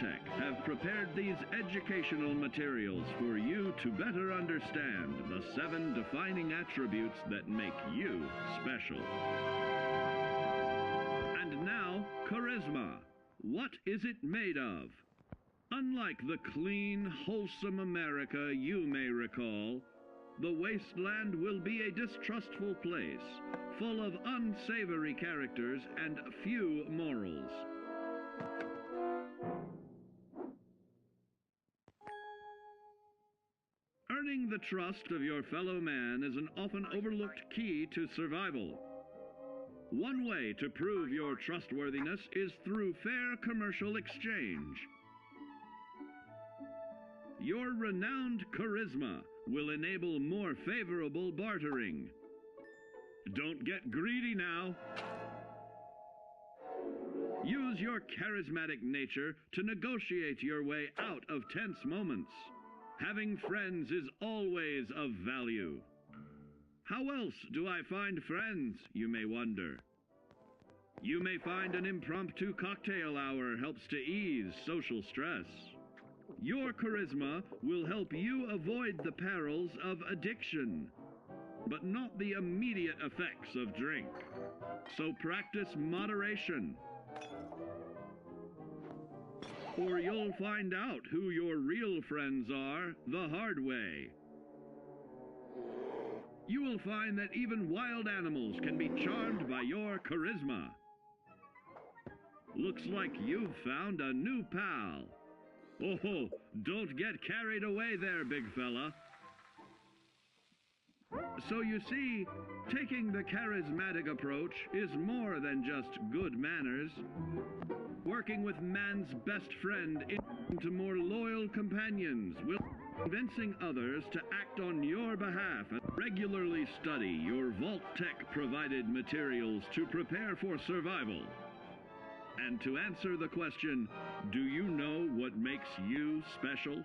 Tech have prepared these educational materials for you to better understand the 7 defining attributes that make you special. And now, charisma. What is it made of? Unlike the clean, wholesome America you may recall, the Wasteland will be a distrustful place, full of unsavory characters and few morals. Earning the trust of your fellow man is an often overlooked key to survival. One way to prove your trustworthiness is through fair commercial exchange. Your renowned charisma will enable more favorable bartering. Don't get greedy now. Use your charismatic nature to negotiate your way out of tense moments. Having friends is always of value. How else do I find friends, you may wonder? You may find an impromptu cocktail hour helps to ease social stress. Your charisma will help you avoid the perils of addiction, but not the immediate effects of drink. So practice moderation, or you'll find out who your real friends are the hard way. You will find that even wild animals can be charmed by your charisma. Looks like you've found a new pal. Oh, don't get carried away there, big fella. So you see, taking the charismatic approach is more than just good manners. Working with man's best friend into more loyal companions will convincing others to act on your behalf and regularly study your Vault Tech provided materials to prepare for survival. And to answer the question, do you know what makes you special?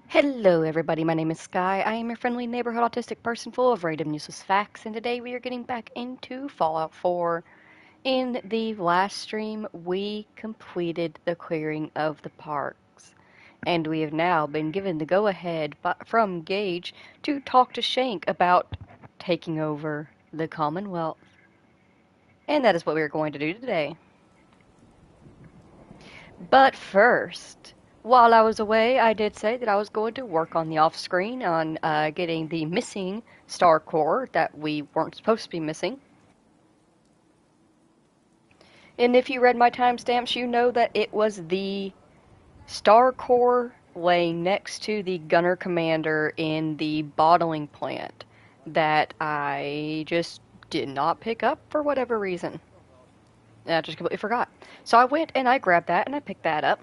Hello everybody, my name is Sky. I am your friendly neighborhood autistic person full of random useless facts, and today we are getting back into Fallout 4. In the last stream, we completed the clearing of the parks, and we have now been given the go-ahead from Gage to talk to Shank about taking over the Commonwealth. And that is what we are going to do today. But first, while I was away, I did say that I was going to work on the off-screen on getting the missing star core that we weren't supposed to be missing. And if you read my timestamps, you know that it was the star core laying next to the gunner commander in the bottling plant that I just did not pick up for whatever reason. I just completely forgot. So I went and I grabbed that and I picked that up.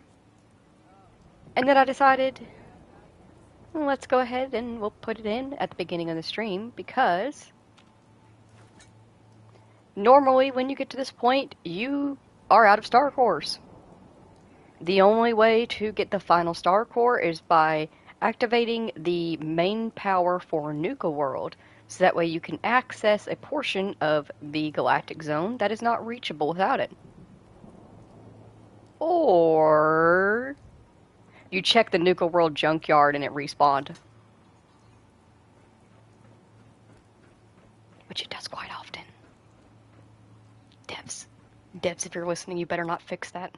And then I decided, well, let's go ahead and we'll put it in at the beginning of the stream, because normally when you get to this point, you are out of star cores. The only way to get the final star core is by activating the main power for Nuka-World, so that way you can access a portion of the galactic zone that is not reachable without it. Or you check the Nuka-World junkyard and it respawned. Which it does quite often. Devs, if you're listening, you better not fix that.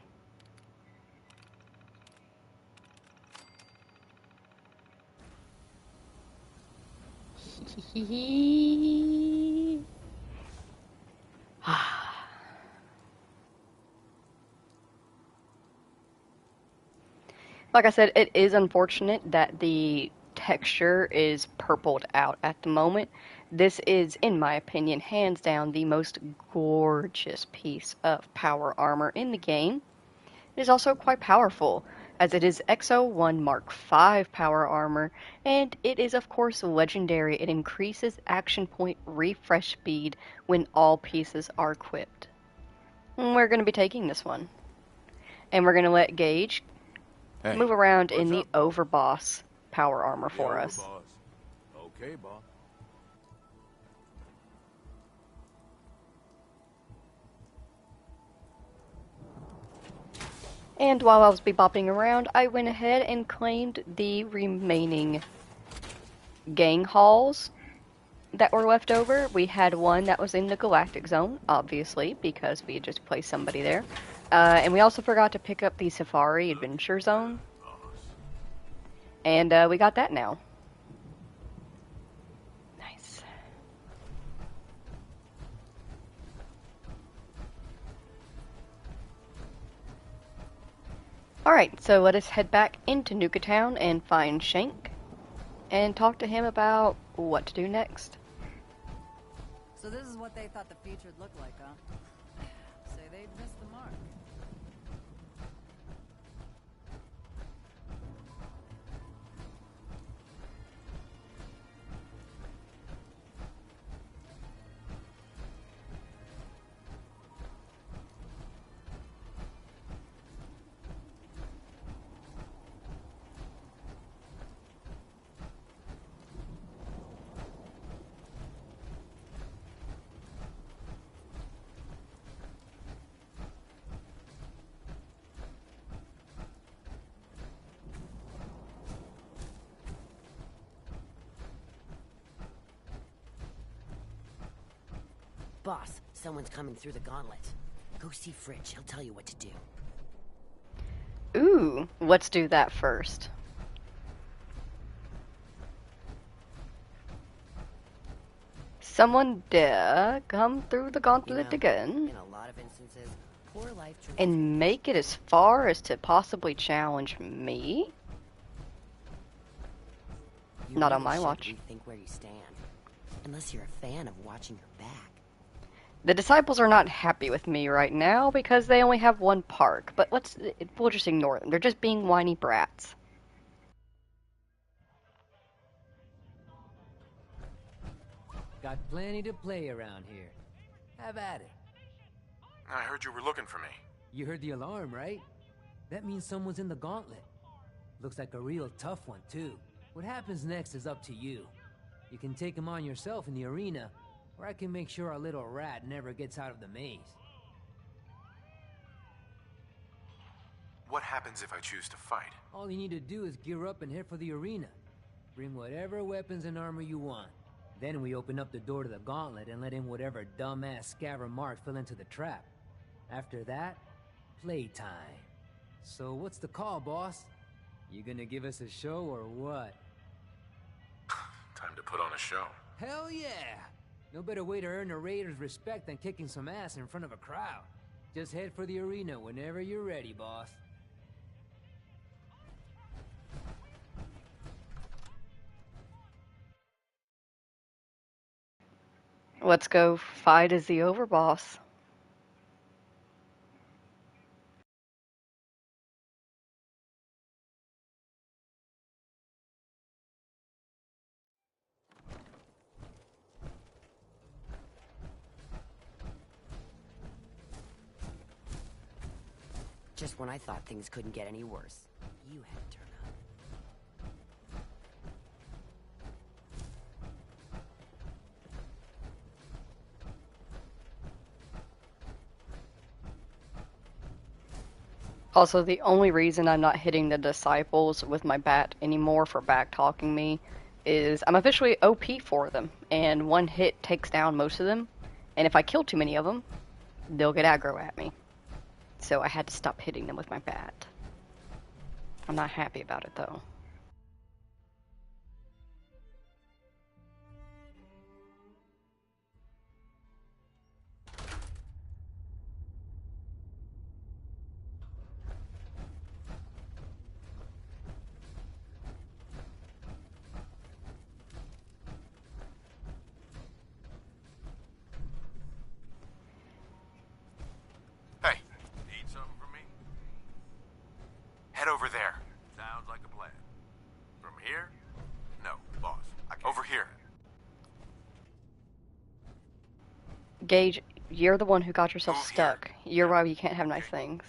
Like I said, it is unfortunate that the texture is purpled out at the moment. This is, in my opinion, hands down the most gorgeous piece of power armor in the game. It is also quite powerful, as it is XO1 Mark V power armor, and it is of course legendary. It increases action point refresh speed when all pieces are equipped. And we're going to be taking this one. And we're going to let Gage Hey, move around in the up, boss? Overboss power armor for us. Boss. Okay, boss. And while I was bebopping around, I went ahead and claimed the remaining gang halls that were left over. We had one that was in the Galactic Zone, obviously, because we had just placed somebody there. And we also forgot to pick up the Safari Adventure Zone. And we got that now. Nice. Alright, so let us head back into Nuka Town and find Shank and talk to him about what to do next. So this is what they thought the future'd look like, huh? Say they'd missed the mark. Boss, someone's coming through the gauntlet. Go see Fridge, he'll tell you what to do. Ooh, let's do that first. Someone dare come through the gauntlet again In a lot of instances, poor life and make it as far as to possibly challenge me? You Not on really my should watch. Rethink where you stand. Unless you're a fan of watching your back. The disciples are not happy with me right now because they only have one park, but we'll just ignore them. They're just being whiny brats. Got plenty to play around here. Have at it. I heard you were looking for me. You heard the alarm, right? That means someone's in the gauntlet. Looks like a real tough one, too. What happens next is up to you. You can take him on yourself in the arena, or I can make sure our little rat never gets out of the maze. What happens if I choose to fight? All you need to do is gear up and head for the arena. Bring whatever weapons and armor you want. Then we open up the door to the gauntlet and let in whatever dumbass Scaver Mark fell into the trap. After that, playtime. So what's the call, boss? You gonna give us a show or what? Time to put on a show. Hell yeah! No better way to earn a Raider's respect than kicking some ass in front of a crowd. Just head for the arena whenever you're ready, boss. Let's go fight as the Overboss. Just when I thought things couldn't get any worse, you had to turn up. Also, the only reason I'm not hitting the disciples with my bat anymore for back-talking me is I'm officially OP for them, and one hit takes down most of them, and if I kill too many of them, they'll get aggro at me. So I had to stop hitting them with my bat. I'm not happy about it, though. Hey, Need something from me? head over there. Sounds like a plan. From here? No, boss. I can't. Over here. Gage, you're the one who got yourself Move here. stuck. You're why you can't have nice things.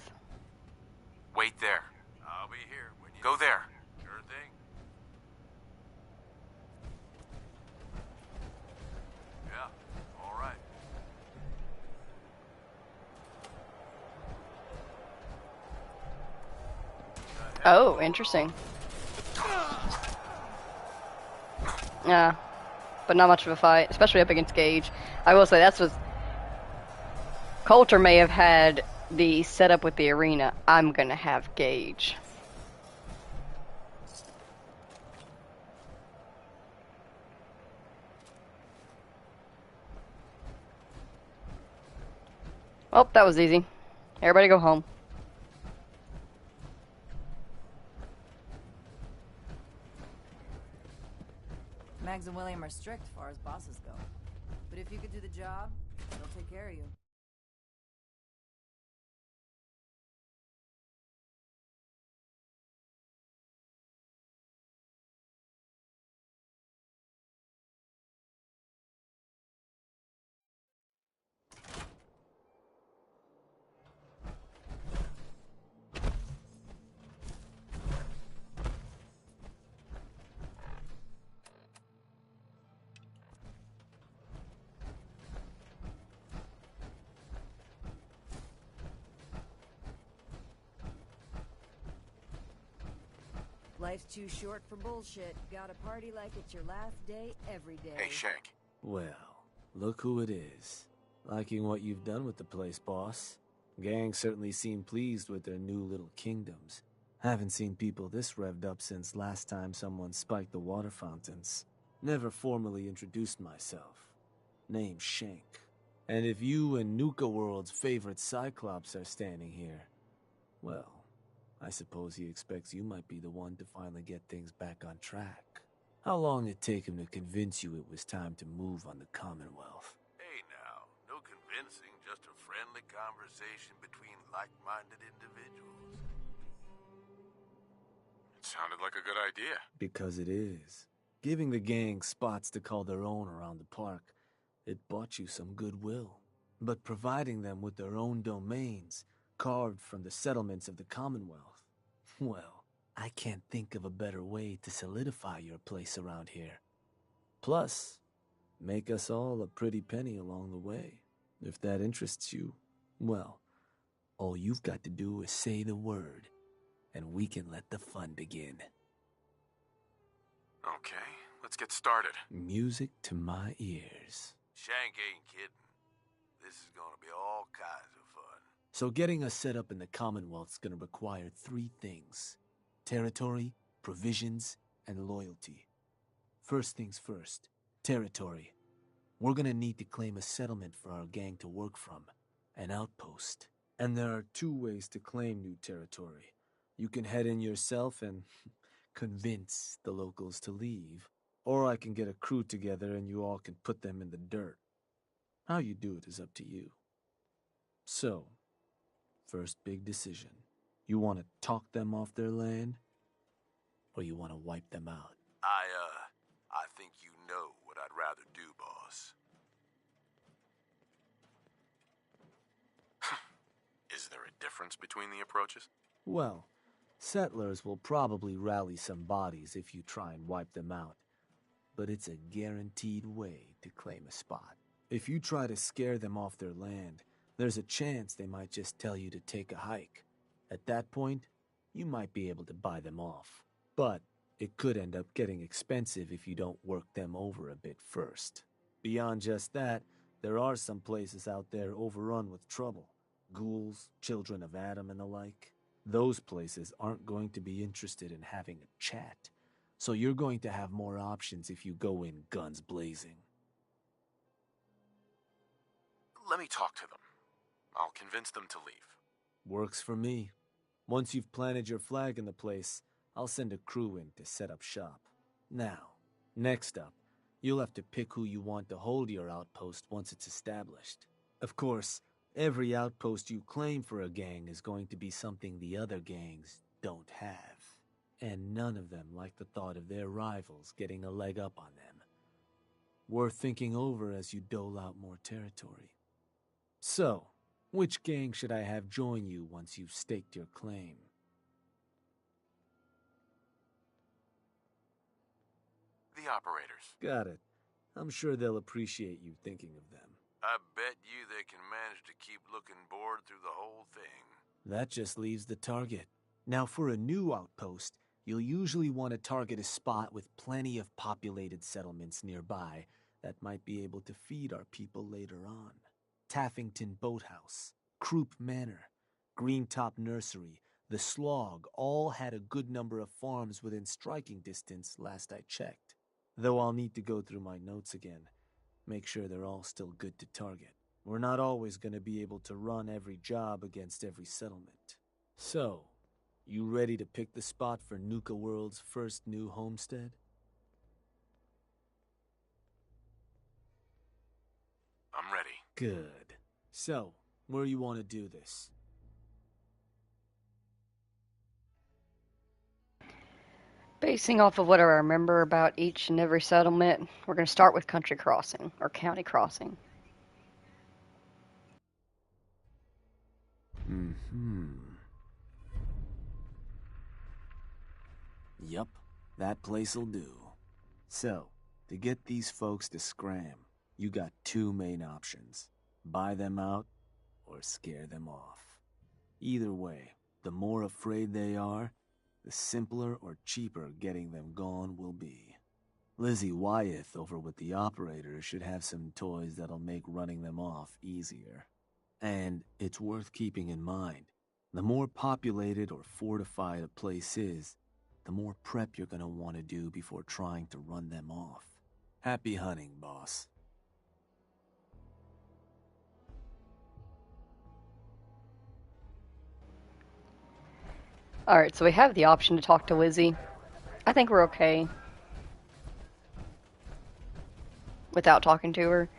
Wait there. I'll be here when you... Go there. Sure thing. Yeah, all right. Oh, interesting. Yeah, but not much of a fight, especially up against Gage. I will say that's what Coulter may have had the setup with the arena. I'm gonna have Gage. Well, that was easy. Everybody go home. Mags and William are strict as far as bosses go. But if you could do the job, they'll take care of you. Life's too short for bullshit. Gotta party like it's your last day every day. Hey, Shank. Well, look who it is. Liking what you've done with the place, boss. Gang certainly seem pleased with their new little kingdoms. Haven't seen people this revved up since last time someone spiked the water fountains. Never formally introduced myself. Name's Shank. And if you and Nuka-World's favorite Cyclops are standing here, well, I suppose he expects you might be the one to finally get things back on track. How long did it take him to convince you it was time to move on the Commonwealth? Hey now, no convincing, just a friendly conversation between like-minded individuals. It sounded like a good idea. Because it is. Giving the gang spots to call their own around the park, it bought you some goodwill. But providing them with their own domains, carved from the settlements of the Commonwealth, well, I can't think of a better way to solidify your place around here. Plus, make us all a pretty penny along the way. If that interests you, well, all you've got to do is say the word, and we can let the fun begin. Okay, let's get started. Music to my ears. Shank ain't kidding. This is gonna be all kinds of fun. So getting us set up in the Commonwealth's gonna require 3 things. Territory, provisions, and loyalty. First things first, territory. We're gonna need to claim a settlement for our gang to work from, an outpost. And there are 2 ways to claim new territory. You can head in yourself and convince the locals to leave, or I can get a crew together and you all can put them in the dirt. How you do it is up to you. So, first big decision. You want to talk them off their land, or you want to wipe them out? I think you know what I'd rather do, boss. Is there a difference between the approaches? Well, settlers will probably rally some bodies if you try and wipe them out, but it's a guaranteed way to claim a spot. If you try to scare them off their land, there's a chance they might just tell you to take a hike. At that point, you might be able to buy them off. But it could end up getting expensive if you don't work them over a bit first. Beyond just that, there are some places out there overrun with trouble. Ghouls, children of Adam, and the like. Those places aren't going to be interested in having a chat. So you're going to have more options if you go in guns blazing. Let me talk to them. I'll convince them to leave. Works for me. Once you've planted your flag in the place, I'll send a crew in to set up shop. Now, next up, you'll have to pick who you want to hold your outpost once it's established. Of course, every outpost you claim for a gang is going to be something the other gangs don't have. And none of them like the thought of their rivals getting a leg up on them. Worth thinking over as you dole out more territory. So, which gang should I have join you once you've staked your claim? the operators. Got it. I'm sure they'll appreciate you thinking of them. I bet you they can manage to keep looking bored through the whole thing. That just leaves the target. Now, for a new outpost, you'll usually want to target a spot with plenty of populated settlements nearby that might be able to feed our people later on. Taffington Boathouse, Croup Manor, Greentop Nursery, the Slog all had a good number of farms within striking distance last I checked. Though I'll need to go through my notes again, make sure they're all still good to target. We're not always going to be able to run every job against every settlement. So, you ready to pick the spot for Nuka-World's first new homestead? I'm ready. Good. So, where you want to do this? Basing off of what I remember about each and every settlement, we're going to start with Country Crossing, or County Crossing. Yup, that place'll do. So, to get these folks to scram, you got two main options. Buy them out, or scare them off. Either way, the more afraid they are, the simpler or cheaper getting them gone will be. Lizzie Wyeth over with the operators should have some toys that'll make running them off easier. And it's worth keeping in mind, the more populated or fortified a place is, the more prep you're gonna want to do before trying to run them off. Happy hunting, boss. Alright, so we have the option to talk to Lizzie. I think we're okay without talking to her.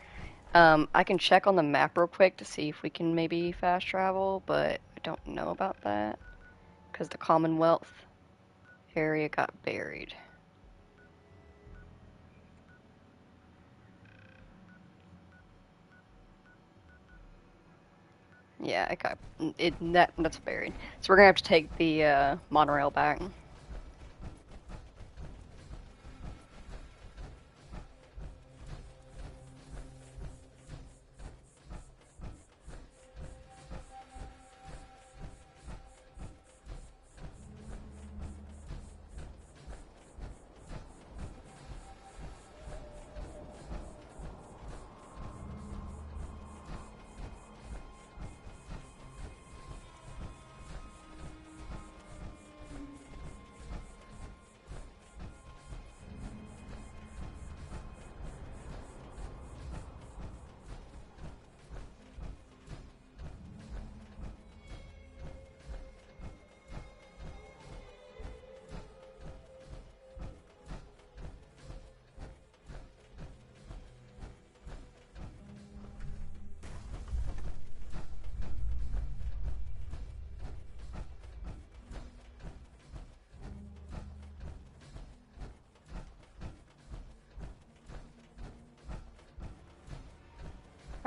I can check on the map real quick to see if we can maybe fast travel, but I don't know about that because the Commonwealth area got buried. Yeah, that's buried. So we're gonna have to take the monorail back.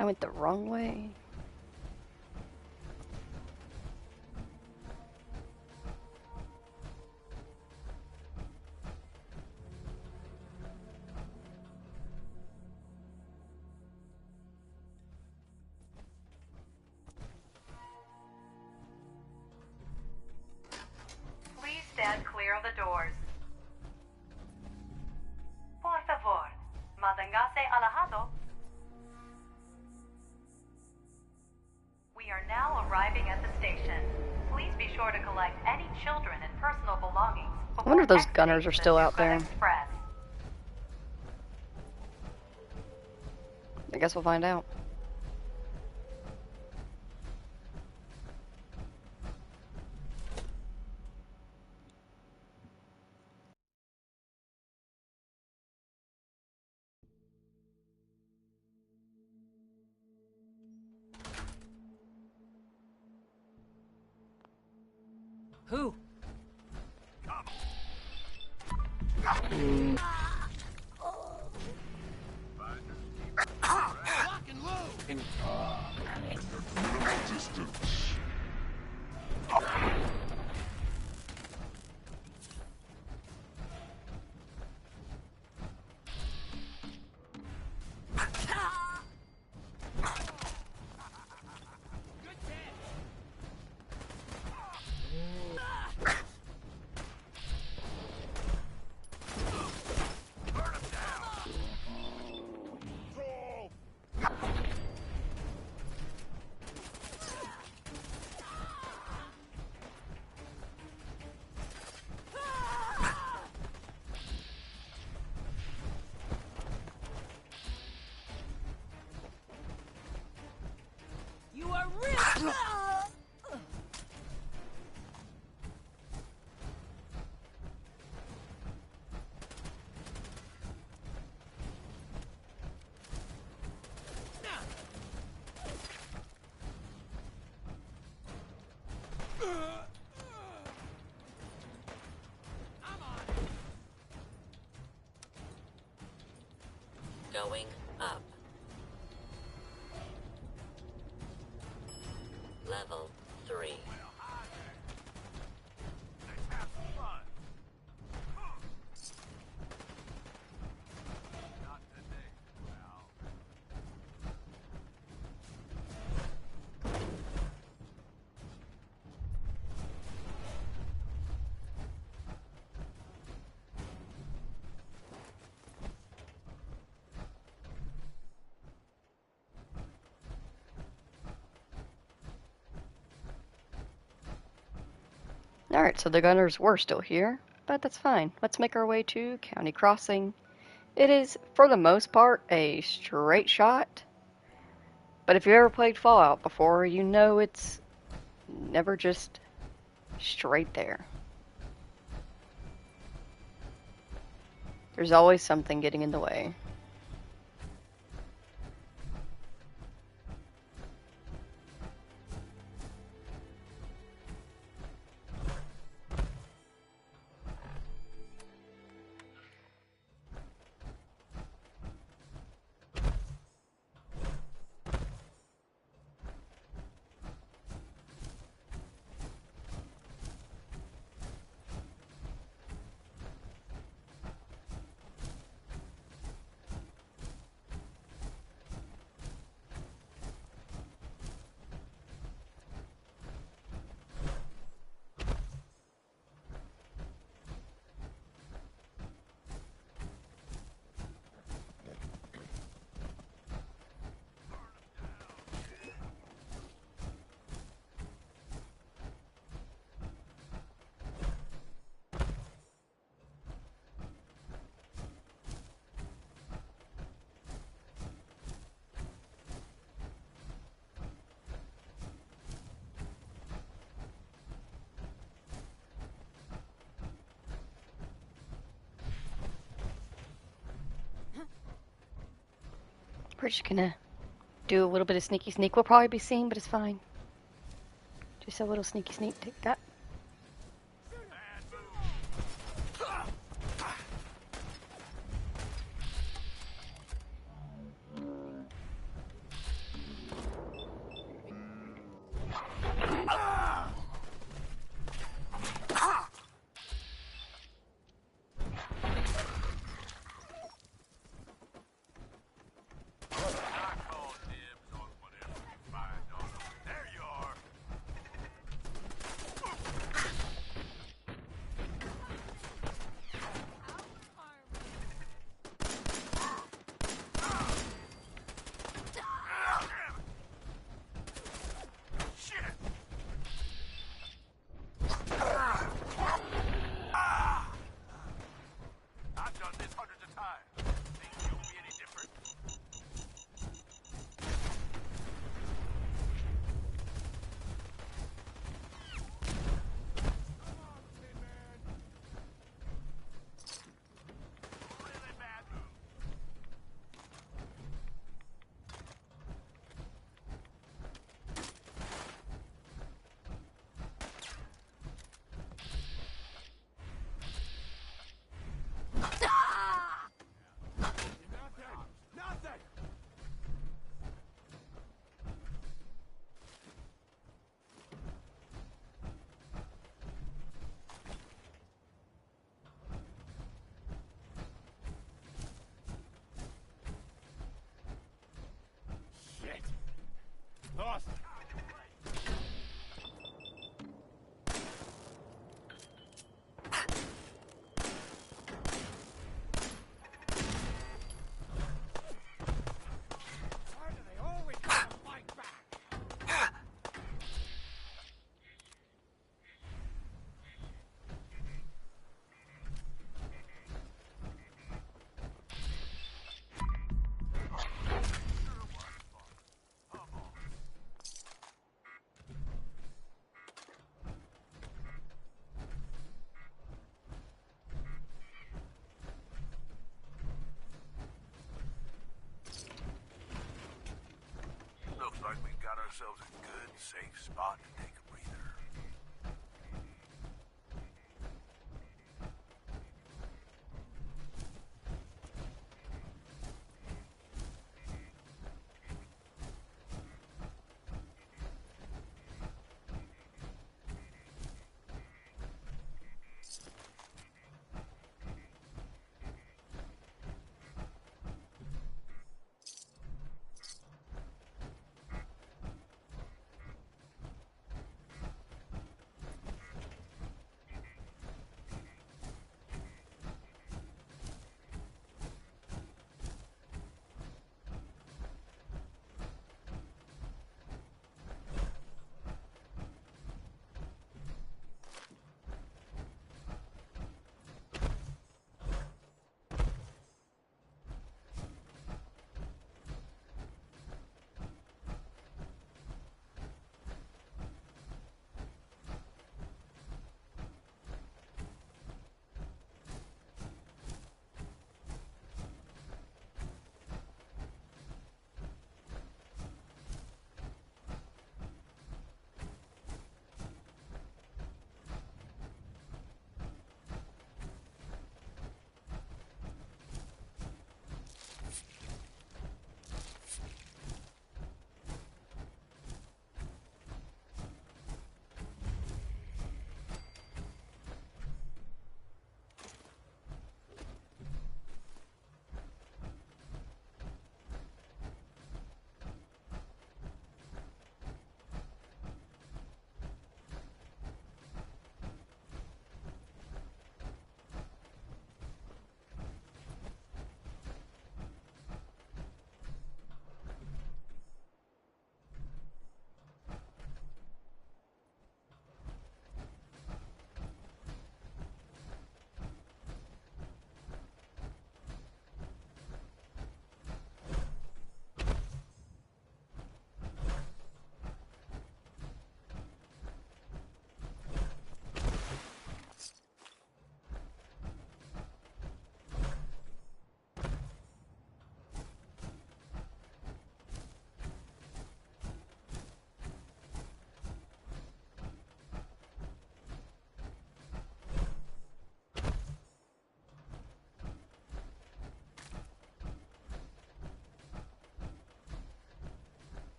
I went the wrong way. Please stand clear of the doors. Por favor, manténgase alejado. We are now arriving at the station. Please be sure to collect any children and personal belongings. I wonder if those gunners are still out there. Express. I guess we'll find out. Who? Going up. Level 3. Alright, so the gunners were still here, but that's fine. Let's make our way to County Crossing. It is, for the most part, a straight shot. But if you ever played Fallout before, you know it's never just straight there. There's always something getting in the way. We're just gonna do a little bit of sneaky sneak. We'll probably be seen, but it's fine. Just a little sneaky sneak. Take that. ourselves a good, safe spot to take a breather.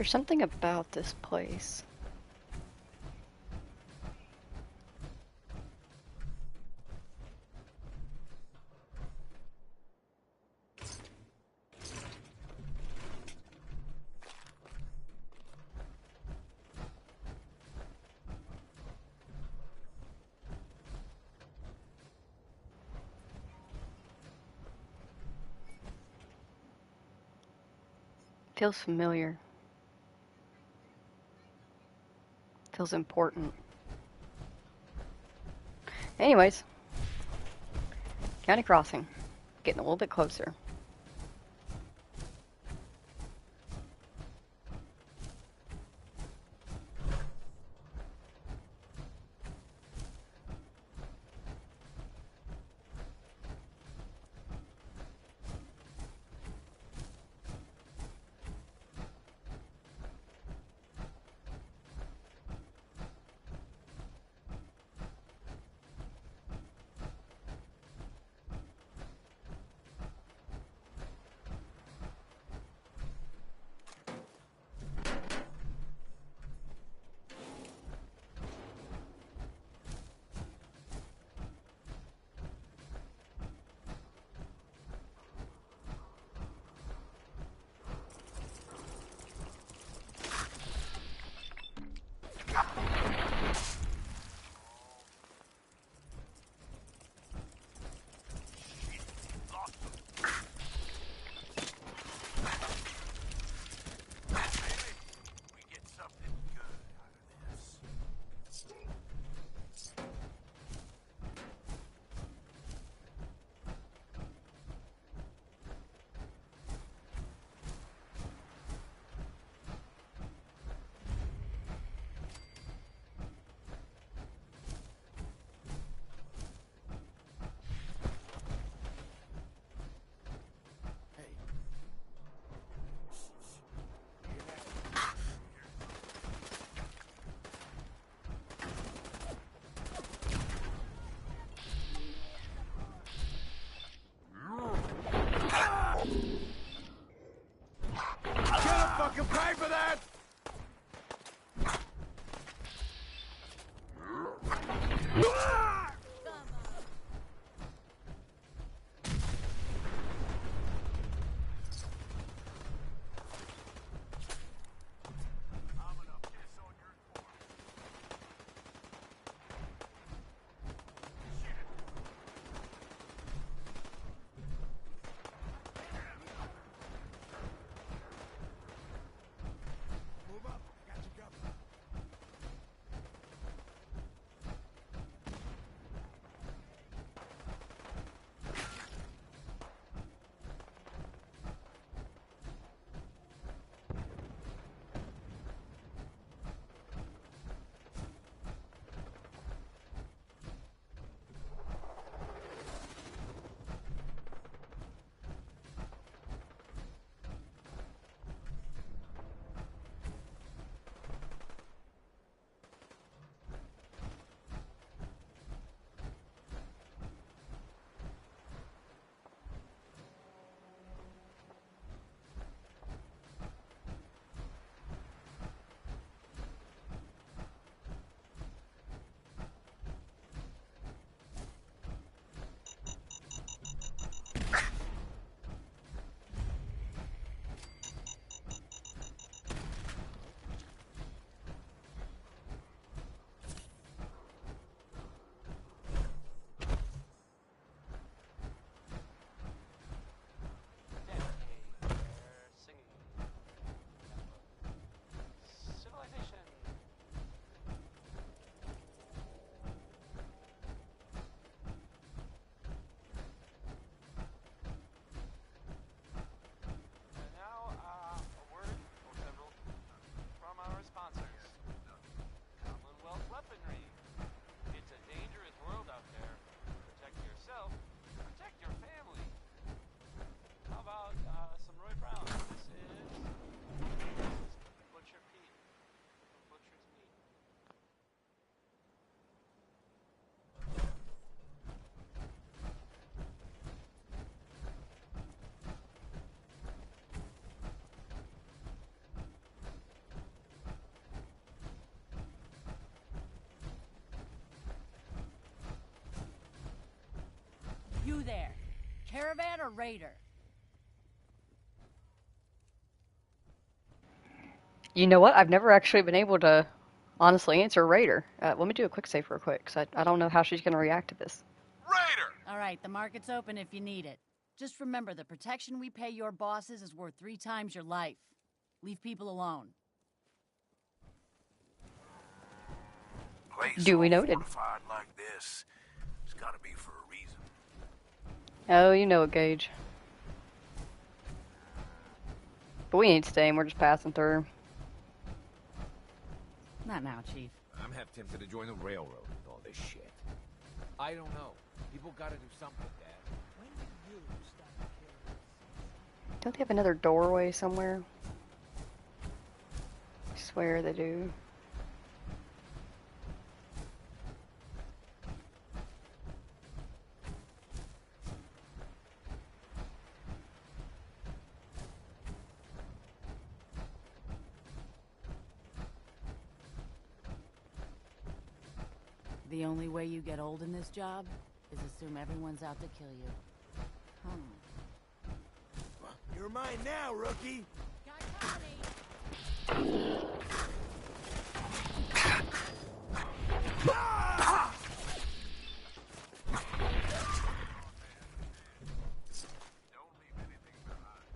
There's something about this place. Feels familiar. Feels important. Anyways, County Crossing. Getting a little bit closer. Caravan or Raider? You know what? I've never actually been able to honestly answer Raider. Let me do a quick save real quick, because I don't know how she's going to react to this. Raider! All right, the market's open if you need it. Just remember, the protection we pay your bosses is worth 3 times your life. Leave people alone. Place Duly all noted. fortified like this, it's gotta be for a reason. Oh, you know it, Gage. But we ain't staying, we're just passing through. Not now, Chief. I'm half tempted to join the railroad with all this shit. I don't know. People gotta do something, Dad. When did you start killing? Don't they have another doorway somewhere? I swear they do. The only way you get old in this job is assume everyone's out to kill you. You're mine now, rookie. Don't leave anything behind.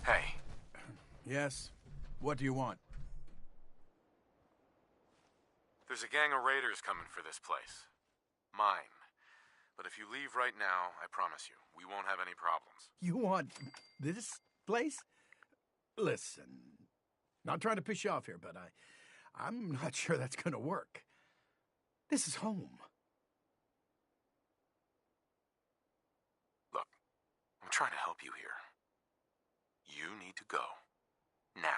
Hey, Yes? What do you want? there's a gang of raiders coming for this place. Mine. But if you leave right now, I promise you, we won't have any problems. You want this place? Listen, not trying to piss you off here, but I'm not sure that's gonna work. This is home. Look, I'm trying to help you here. You need to go. Now.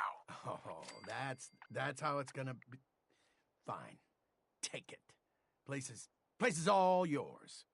Oh, that's how it's gonna be. Fine. Take it. Place is all yours.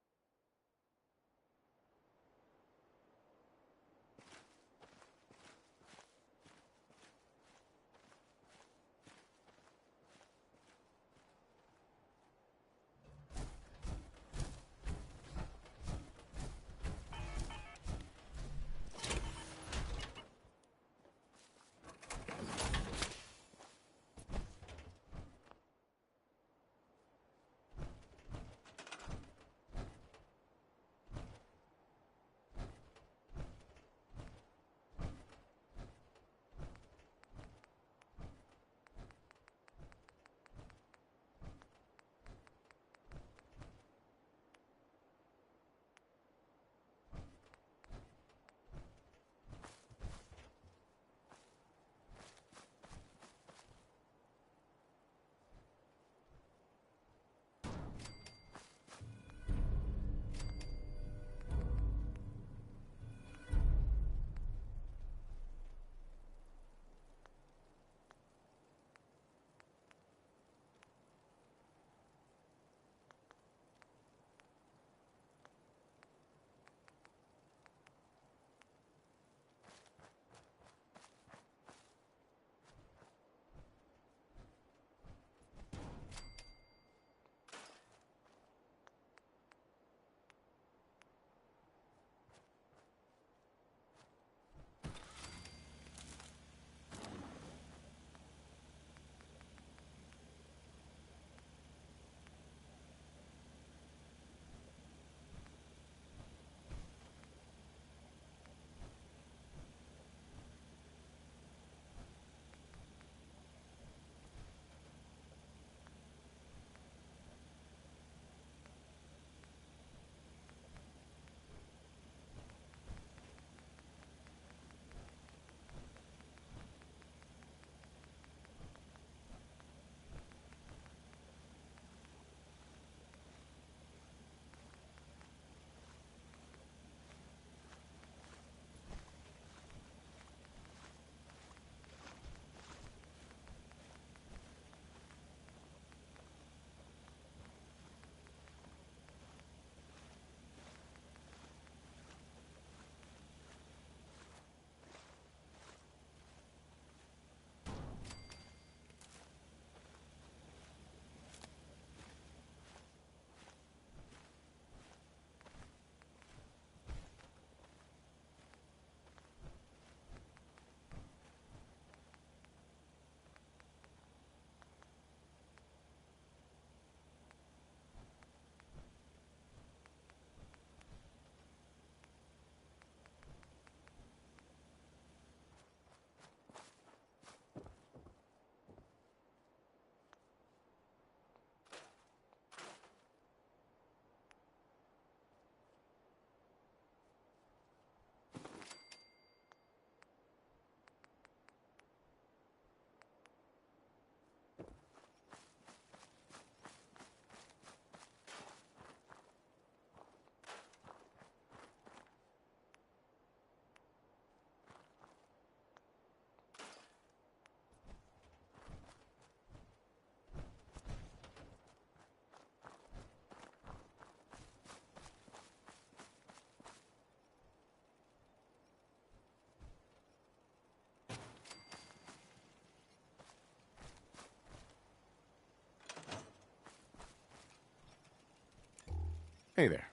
Hey there.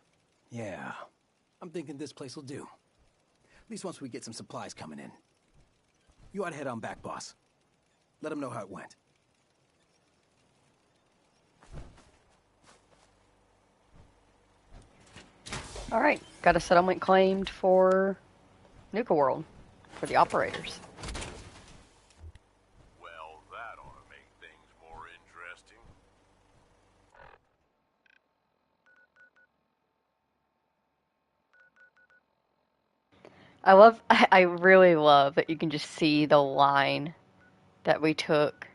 Yeah. I'm thinking this place will do. At least once we get some supplies coming in. You ought to head on back, boss. Let them know how it went. Alright, got a settlement claimed for Nuka-World, for the operators. Well, that ought to make things more interesting. I really love that you can just see the line that we took.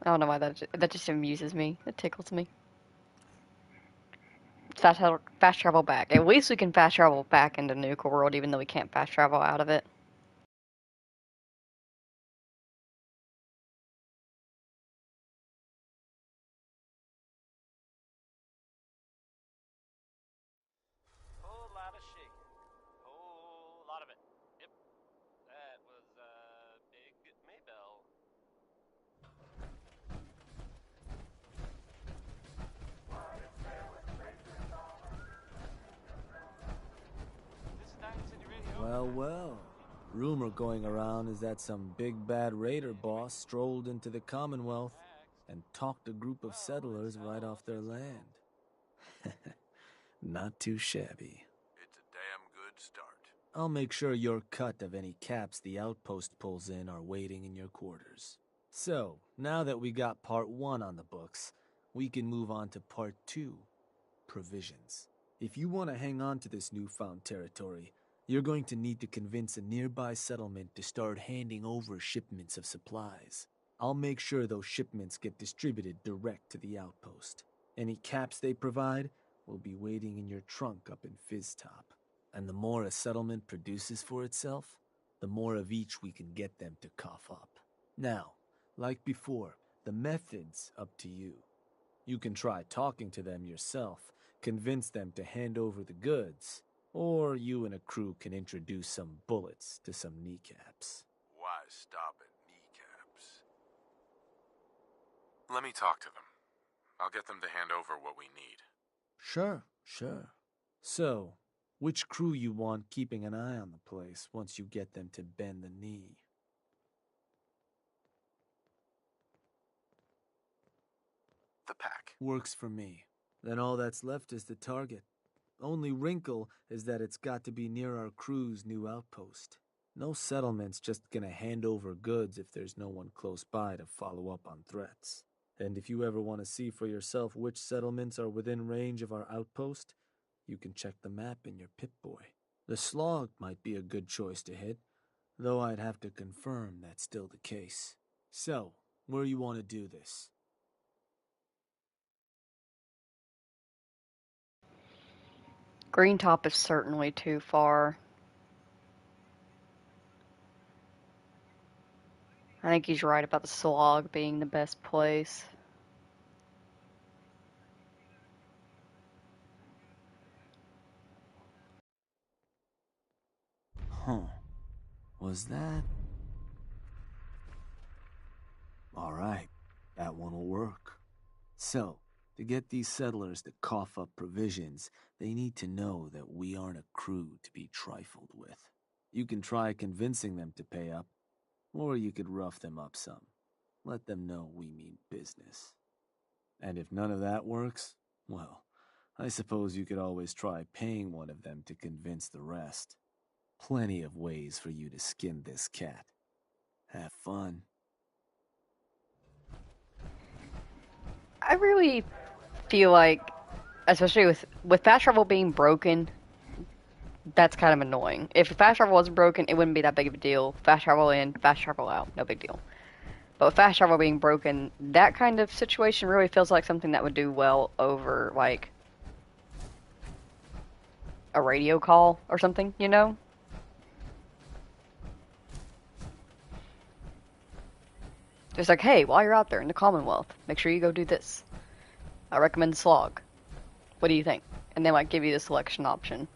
I don't know why that just amuses me. It tickles me. Fast travel back. At least we can fast travel back into Nuka-World, even though we can't fast travel out of it. Whole lot of shaking. Whole lot of it. Yep. That was Big Maybell. This is Diamond City Radio. Well, well. Rumor going around is that some big bad raider boss strolled into the Commonwealth and talked a group of settlers right off their land. Not too shabby. It's a damn good start. I'll make sure your cut of any caps the outpost pulls in are waiting in your quarters. So, now that we got part 1 on the books, we can move on to part 2, provisions. If you want to hang on to this newfound territory, you're going to need to convince a nearby settlement to start handing over shipments of supplies. I'll make sure those shipments get distributed direct to the outpost. Any caps they provide will be waiting in your trunk up in Fizztop. And the more a settlement produces for itself, the more of each we can get them to cough up. Now, like before, the method's up to you. You can try talking to them yourself, convince them to hand over the goods, or you and a crew can introduce some bullets to some kneecaps. Why stop at kneecaps? Let me talk to them. I'll get them to hand over what we need. Sure. So, which crew you want keeping an eye on the place once you get them to bend the knee? The pack. Works for me. Then all that's left is the target. Only wrinkle is that it's got to be near our crew's new outpost. No settlement's just gonna hand over goods if there's no one close by to follow up on threats. And if you ever want to see for yourself which settlements are within range of our outpost, you can check the map in your Pip-Boy. The Slog might be a good choice to hit, though I'd have to confirm that's still the case. So, where you want to do this? Green Top is certainly too far. I think he's right about the Slog being the best place. Huh. Was that? Alright, that one will work. So, to get these settlers to cough up provisions, they need to know that we aren't a crew to be trifled with. You can try convincing them to pay up, or you could rough them up some. Let them know we mean business. And if none of that works, well, I suppose you could always try paying one of them to convince the rest. Plenty of ways for you to skin this cat. Have fun. I really feel like, especially with fast travel being broken, that's kind of annoying. If fast travel wasn't broken, it wouldn't be that big of a deal. Fast travel in, fast travel out, no big deal. But with fast travel being broken, that kind of situation really feels like something that would do well over, like, a radio call or something, you know? It's like, hey, while you're out there in the Commonwealth, make sure you go do this. I recommend the Slog. What do you think? And they might give you the selection option.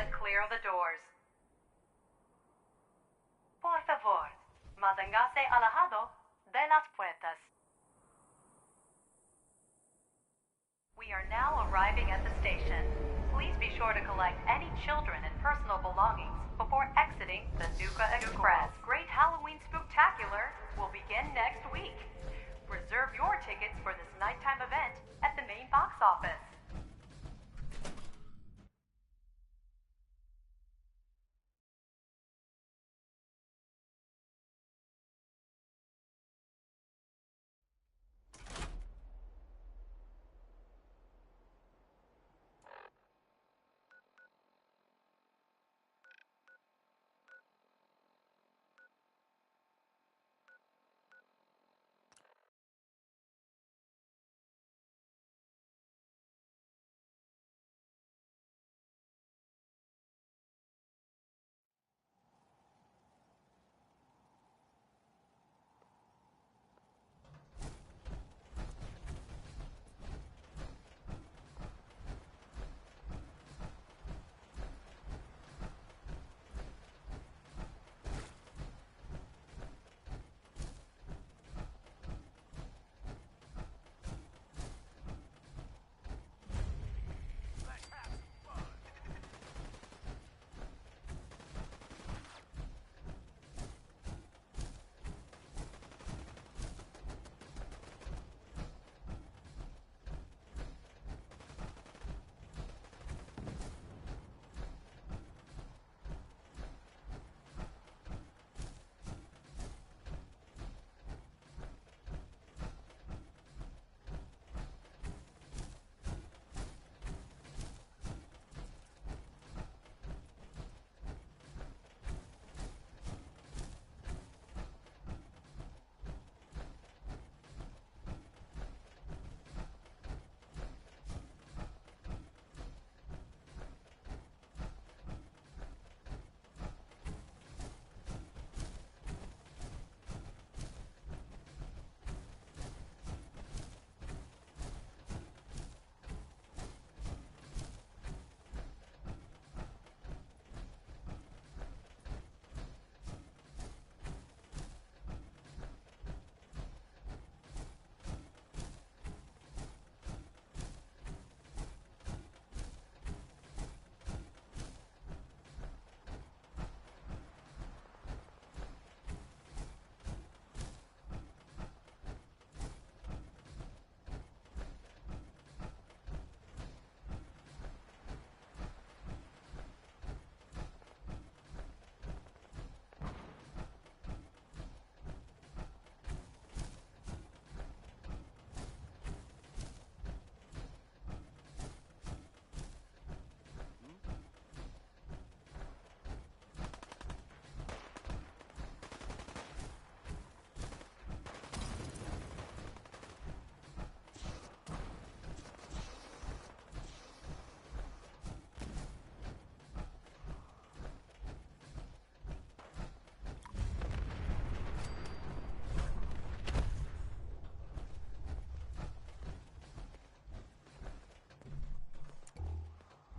and clear the doors. Por favor, manténgase alejado de las puertas. We are now arriving at the station. Please be sure to collect any children and personal belongings before exiting the Nuka Express. Great Halloween Spooktacular will begin next week. Reserve your tickets for this nighttime event at the main box office.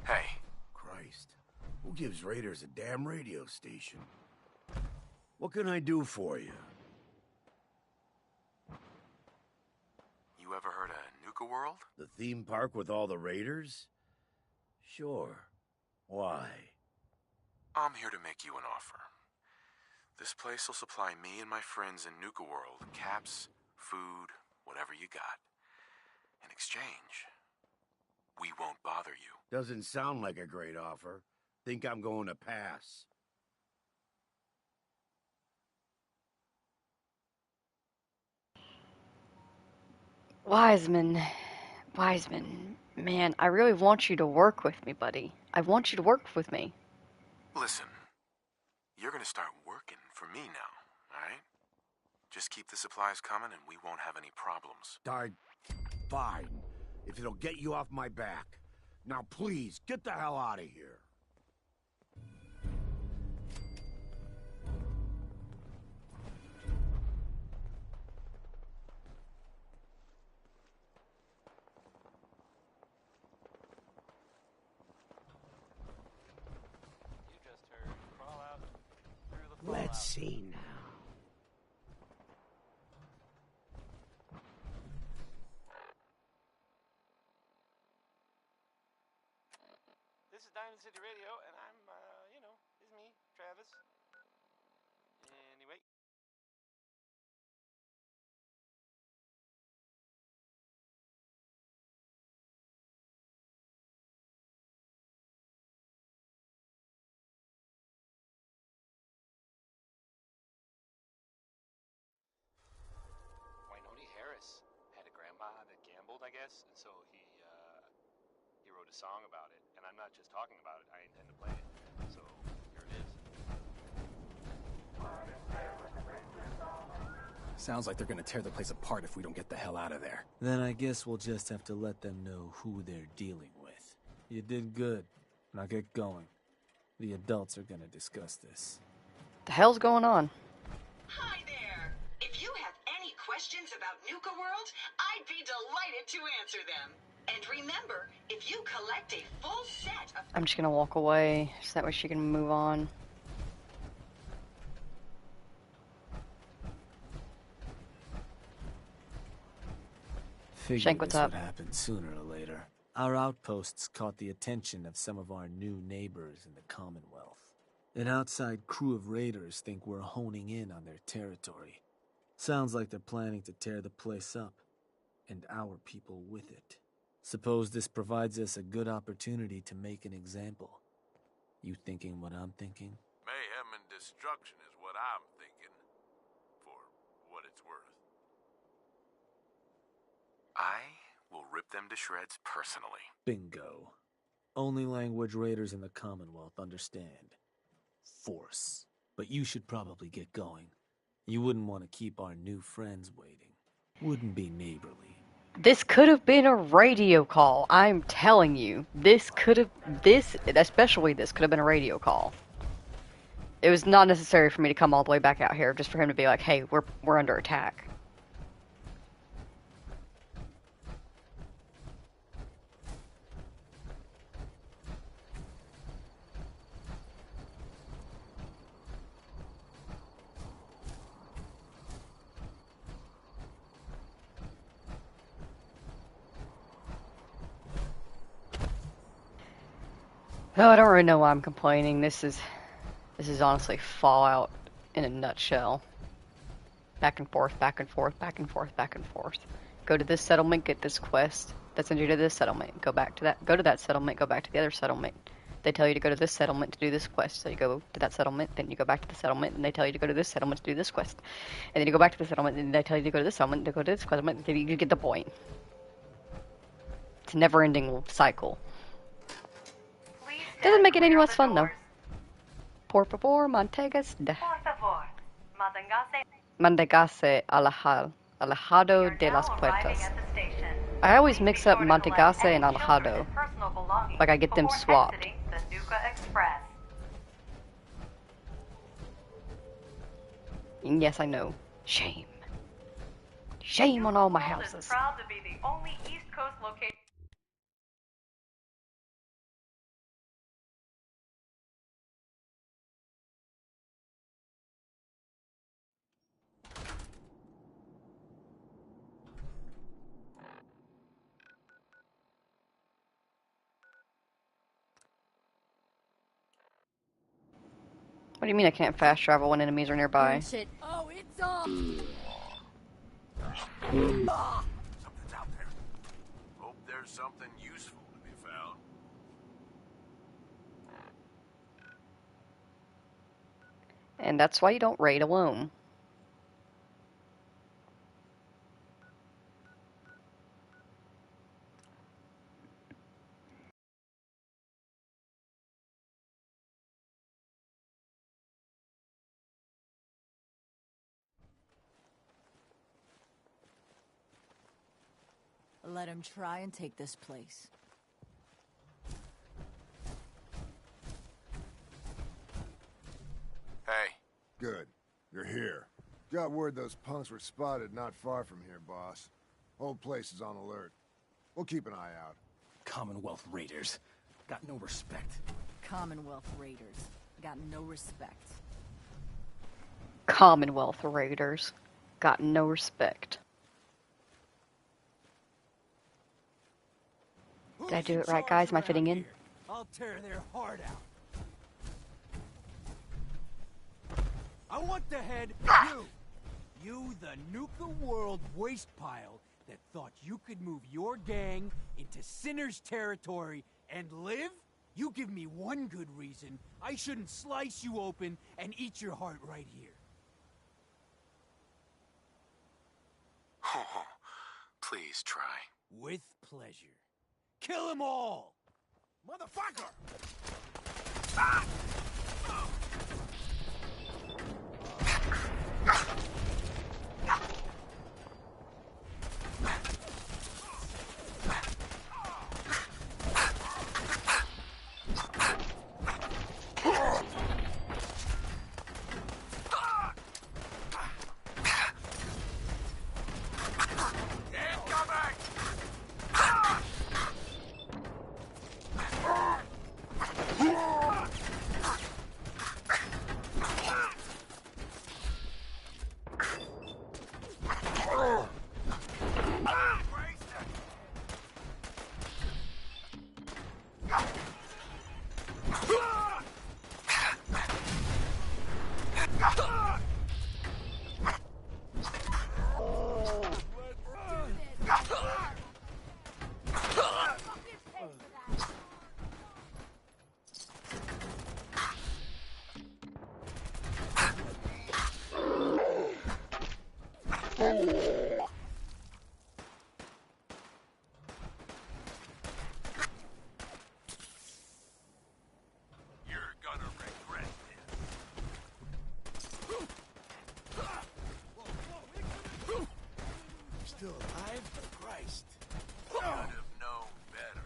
Hey. Christ. Who gives Raiders a damn radio station? What can I do for you? You ever heard of Nuka-World? The theme park with all the Raiders? Sure. Why? I'm here to make you an offer. This place will supply me and my friends in Nuka-World caps, food, whatever you got. In exchange, we won't bother you. Doesn't sound like a great offer. Think I'm going to pass. Wiseman, man, I really want you to work with me, buddy. I want you to work with me. Listen, you're gonna start working for me now, alright? Just keep the supplies coming and we won't have any problems. Fine. If it'll get you off my back. Now please, get the hell out of here. is Diamond City Radio, and I'm, it's me, Travis. Anyway. Harris had a grandma that gambled, I guess, and so he wrote a song about it. And I'm not just talking about it, I intend to play it. So here it is. Sounds like they're gonna tear the place apart if we don't get the hell out of there. Then I guess we'll just have to let them know who they're dealing with. You did good. Now get going. The adults are gonna discuss this. The hell's going on? Hi there. If you have any questions about Nuka-World, I'd be delighted to answer them. And remember, if you collect a full set of... I'm just gonna walk away so that way she can move on. Figured Shank, what's this up? would happen sooner or later. Our outposts caught the attention of some of our new neighbors in the Commonwealth. An outside crew of raiders think we're honing in on their territory. Sounds like they're planning to tear the place up, and our people with it. Suppose this provides us a good opportunity to make an example. You thinking what I'm thinking? Mayhem and destruction is what I'm thinking. For what it's worth. I will rip them to shreds personally. Bingo. Only language raiders in the Commonwealth understand. Force. But you should probably get going. You wouldn't want to keep our new friends waiting. Wouldn't be neighborly. This could have been a radio call. I'm telling you. Especially this could have been a radio call. It was not necessary for me to come all the way back out here just for him to be like, hey, we're under attack. Oh, I don't really know why I'm complaining. This is honestly Fallout in a nutshell. Back and forth, back and forth, back and forth, back and forth. Go to this settlement, get this quest. That sends you to this settlement. Go back to that. Go to that settlement. Go back to the other settlement. They tell you to go to this settlement to do this quest. So you go to that settlement, then you go back to the settlement, and they tell you to go to this settlement to do this quest. And then you go back to the settlement, and they tell you to go to this settlement to go to this settlement. You get the point. It's a never-ending cycle. Doesn't make it any less fun, though. Por favor, mantegas de... Por favor, Mantégase alejado de las puertas. I always mix up Mantégase and alejado. Like I get them swapped. The Nuka Express. And yes, I know. Shame. Shame on all my Nuka-World is houses. proud to be the only East Coast location. What do you mean I can't fast travel when enemies are nearby? Shit. Oh, it's off! Something's out there. Hope there's something useful to be found. And that's why you don't raid alone. Let him try and take this place. Hey. Good. You're here. Got word those punks were spotted not far from here, boss. Whole place is on alert. We'll keep an eye out. Commonwealth raiders. Got no respect. Commonwealth raiders. Got no respect. Commonwealth raiders. Got no respect. Did I do it right, guys? Am I fitting in? I'll tear their heart out. I want to head you the Nuka-World waste pile that thought you could move your gang into Sinner's territory and live? You give me one good reason I shouldn't slice you open and eat your heart right here. Oh, please try. With pleasure. Kill them all! Motherfucker! Ah! Still alive? Christ. Should have known better.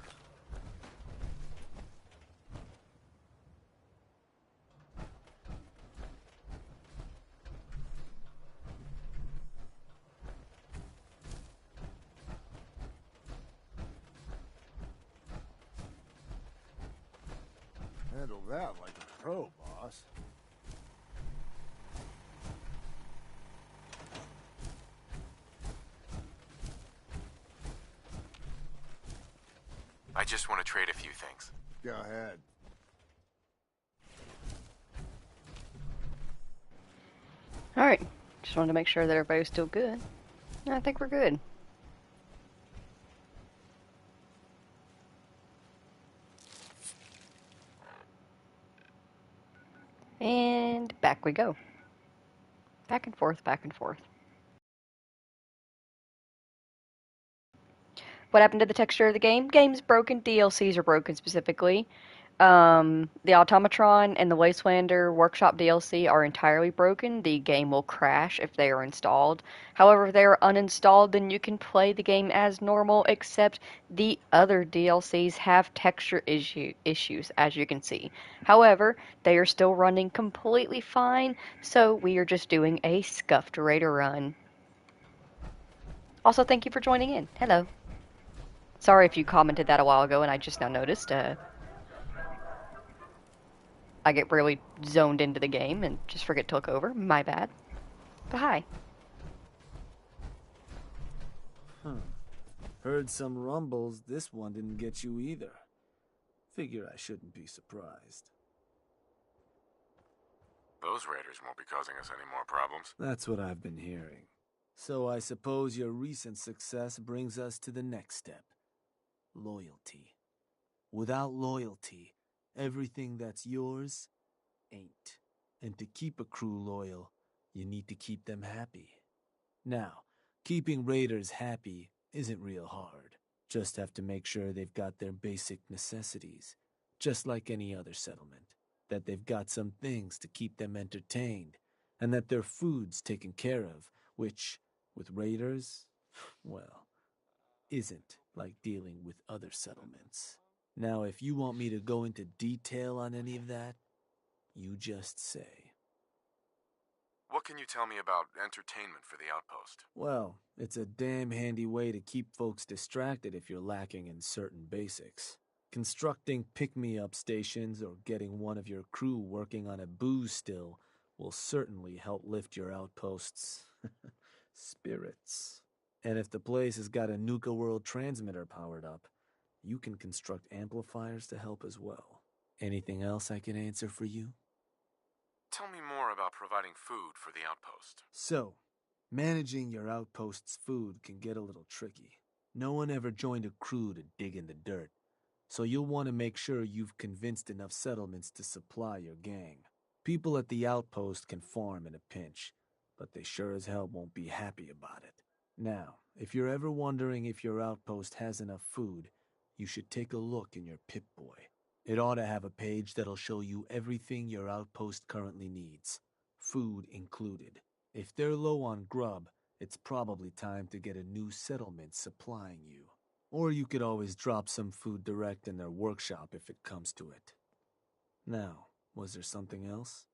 Handle that like a pro, boss. I just want to trade a few things. Go ahead. Alright, just wanted to make sure that everybody's still good. I think we're good. And back we go. Back and forth, back and forth. What happened to the texture of the game? Game's broken, DLCs are broken specifically. The Automatron and the Wastelander Workshop DLC are entirely broken. The game will crash if they are installed. However, if they are uninstalled, then you can play the game as normal, except the other DLCs have texture issues, as you can see. However, they are still running completely fine, so we are just doing a scuffed raider run. Also, thank you for joining in. Hello. Sorry if you commented that a while ago and I just now noticed. I get really zoned into the game and just forget to look over. My bad. But hi. Heard some rumbles. This one didn't get you either. Figure I shouldn't be surprised. Those raiders won't be causing us any more problems. That's what I've been hearing. So I suppose your recent success brings us to the next step. Loyalty. Without loyalty, everything that's yours ain't. And to keep a crew loyal, you need to keep them happy. Now, keeping raiders happy isn't real hard. Just have to make sure they've got their basic necessities, just like any other settlement. That they've got some things to keep them entertained, and that their food's taken care of, which, with raiders, well, isn't like dealing with other settlements. Now, if you want me to go into detail on any of that, you just say. What can you tell me about entertainment for the outpost? Well, it's a damn handy way to keep folks distracted if you're lacking in certain basics. Constructing pick-me-up stations or getting one of your crew working on a booze still will certainly help lift your outpost's spirits. And if the place has got a Nuka-World transmitter powered up, You can construct amplifiers to help as well. Anything else I can answer for you? Tell me more about providing food for the outpost. So, managing your outpost's food can get a little tricky. No one ever joined a crew to dig in the dirt, so you'll want to make sure you've convinced enough settlements to supply your gang. People at the outpost can farm in a pinch, but they sure as hell won't be happy about it. Now, if you're ever wondering if your outpost has enough food, you should take a look in your Pip-Boy. It ought to have a page that'll show you everything your outpost currently needs, food included. If they're low on grub, it's probably time to get a new settlement supplying you. Or you could always drop some food direct in their workshop if it comes to it. Now, was there something else?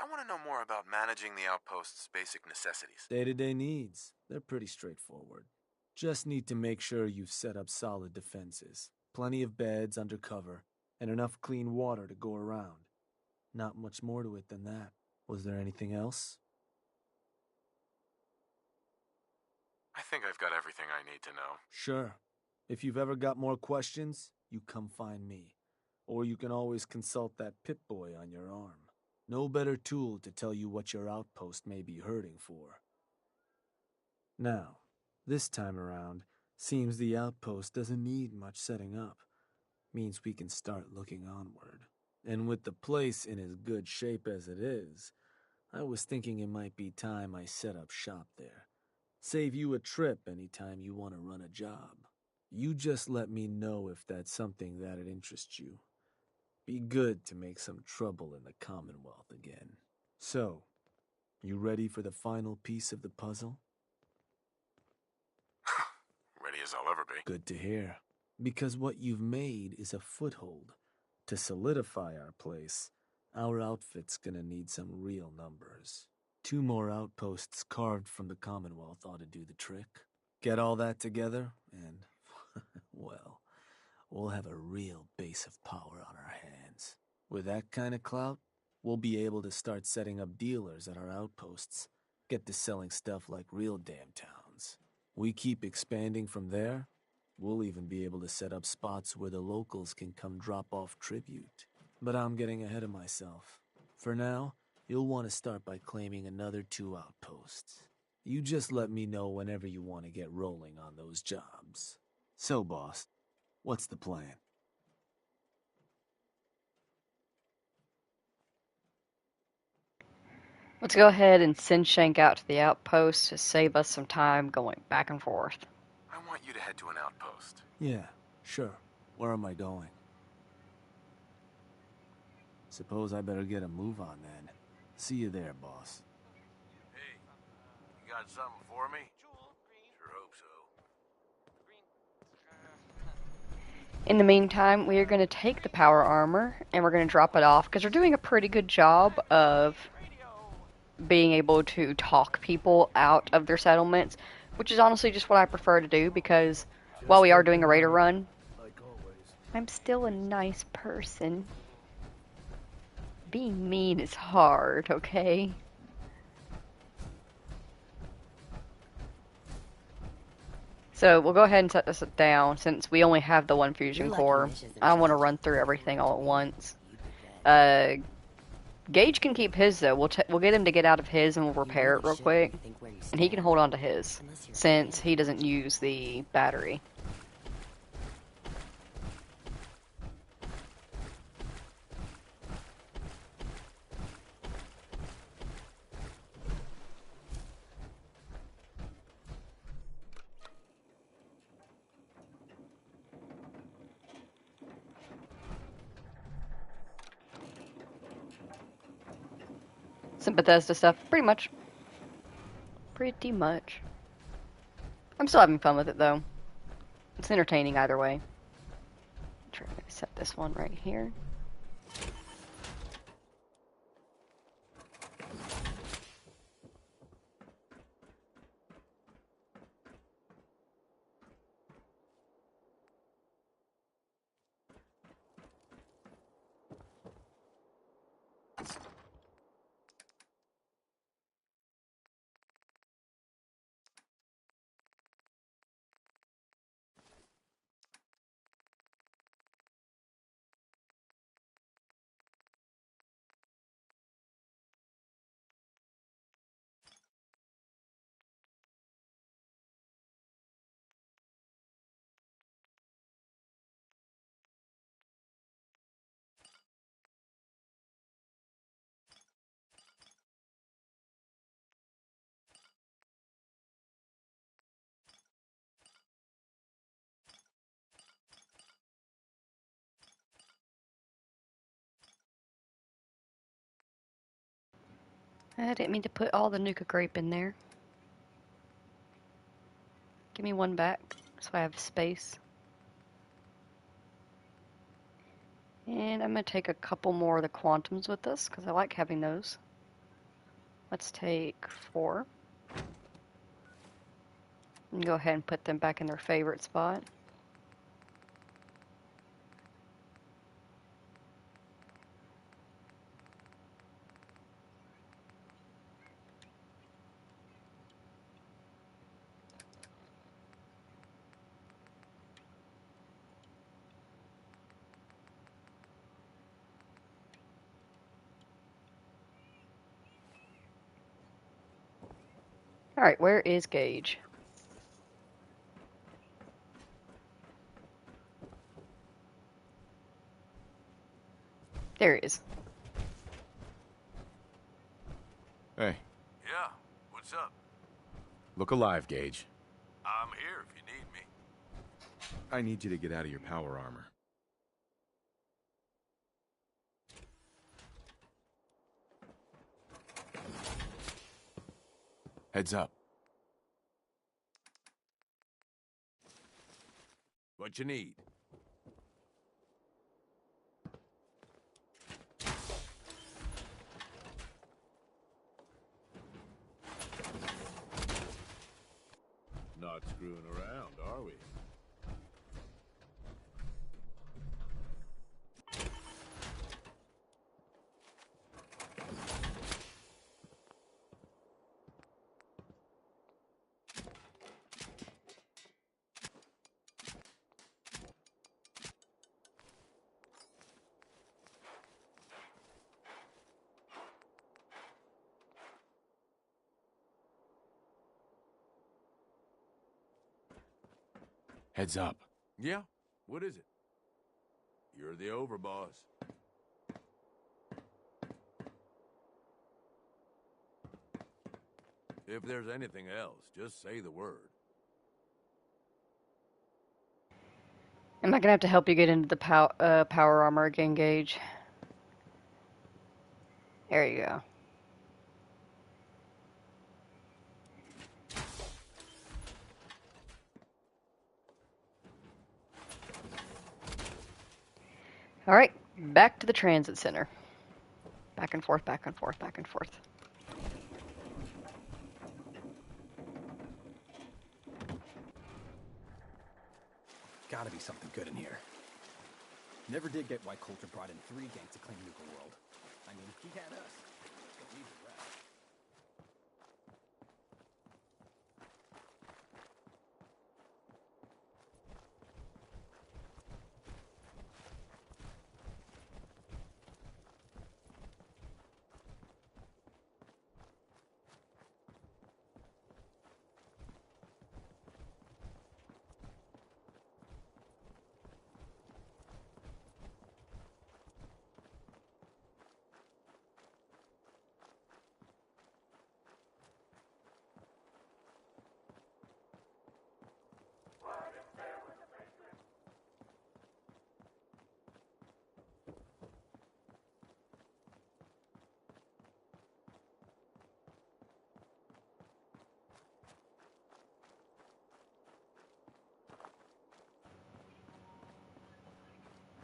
I want to know more about managing the outpost's basic necessities. Day-to-day needs. They're pretty straightforward. Just need to make sure you've set up solid defenses, plenty of beds under cover, and enough clean water to go around. Not much more to it than that. Was there anything else? I think I've got everything I need to know. Sure. If you've ever got more questions, you come find me. Or you can always consult that Pip-Boy on your arm. No better tool to tell you what your outpost may be hurting for. Now, this time around, seems the outpost doesn't need much setting up. Means we can start looking onward. And with the place in as good shape as it is, I was thinking it might be time I set up shop there. Save you a trip anytime you want to run a job. You just let me know if that's something that'd interest you. Be good to make some trouble in the Commonwealth again. So, you ready for the final piece of the puzzle? Ready as I'll ever be. Good to hear. Because what you've made is a foothold. To solidify our place, our outfit's gonna need some real numbers. 2 more outposts carved from the Commonwealth ought to do the trick. Get all that together, and, well, we'll have a real base of power on our hands. With that kind of clout, we'll be able to start setting up dealers at our outposts. Get to selling stuff like real damn towns. We keep expanding from there, we'll even be able to set up spots where the locals can come drop off tribute. But I'm getting ahead of myself. For now, you'll want to start by claiming another 2 outposts. You just let me know whenever you want to get rolling on those jobs. So, boss, what's the plan? Let's go ahead and send Shank out to the outpost to save us some time going back and forth. I want you to head to an outpost. Yeah, sure. Where am I going? Suppose I better get a move on then. See you there, boss. Hey, you got something for me? Sure hope so. In the meantime, we are going to take the power armor and we're going to drop it off because we're doing a pretty good job of being able to talk people out of their settlements, which is honestly just what I prefer to do because while we are doing a raider run, I'm still a nice person. Being mean is hard, okay? So we'll go ahead and set this down since we only have the 1 fusion core. I don't want to run through everything all at once. Gage can keep his though. We'll get him to get out of his and we'll repair it real quick. And he can hold on to his since he doesn't use the battery. Some Bethesda stuff, pretty much. Pretty much. I'm still having fun with it though. It's entertaining either way. Try to set this one right here. I didn't mean to put all the Nuka grape in there. Give me one back so I have space. And I'm going to take a couple more of the quantums with us because I like having those. Let's take 4. And go ahead and put them back in their favorite spot. Alright, where is Gage? There he is. Hey, Yeah, what's up? look alive, Gage. I'm here if you need me. I need you to get out of your power armor. Heads up. What you need? Not screwing around, are we? Heads up. Yeah? What is it? You're the overboss. If there's anything else, just say the word. Am I going to have to help you get into the power armor again, Gage? There you go. Alright, back to the transit center. Back and forth, back and forth, back and forth. Gotta be something good in here. Never did get why Coulter brought in 3 gangs to claim Nuka-World. I mean, he had us. Don't need the rest.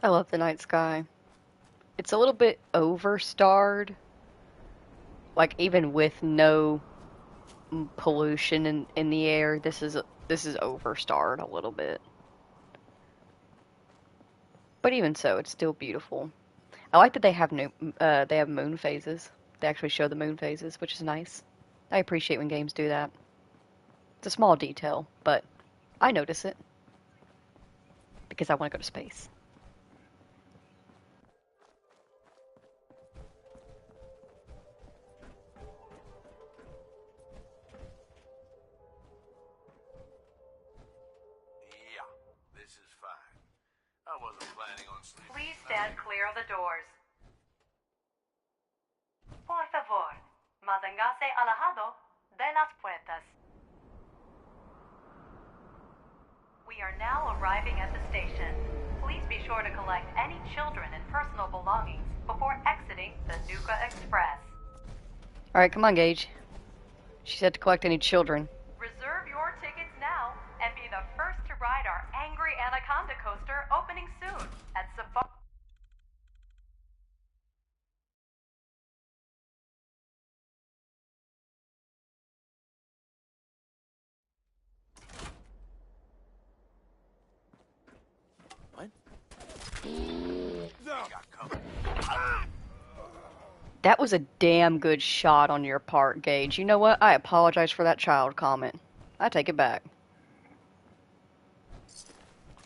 I love the night sky. It's a little bit over-starred. Like, even with no pollution in the air, this is over-starred a little bit. But even so, it's still beautiful. I like that they have moon phases. They actually show the moon phases, which is nice. I appreciate when games do that. It's a small detail, but I notice it. Because I want to go to space. Yeah, this is fine. I wasn't planning on sleeping. Please stand clear of the doors. Por favor, manténgase alejado de las puertas. We are now arriving at the station. Please be sure to collect any children and personal belongings before exiting the Nuka Express. Alright, come on, Gage. She said to collect any children. Reserve your tickets now and be the first to ride our Angry Anaconda coaster opening soon at Safari. What? That was a damn good shot on your part, Gage. You know what? I apologize for that child comment. I take it back.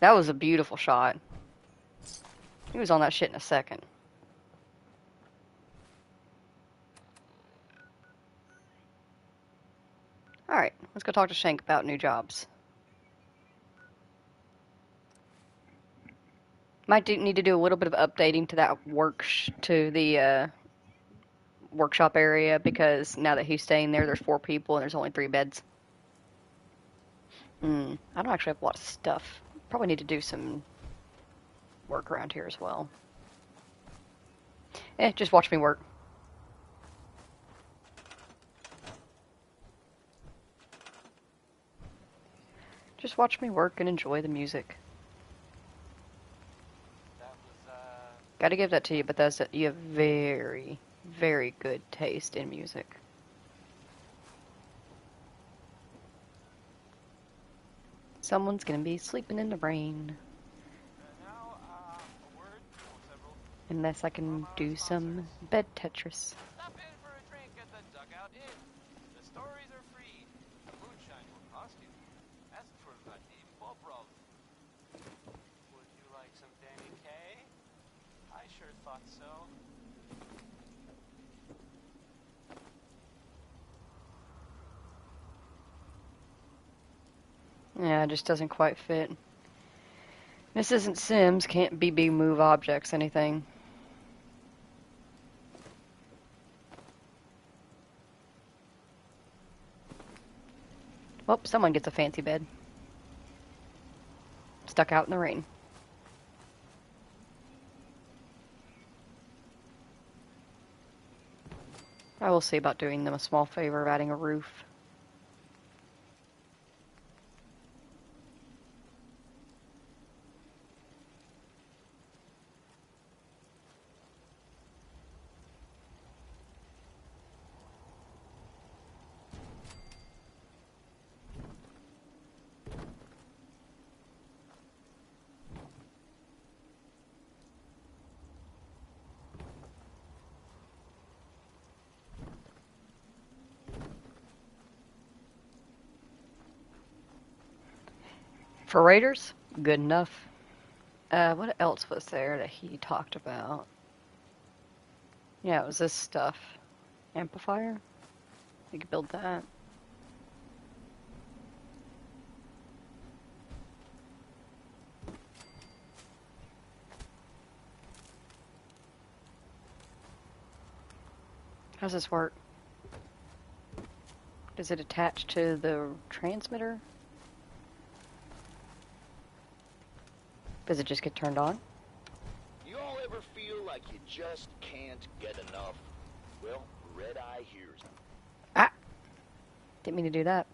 That was a beautiful shot. He was on that shit in a second. Alright, let's go talk to Shank about new jobs. Might need to do a little bit of updating to that workshop area, because now that he's staying there, there's 4 people and there's only 3 beds. I don't actually have a lot of stuff. Probably need to do some work around here as well. Just watch me work. Just watch me work and enjoy the music. Gotta give that to you, but you have very, very good taste in music. Someone's gonna be sleeping in the rain. Unless I can do some bed Tetris. Stop in for a drink at the Dugout Inn. The stories are free. The moonshine will cost you. Ask for Vadim Bobrov. Would you like some Danny K? I sure thought so. Yeah, it just doesn't quite fit. This isn't Sims, can't BB move objects, anything. Well, someone gets a fancy bed. Stuck out in the rain. I will see about doing them a small favor of adding a roof. For Raiders, good enough. What else was there that he talked about? Yeah, it was this stuff. Amplifier? We could build that. How does this work? Does it attach to the transmitter? Does it just get turned on? You all ever feel like you just can't get enough? Well, Red Eye hears. Ah! Didn't mean to do that.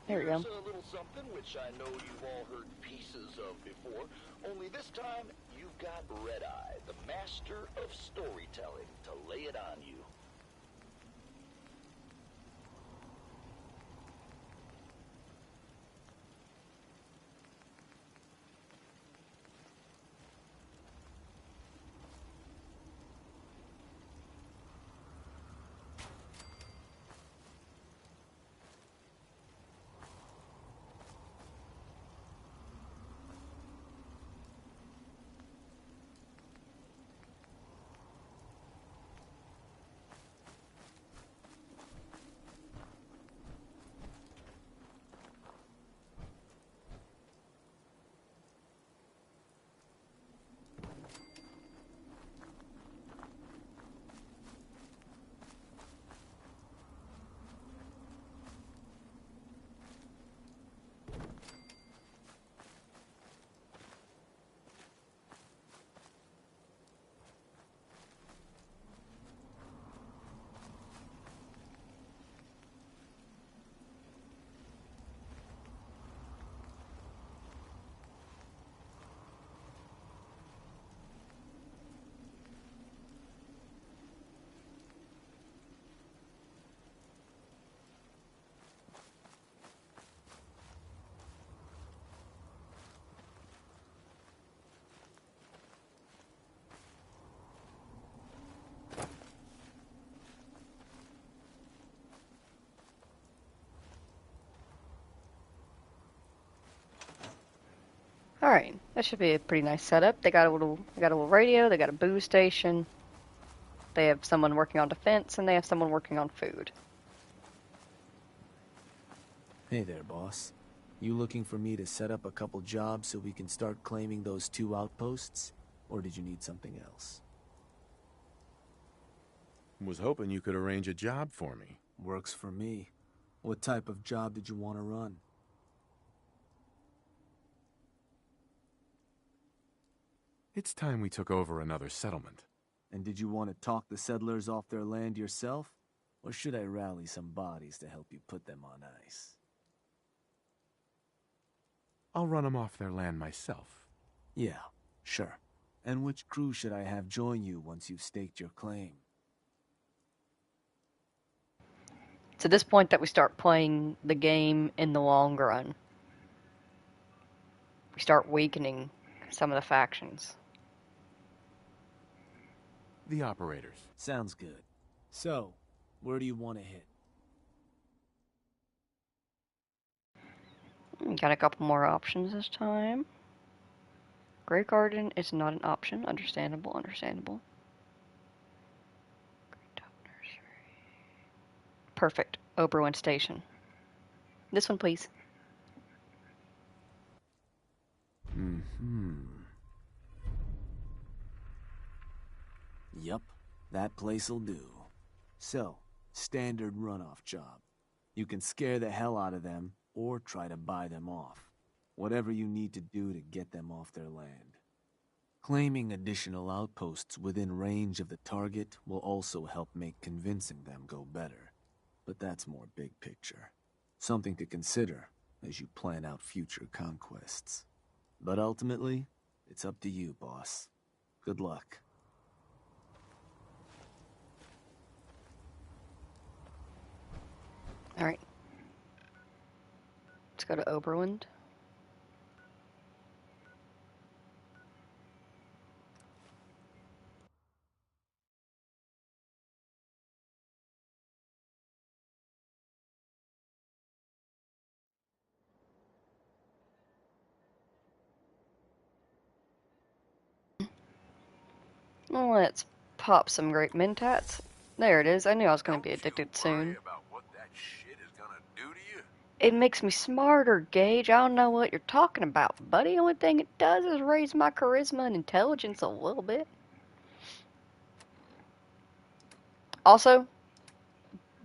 There we go. Here's a little something which I know you've all heard pieces of before, only this time you've got Red Eye, the master of storytelling, to lay it on you. Alright, that should be a pretty nice setup. They got a little radio, they got a booze station, they have someone working on defense, and they have someone working on food. Hey there, boss. You looking for me to set up a couple jobs so we can start claiming those 2 outposts? Or did you need something else? Was hoping you could arrange a job for me. Works for me. What type of job did you want to run? It's time we took over another settlement. And did you want to talk the settlers off their land yourself? Or should I rally some bodies to help you put them on ice? I'll run them off their land myself. Yeah, sure. And which crew should I have join you once you've staked your claim? It's at this point that we start playing the game in the long run. We start weakening some of the factions. The operators. Sounds good. So, where do you want to hit? Got a couple more options this time. Grey Garden is not an option. Understandable, understandable. Perfect. Oberlin Station. This one, please. Yup, that place'll do. So, standard runoff job. You can scare the hell out of them, or try to buy them off. Whatever you need to do to get them off their land. Claiming additional outposts within range of the target will also help make convincing them go better. But that's more big picture. Something to consider as you plan out future conquests. But ultimately, it's up to you, boss. Good luck. Alright. Let's go to Oberlin. Let's pop some grape mentats. There it is. I knew I was going to be addicted soon. About what that shit is gonna do to you? It makes me smarter, Gage. I don't know what you're talking about, buddy. The only thing it does is raise my charisma and intelligence a little bit. Also,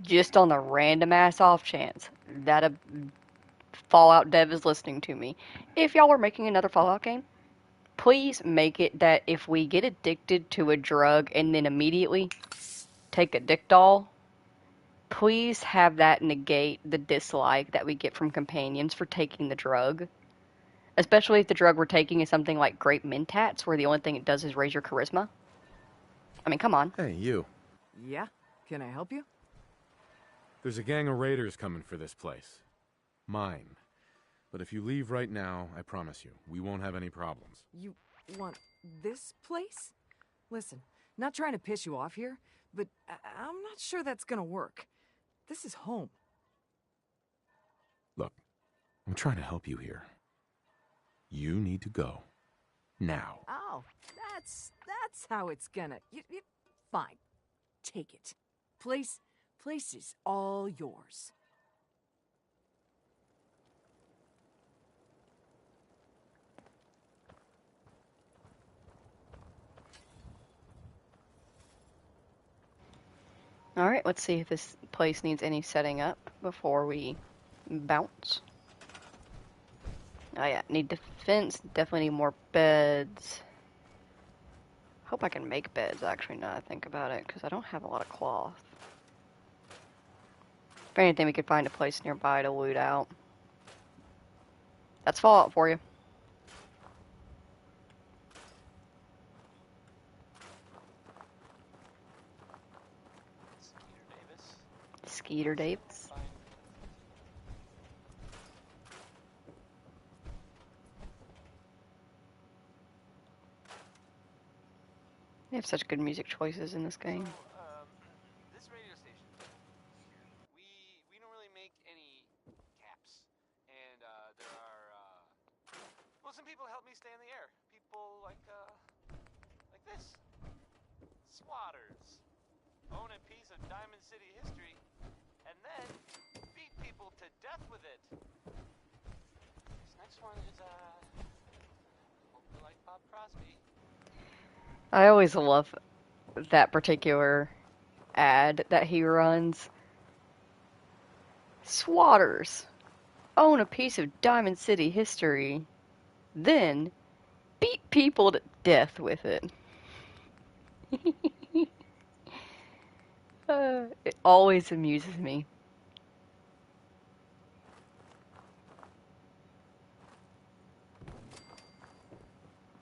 just on the random ass off chance that a Fallout dev is listening to me, if y'all are making another Fallout game, please make it that if we get addicted to a drug and then immediately take a Dictol, please have that negate the dislike that we get from companions for taking the drug. Especially if the drug we're taking is something like grape mentats, where the only thing it does is raise your charisma. I mean, come on. Hey, you. Yeah? Can I help you? There's a gang of raiders coming for this place. Mine. But if you leave right now, I promise you, we won't have any problems. You want this place? Listen, not trying to piss you off here, but I'm not sure that's gonna work. This is home. Look, I'm trying to help you here. You need to go. Now. Oh, that's how it's gonna... Fine. Take it. Place is all yours. Alright, let's see if this place needs any setting up before we bounce. Oh yeah, need defense, definitely need more beds. Hope I can make beds, actually, now that I think about it, because I don't have a lot of cloth. If anything, we could find a place nearby to loot out. That's Fallout for you. Skeeter Davis. They have such good music choices in this game. This radio station, we don't really make any caps, and there are well, some people help me a piece of Diamond City history and then beat people to death with it. This next one is, hope you like Bob Crosby. I always love that particular ad that he runs. Swatters own a piece of Diamond City history, then beat people to death with it. It always amuses me.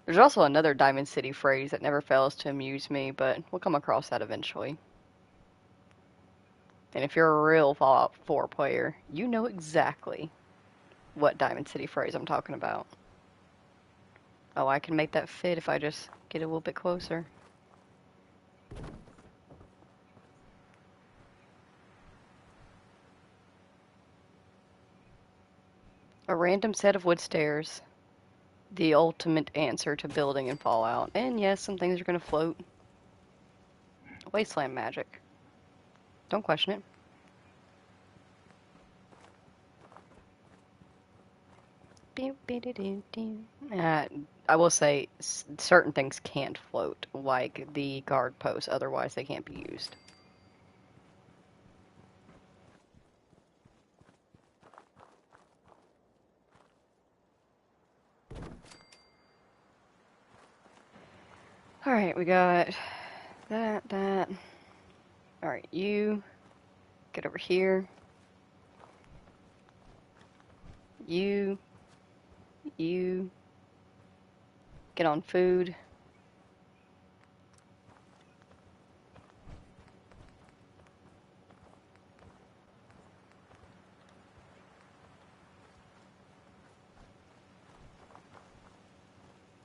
There's also another Diamond City phrase that never fails to amuse me, but we'll come across that eventually. And if you're a real Fallout 4 player, you know exactly what Diamond City phrase I'm talking about. Oh, I can make that fit if I just get a little bit closer. A random set of wood stairs. The ultimate answer to building in Fallout. And yes, some things are going to float. Wasteland magic. Don't question it. I will say certain things can't float, like the guard posts, otherwise they can't be used. Alright, we got that. Alright, you get over here. You get on food.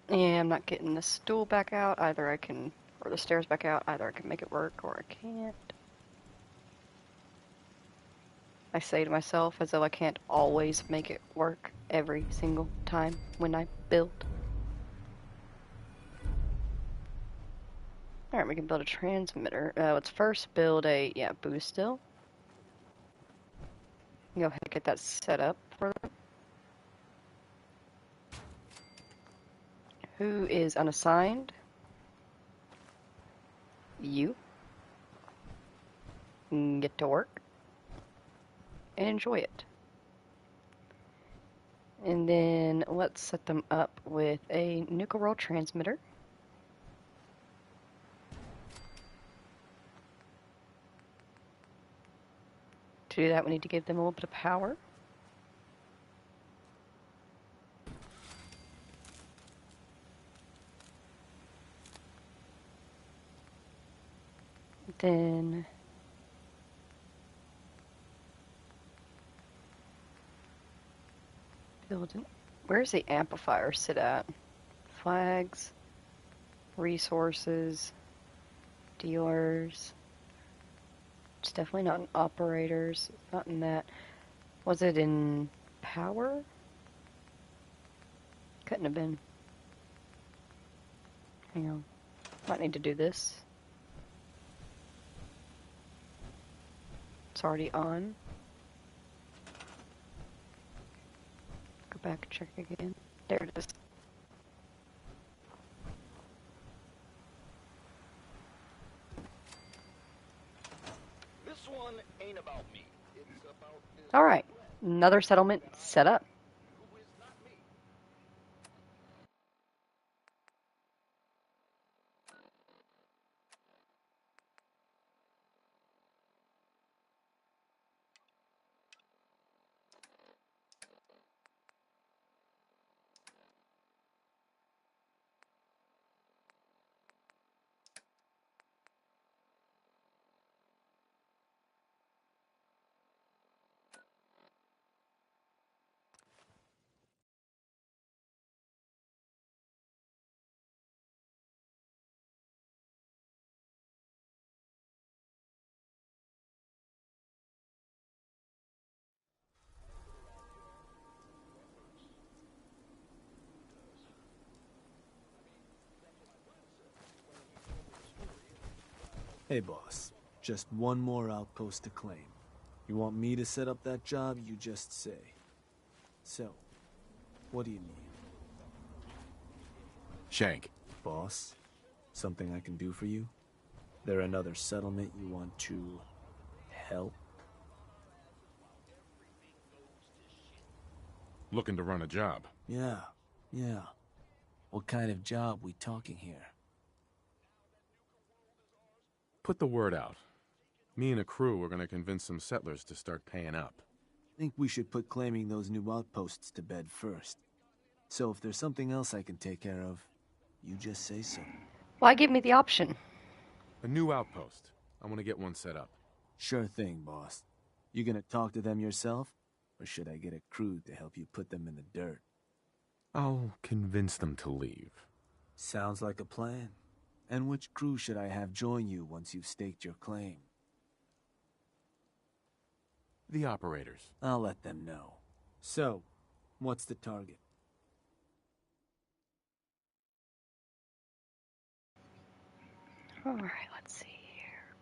Yeah, I'm not getting the stool back out. Either I can, or the stairs back out. Either I can make it work or I can't. I say to myself as though I can't always make it work every single time when I build. Alright, we can build a transmitter. Let's first build a, boost still. Go ahead and get that set up for them. Who is unassigned? You. Get to work. And enjoy it. And then let's set them up with a Nuka-World transmitter. To do that, we need to give them a little bit of power. Then build an... Where's the amplifier sit at? Flags, resources, dealers. It's definitely not in operators. Not in that. Was it in power? Couldn't have been. Hang on. Might need to do this. It's already on. Go back and check again. There it is. This one ain't about me. It's about this. Alright. Another settlement set up. Hey, boss. Just one more outpost to claim. You want me to set up that job, you just say. So, what do you need? Shank. Boss? Something I can do for you? There another settlement you want to help? Looking to run a job. Yeah. What kind of job we talking here? Put the word out. Me and a crew are gonna convince some settlers to start paying up. Think we should put claiming those new outposts to bed first. So if there's something else I can take care of, you just say so. Why give me the option? A new outpost. I want to get one set up. Sure thing, boss. You gonna talk to them yourself? Or should I get a crew to help you put them in the dirt? I'll convince them to leave. Sounds like a plan. And which crew should I have join you once you've staked your claim? The operators. I'll let them know. So, what's the target? Alright, let's see here.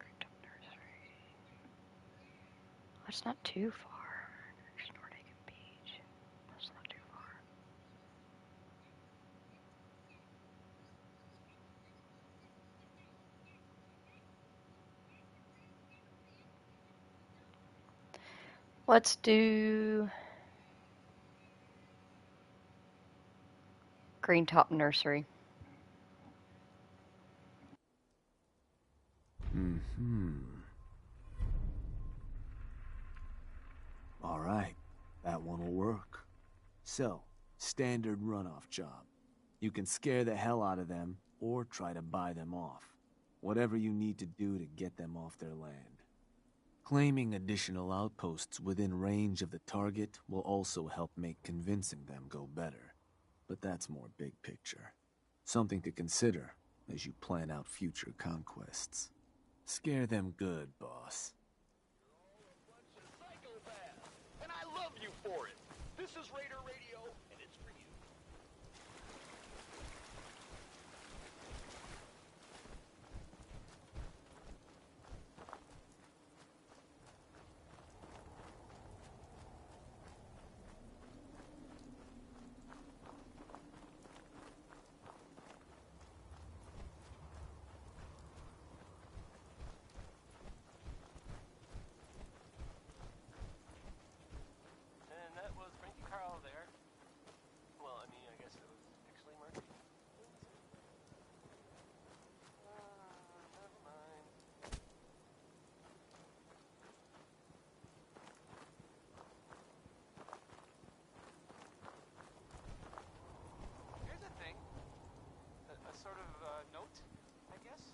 That's not too far. There's Nordic Beach. That's not too far. Let's do Green Top Nursery. All right, that one will work. So, standard runoff job. You can scare the hell out of them, or try to buy them off. Whatever you need to do to get them off their land. Claiming additional outposts within range of the target will also help make convincing them go better. But that's more big picture. Something to consider as you plan out future conquests. Scare them good, boss. And I love you for it. This is Raider Radio, and it's for you. And that was Frankie Carl there. Well, I mean, I guess it was actually Marky. Never mind. Here's a thing. A sort of note, I guess,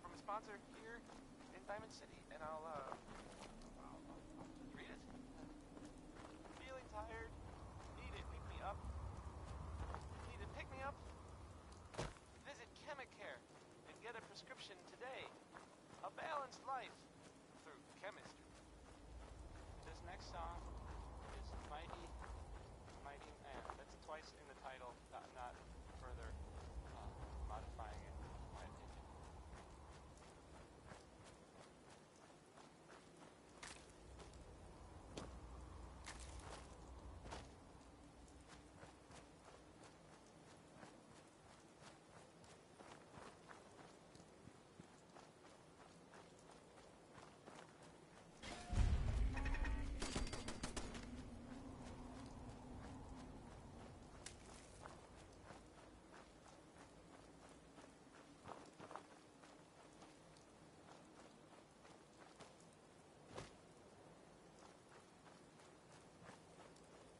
from a sponsor here in Diamond City, and I'll read it. Feeling tired? Need it pick me up? Need it pick me up? Visit Chemicare and get a prescription today. A balanced life through chemistry. This next song is Mighty, Mighty Man. That's twice in the title, not further modifying it, in my opinion.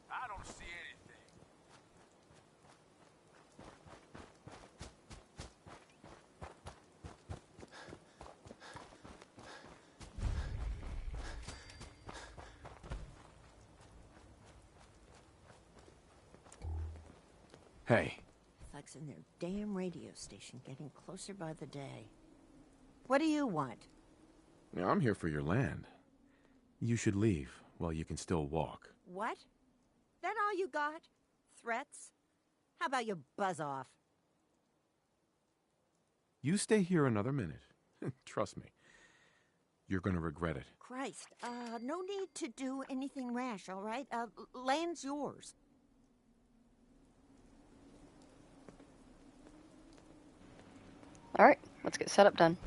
I don't see anything. Hey. Thugs in their damn radio station getting closer by the day. What do you want? Now, I'm here for your land. You should leave while you can still walk. What? That all you got? Threats? How about you buzz off? You stay here another minute. Trust me. You're gonna regret it. Christ, no need to do anything rash, all right? Land's yours. All right, let's get setup done.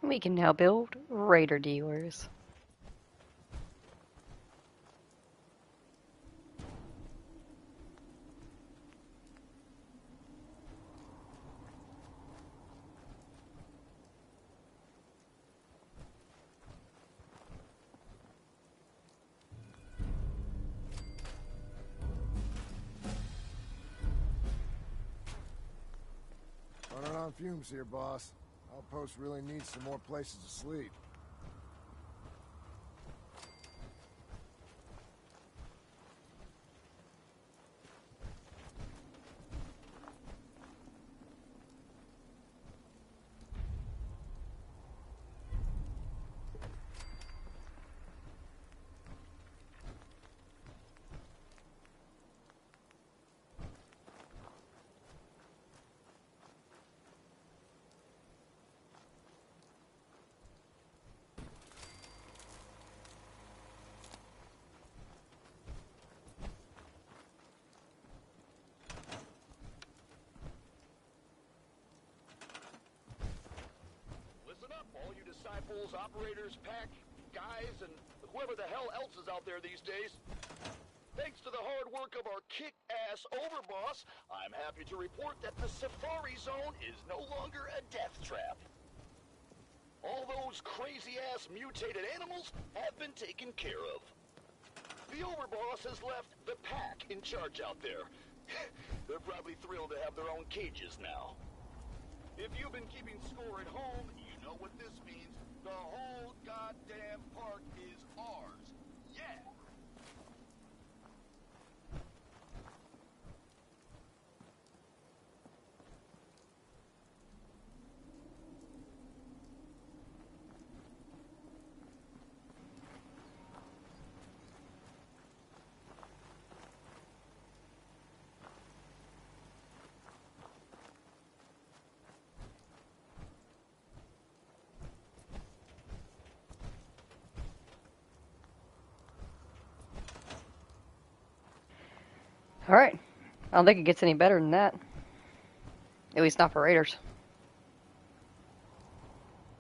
We can now build Raider dealers. Running on fumes here, boss. Outpost really needs some more places to sleep. All you disciples, operators, pack, guys, and whoever the hell else is out there these days. Thanks to the hard work of our kick-ass overboss, I'm happy to report that the Safari Zone is no longer a death trap. All those crazy-ass mutated animals have been taken care of. The overboss has left the pack in charge out there. They're probably thrilled to have their own cages now. If you've been keeping score at home, you know what this means. The whole goddamn park is ours. Yeah! Alright. I don't think it gets any better than that. At least not for Raiders. Listen up, all you disciples, operators, pack, guys, and whoever the hell else is out there these days. Thanks to the hard work of our kick-ass overboss, I'm happy to report that the Safari Zone is no longer a death trap. All those crazy-ass mutated animals have been taken care of. The overboss has left the pack in charge out there. If you've been keeping score at home, you know what this means. The whole goddamn park is ours. Yeah!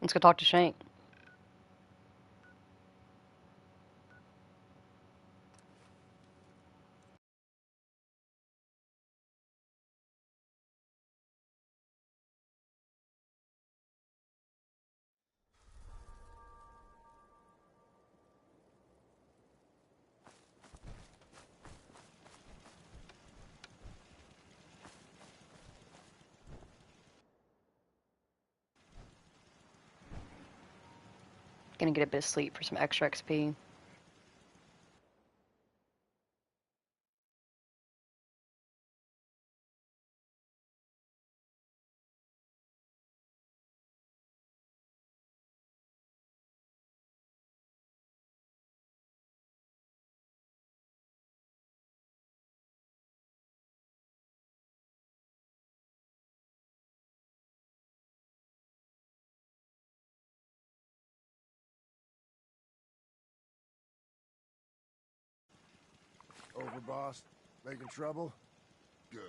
Let's go talk to Shank. Gonna get a bit of sleep for some extra XP. Over, boss? Making trouble? Good.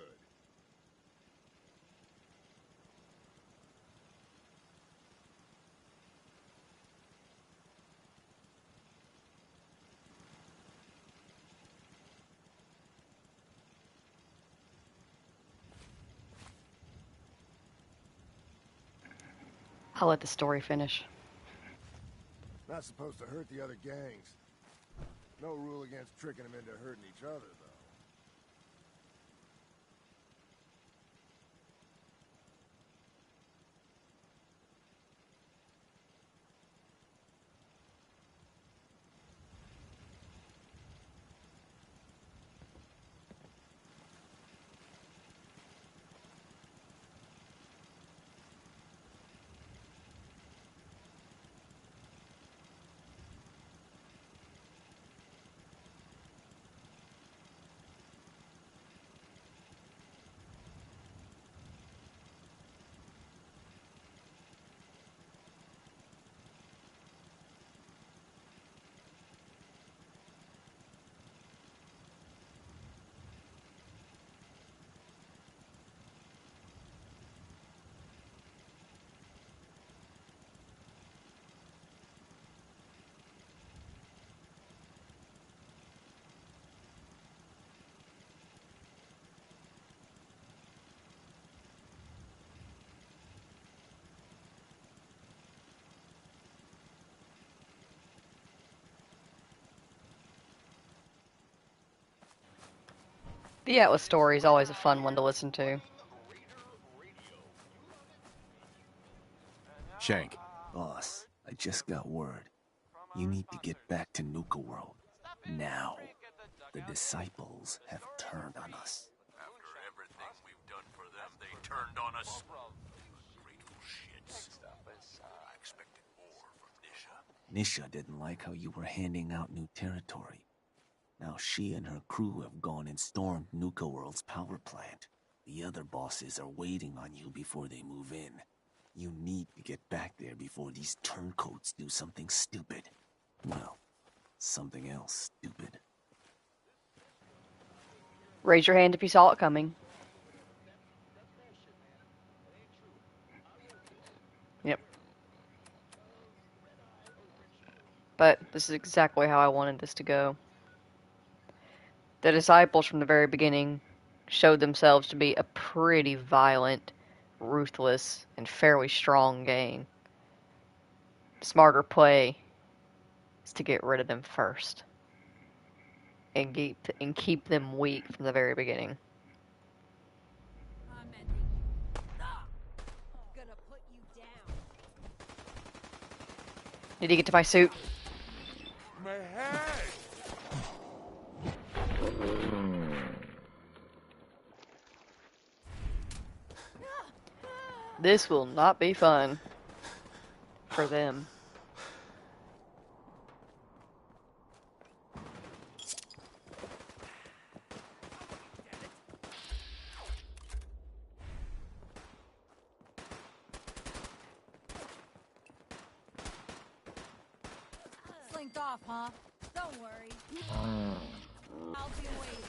I'll let the story finish. Not supposed to hurt the other gangs. No rule against tricking them into hurting each other, though. The Atlas story is always a fun one to listen to. Shank. Boss, I just got word. You need to get back to Nuka-World. Now. The disciples have turned on us. After everything we've done for them, they turned on us. Grateful shits. I expected more from Nisha. Nisha didn't like how you were handing out new territory. Now she and her crew have gone and stormed Nuka-World's power plant. The other bosses are waiting on you before they move in. You need to get back there before these turncoats do something stupid. Well, something else stupid. Raise your hand if you saw it coming. Yep. But this is exactly how I wanted this to go. The disciples from the very beginning showed themselves to be a pretty violent, ruthless, and fairly strong gang. Smarter play is to get rid of them first. And keep them weak from the very beginning. Did he get to my suit? My head! This will not be fun for them. Slinked off, huh? Don't worry. I'll be waiting.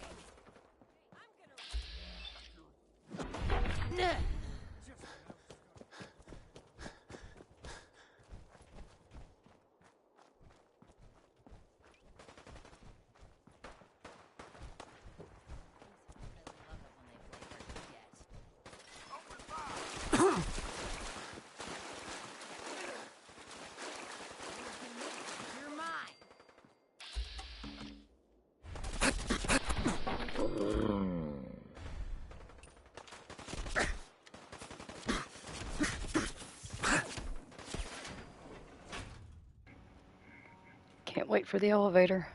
Wait for the elevator.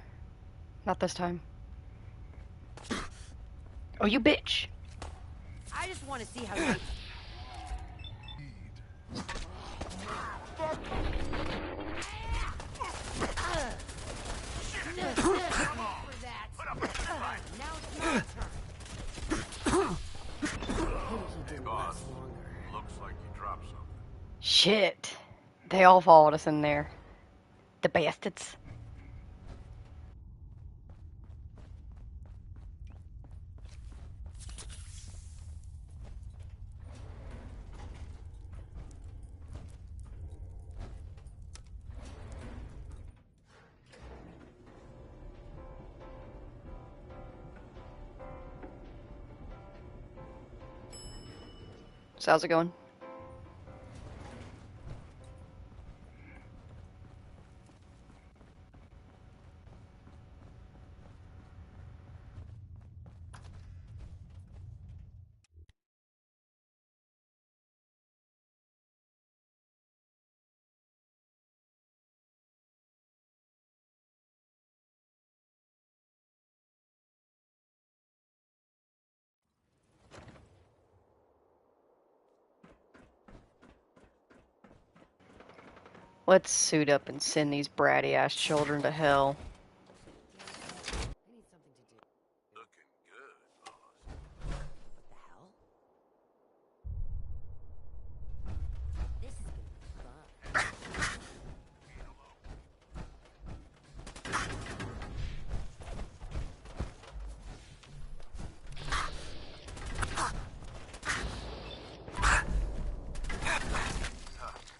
Not this time. Oh, you bitch! I just want to see how you... Hey, boss. Looks like you dropped something. Shit. They all followed us in there. The bastards. So how's it going? Let's suit up and send these bratty ass children to hell. Looking good, boss. What the hell? This is gonna be fun.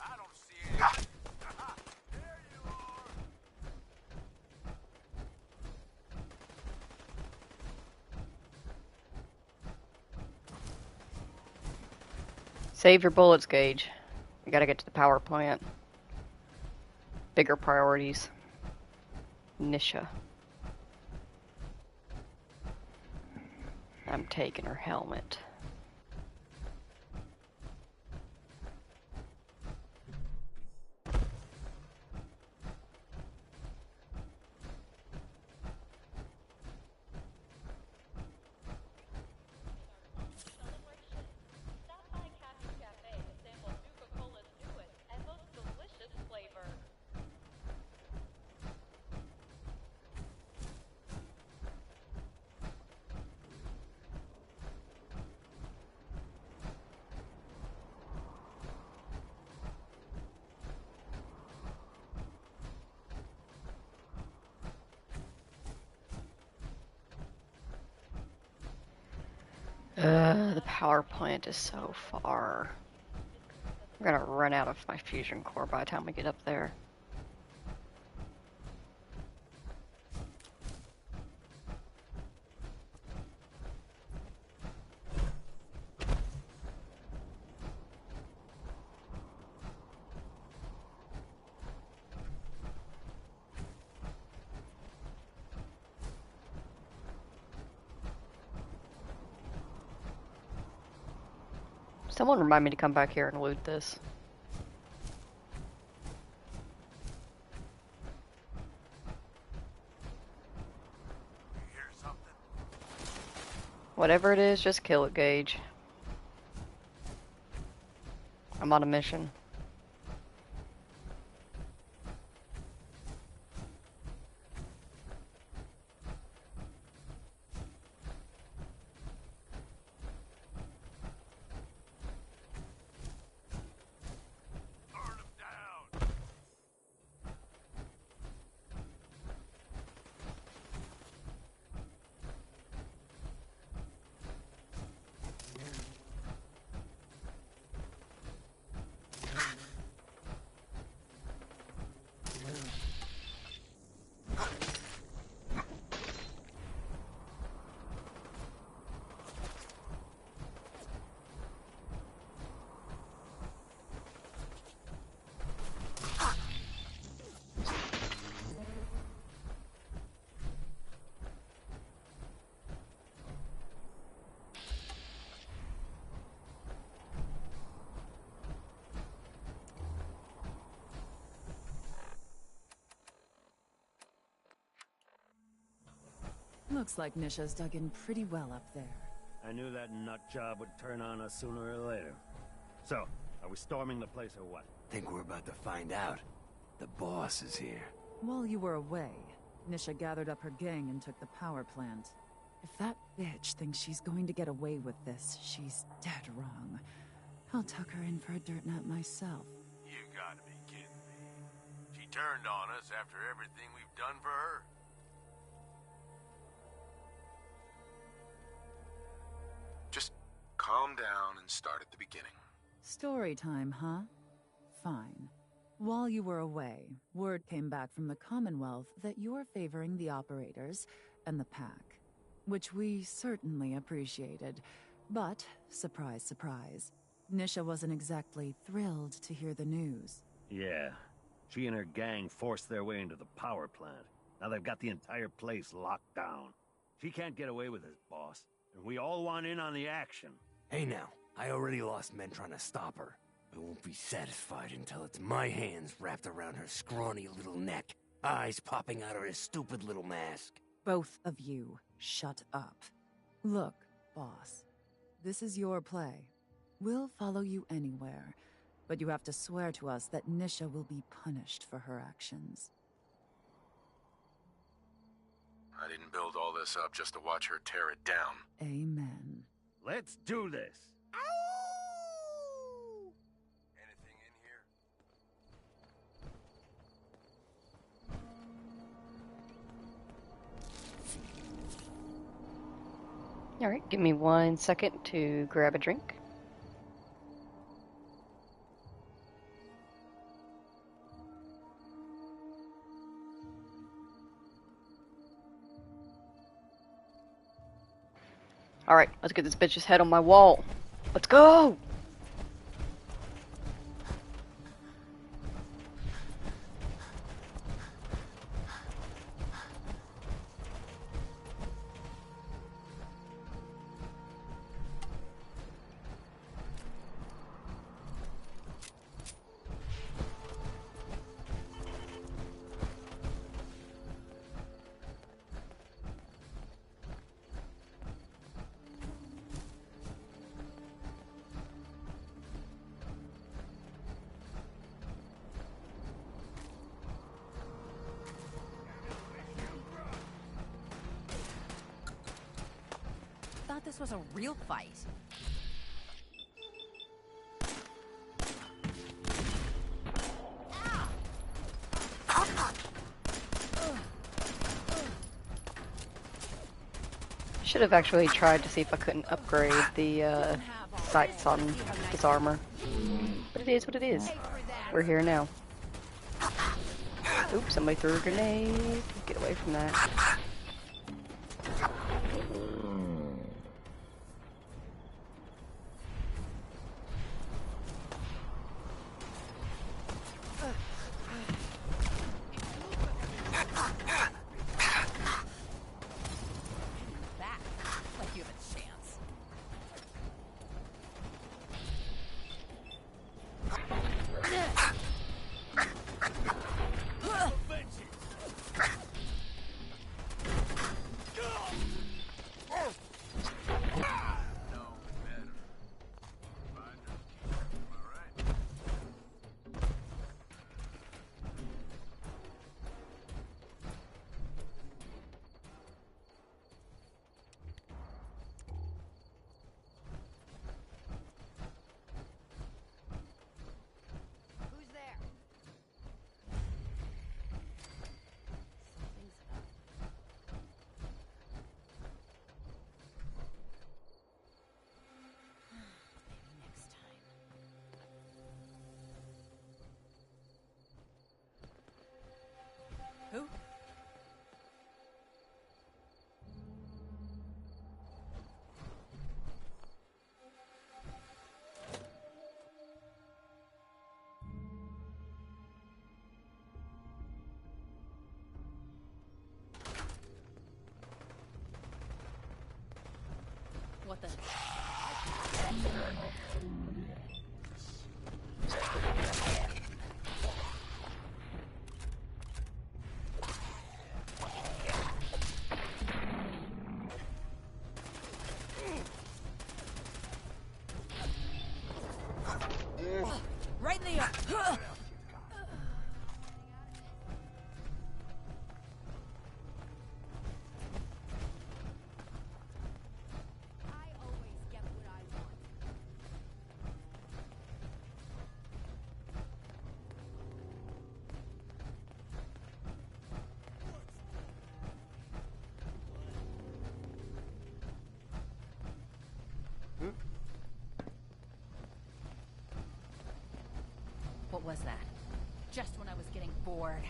I don't see it. There you are. Save your bullets, Gage. We gotta get to the power plant. Bigger priorities. Nisha. I'm taking her helmet. The power plant is so far. I'm gonna run out of my fusion core by the time we get up there. Someone remind me to come back here and loot this. You hear something? Whatever it is, just kill it, Gage. I'm on a mission. Burn him down. Looks like Nisha's dug in pretty well up there. I knew that nut job would turn on us sooner or later. So, are we storming the place or what? Think we're about to find out. The boss is here. While you were away, Nisha gathered up her gang and took the power plant. If that bitch thinks she's going to get away with this, she's dead wrong. I'll tuck her in for a dirt nap myself. You gotta be kidding me. She turned on us after everything we've done for her. Just calm down and start at the beginning. Story time, huh? Fine. While you were away, word came back from the Commonwealth that you're favoring the operators and the pack, which we certainly appreciated. But, surprise, surprise, Nisha wasn't exactly thrilled to hear the news. Yeah. She and her gang forced their way into the power plant. Now they've got the entire place locked down. She can't get away with it, boss. And we all want in on the action. Hey now, I already lost men trying to stop her. I won't be satisfied until it's my hands wrapped around her scrawny little neck, eyes popping out of her stupid little mask. Both of you, shut up. Look, boss, this is your play. We'll follow you anywhere, but you have to swear to us that Nisha will be punished for her actions. I didn't build all this up just to watch her tear it down. Amen. Let's do this! Anything in here? Alright, give me 1 second to grab a drink. Alright, let's get this bitch's head on my wall. Let's go! Thought this was a real fight. Should have actually tried to see if I couldn't upgrade the sights on his armor. But it is what it is. We're here now. Oops, somebody threw a grenade. Get away from that. Who? What the? What was that? Just when I was getting bored.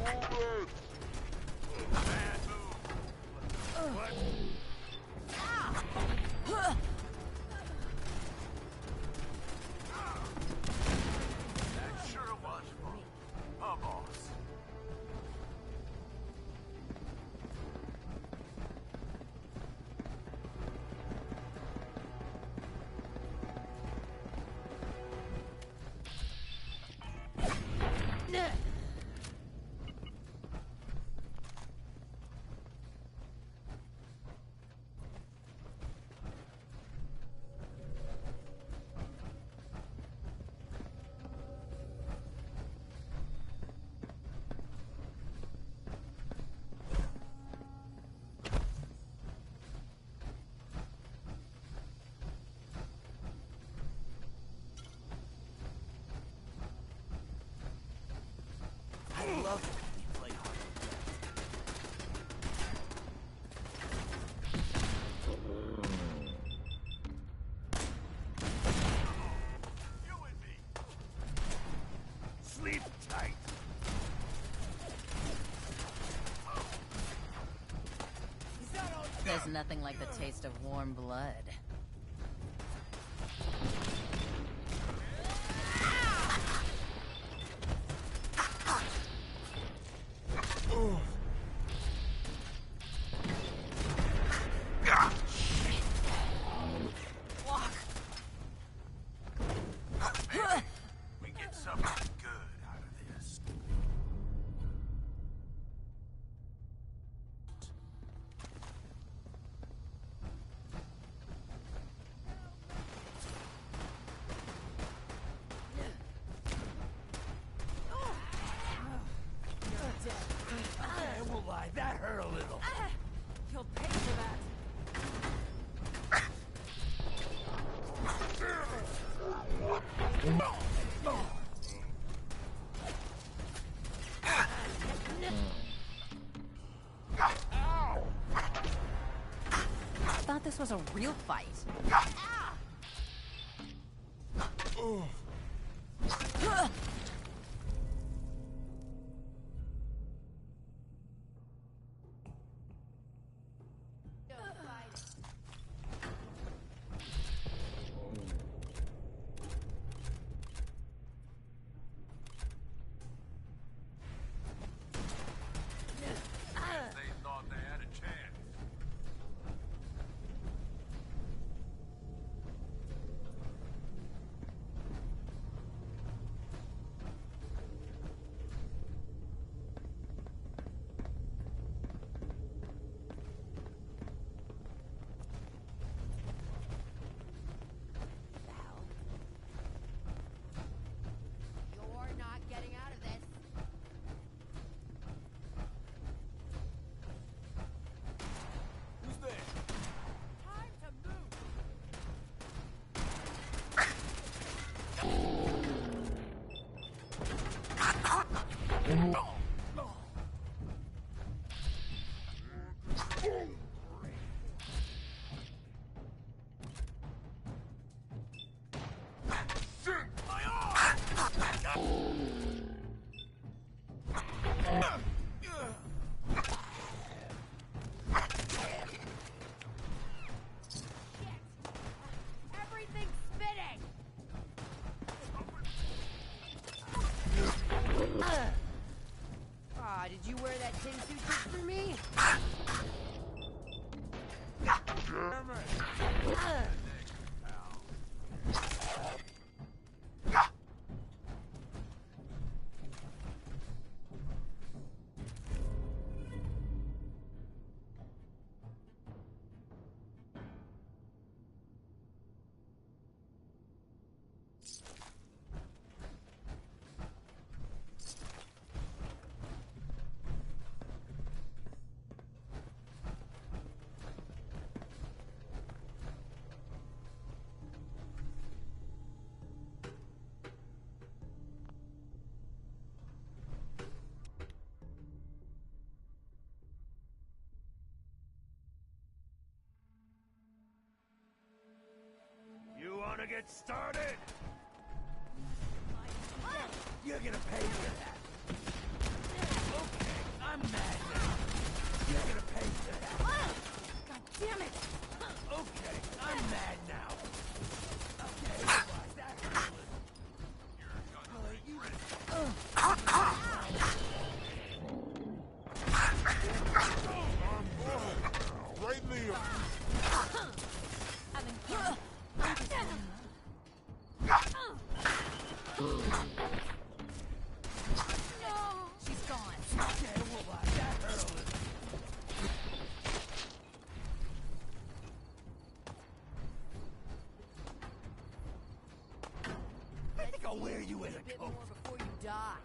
That sure was fun. Huh, boss? I love it when you play hard. You and me. Sleep tight. There's nothing like the taste of warm blood. We get something good out of this. I won't lie, that hurt a little. You'll pay for that. I thought this was a real fight. They thought they had a chance. You're not getting out of this. Who's there? Time to move. Everything's spinning. Ah, did you wear that tin suit just for me? get started! You're gonna pay for that. Okay, I'm mad now. You're gonna pay for that. God damn it! Okay, I'm mad now. Okay, that hurt. Right in the... She's gone. Okay, well, that hurt a little. I think I'll wear you as a coat. Before you die.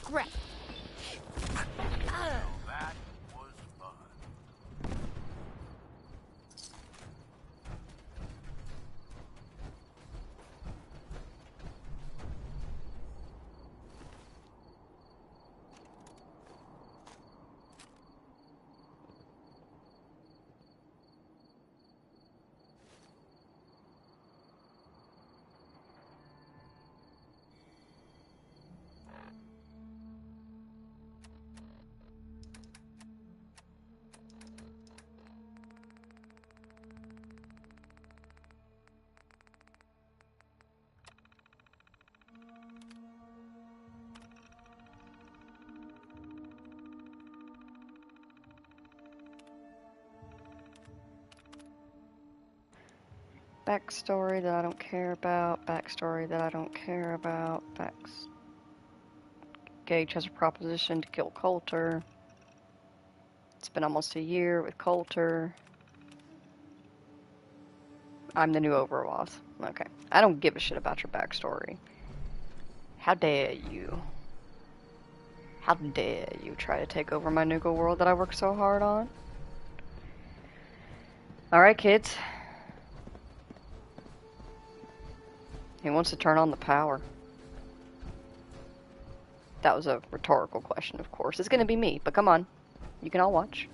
Scrap. That was fun. Backstory that I don't care about. Backstory that I don't care about. Gage has a proposition to kill Coulter. It's been almost a year with Coulter. I'm the new overboss. Okay. I don't give a shit about your backstory. How dare you? How dare you try to take over my Nuka-World that I worked so hard on? Alright, kids. He wants to turn on the power. That was a rhetorical question, of course. It's gonna be me, but come on. You can all watch.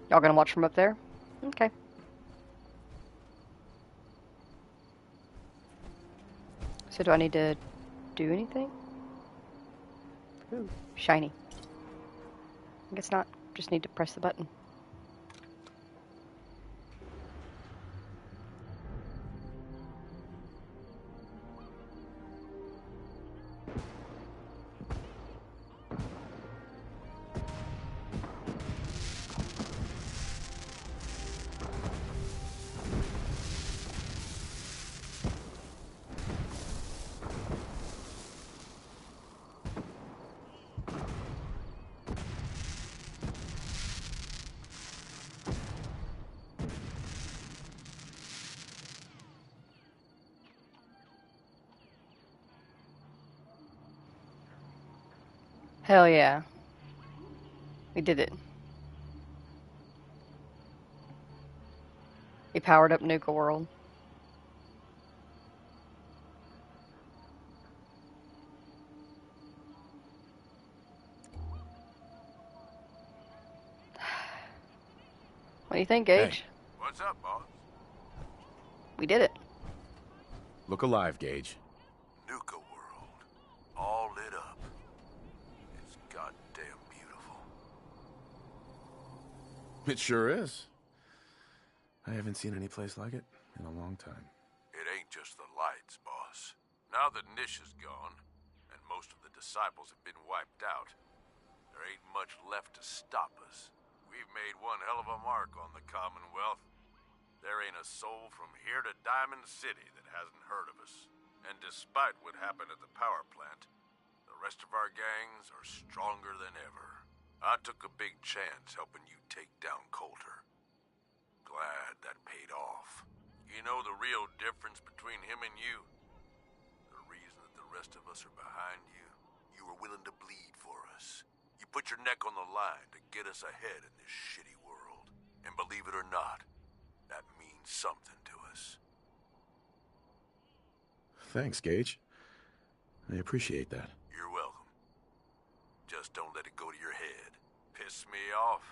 Y'all gonna watch from up there? Okay. So do I need to do anything? Ooh, shiny. I guess not. Just need to press the button. Hell yeah. We did it. We powered up Nuka-World. What do you think, Gage? Hey. What's up, boss? We did it. Look alive, Gage. Nuka-World. All lit up. It's goddamn beautiful. It sure is. I haven't seen any place like it in a long time. It ain't just the lights, boss. Now that Nish is gone, and most of the disciples have been wiped out, there ain't much left to stop us. We've made one hell of a mark on the Commonwealth. There ain't a soul from here to Diamond City that hasn't heard of us. And despite what happened at the power plant, the rest of our gangs are stronger than ever. I took a big chance helping you take down Coulter. Glad that paid off. You know the real difference between him and you? The reason that the rest of us are behind you? You were willing to bleed for us. You put your neck on the line to get us ahead in this shitty world. And believe it or not, that means something to us. Thanks, Gage. I appreciate that. You're welcome. Just don't let it go to your head. Piss me off,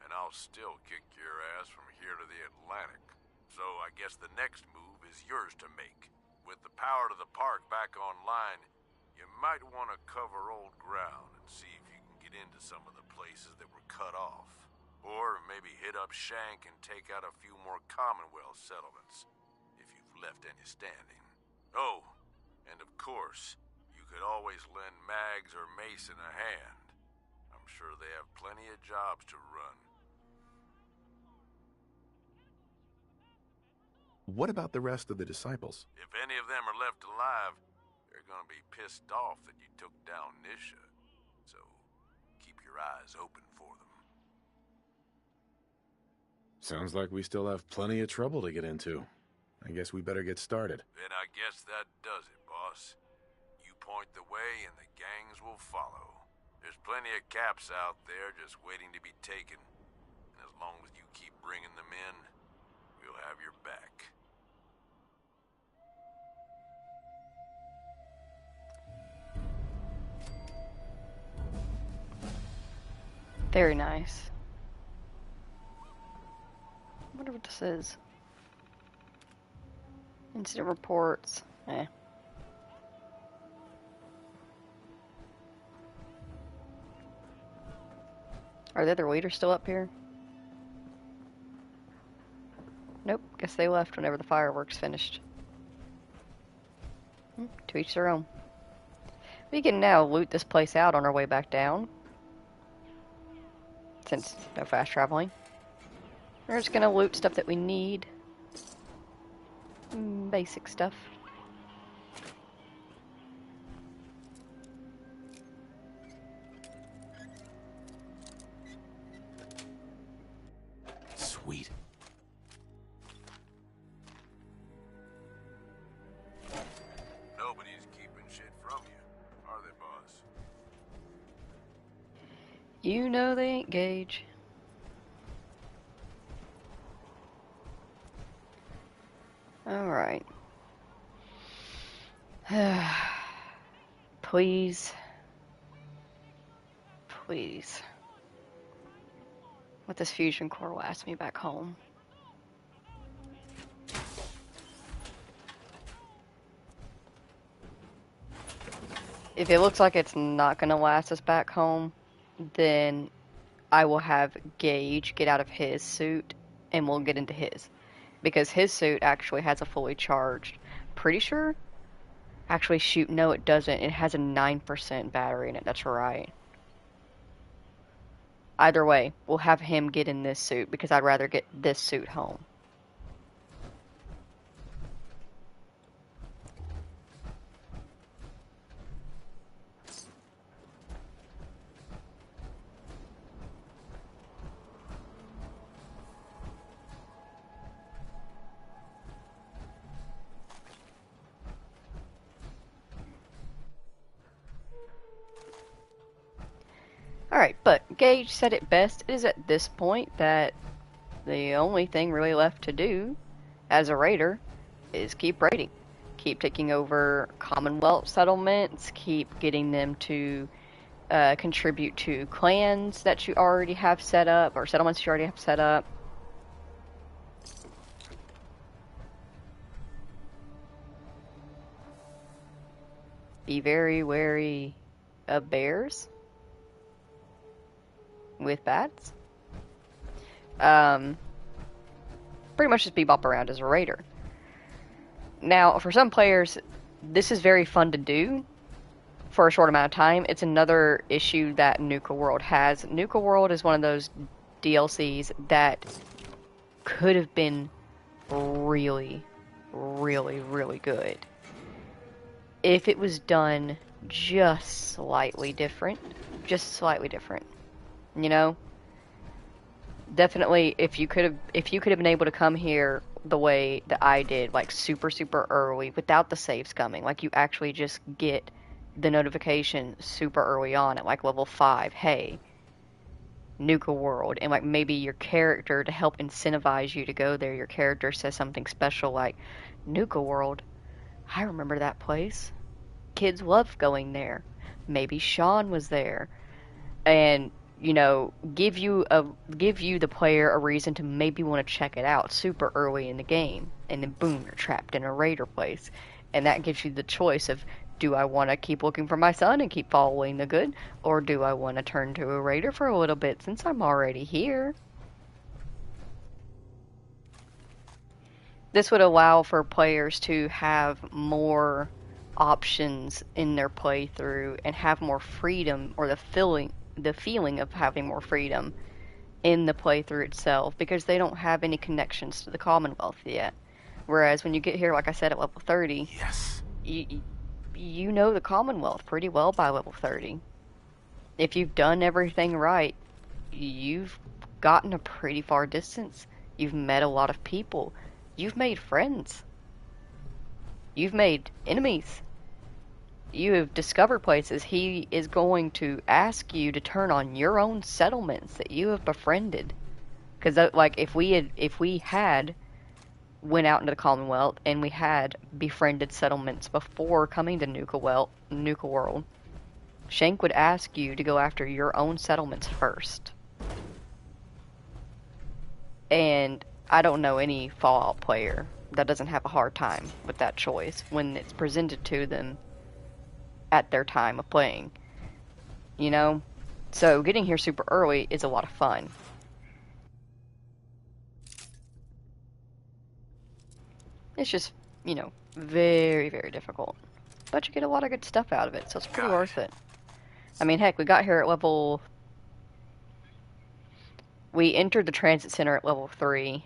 and I'll still kick your ass from here to the Atlantic. So I guess the next move is yours to make. With the power to the park back online, you might want to cover old ground and see if you can get into some of the places that were cut off. Or maybe hit up Shank and take out a few more Commonwealth settlements, if you've left any standing. Oh, and of course, you could always lend Mags or Mason a hand. I'm sure they have plenty of jobs to run. What about the rest of the disciples? If any of them are left alive, they're gonna be pissed off that you took down Nisha. So, keep your eyes open for them. Sounds like we still have plenty of trouble to get into. I guess we better get started. Then I guess that does it, boss. You point the way and the gangs will follow. There's plenty of caps out there just waiting to be taken. And as long as you keep bringing them in, we'll have your back. Very nice. I wonder what this is. Incident reports. Eh. Are the other waiters still up here? Nope. Guess they left whenever the fireworks finished. To each their own. We can now loot this place out on our way back down. Since no fast traveling. We're just gonna loot stuff that we need. Basic stuff. Sweet. Nobody's keeping shit from you, are they, boss? You know they ain't, Gage. Alright. Please. Please. Let this fusion core last me back home. If it looks like it's not gonna last us back home, then I will have Gage get out of his suit and we'll get into his. Because his suit actually has a fully charged. Pretty sure? Actually, shoot, no it doesn't. It has a 9% battery in it, that's right. Either way, we'll have him get in this suit because I'd rather get this suit home. Alright, but Gage said it best. It is at this point that the only thing really left to do as a raider is keep raiding. Keep taking over Commonwealth settlements, keep getting them to contribute to clans that you already have set up, or settlements you already have set up. Be very wary of bears with bats. Pretty much just bebop around as a raider. Now, for some players, this is very fun to do for a short amount of time. It's another issue that Nuka-World has. Nuka-World is one of those DLCs that could have been really, really, really good if it was done just slightly different. Just slightly different. You know? Definitely, if you could have been able to come here the way that I did, like super early, without the saves coming, like you actually just get the notification super early on at like level 5, hey, Nuka-World, and like maybe your character, to help incentivize you to go there, your character says something special like, Nuka-World, I remember that place. Kids love going there. Maybe Sean was there. And, you know, give you the player a reason to maybe want to check it out super early in the game. And then boom, you're trapped in a raider place. And that gives you the choice of, do I want to keep looking for my son and keep following the good, or do I want to turn to a raider for a little bit since I'm already here? This would allow for players to have more options in their playthrough and have more freedom, or the feeling of having more freedom in the playthrough itself, because they don't have any connections to the Commonwealth yet. Whereas when you get here, like I said, at level 30, yes, you know the Commonwealth pretty well by level 30. If you've done everything right, you've gotten a pretty far distance. You've met a lot of people. You've made friends. You've made enemies. You have discovered places. He is going to ask you to turn on your own settlements that you have befriended. Because, like, if we had went out into the Commonwealth and we had befriended settlements before coming to Nuka-World, Shank would ask you to go after your own settlements first. And I don't know any Fallout player that doesn't have a hard time with that choice when it's presented to them at their time of playing. You know? So getting here super early is a lot of fun. It's just, you know, very, very difficult. But you get a lot of good stuff out of it, so it's pretty worth it. I mean, heck, we got here at level... We entered the transit center at level 3.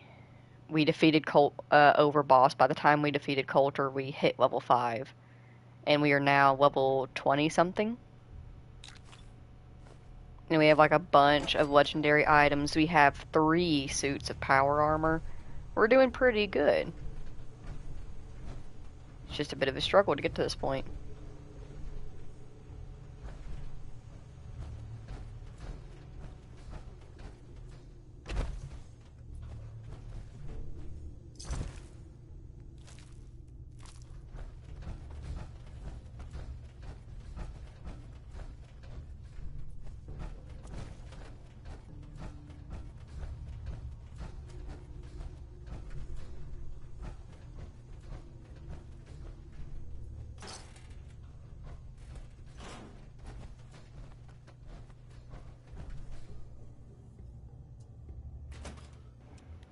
We defeated Overboss. By the time we defeated Coulter, we hit level 5. And we are now level 20-something. And we have like a bunch of legendary items. We have 3 suits of power armor. We're doing pretty good. It's just a bit of a struggle to get to this point.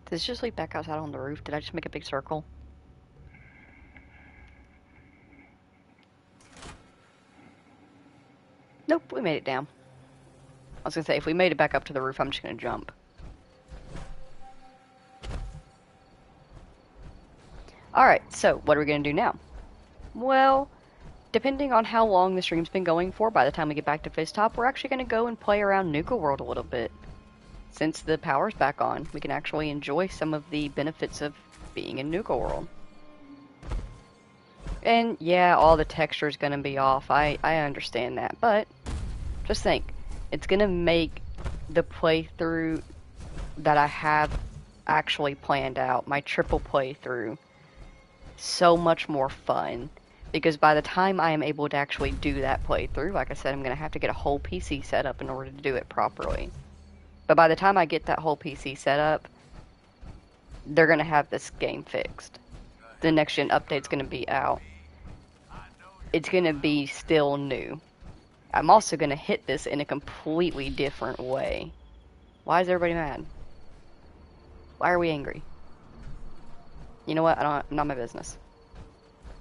Did this just leap back outside on the roof? Did I just make a big circle? Nope, we made it down. I was gonna say, if we made it back up to the roof, I'm just gonna jump. Alright, so what are we gonna do now? Well, depending on how long the stream's been going for, by the time we get back to Fishtop, we're actually gonna go and play around Nuka-World a little bit. Since the power's back on, we can actually enjoy some of the benefits of being in Nuka-World. And yeah, all the texture's gonna be off, I understand that, but just think, it's gonna make the playthrough that I have actually planned out, my triple playthrough, so much more fun. Because by the time I am able to actually do that playthrough, like I said, I'm gonna have to get a whole PC set up in order to do it properly. But by the time I get that whole PC set up, they're gonna have this game fixed. The next gen update's gonna be out. It's gonna be still new. I'm also gonna hit this in a completely different way. Why is everybody mad? Why are we angry? You know what? Not my business.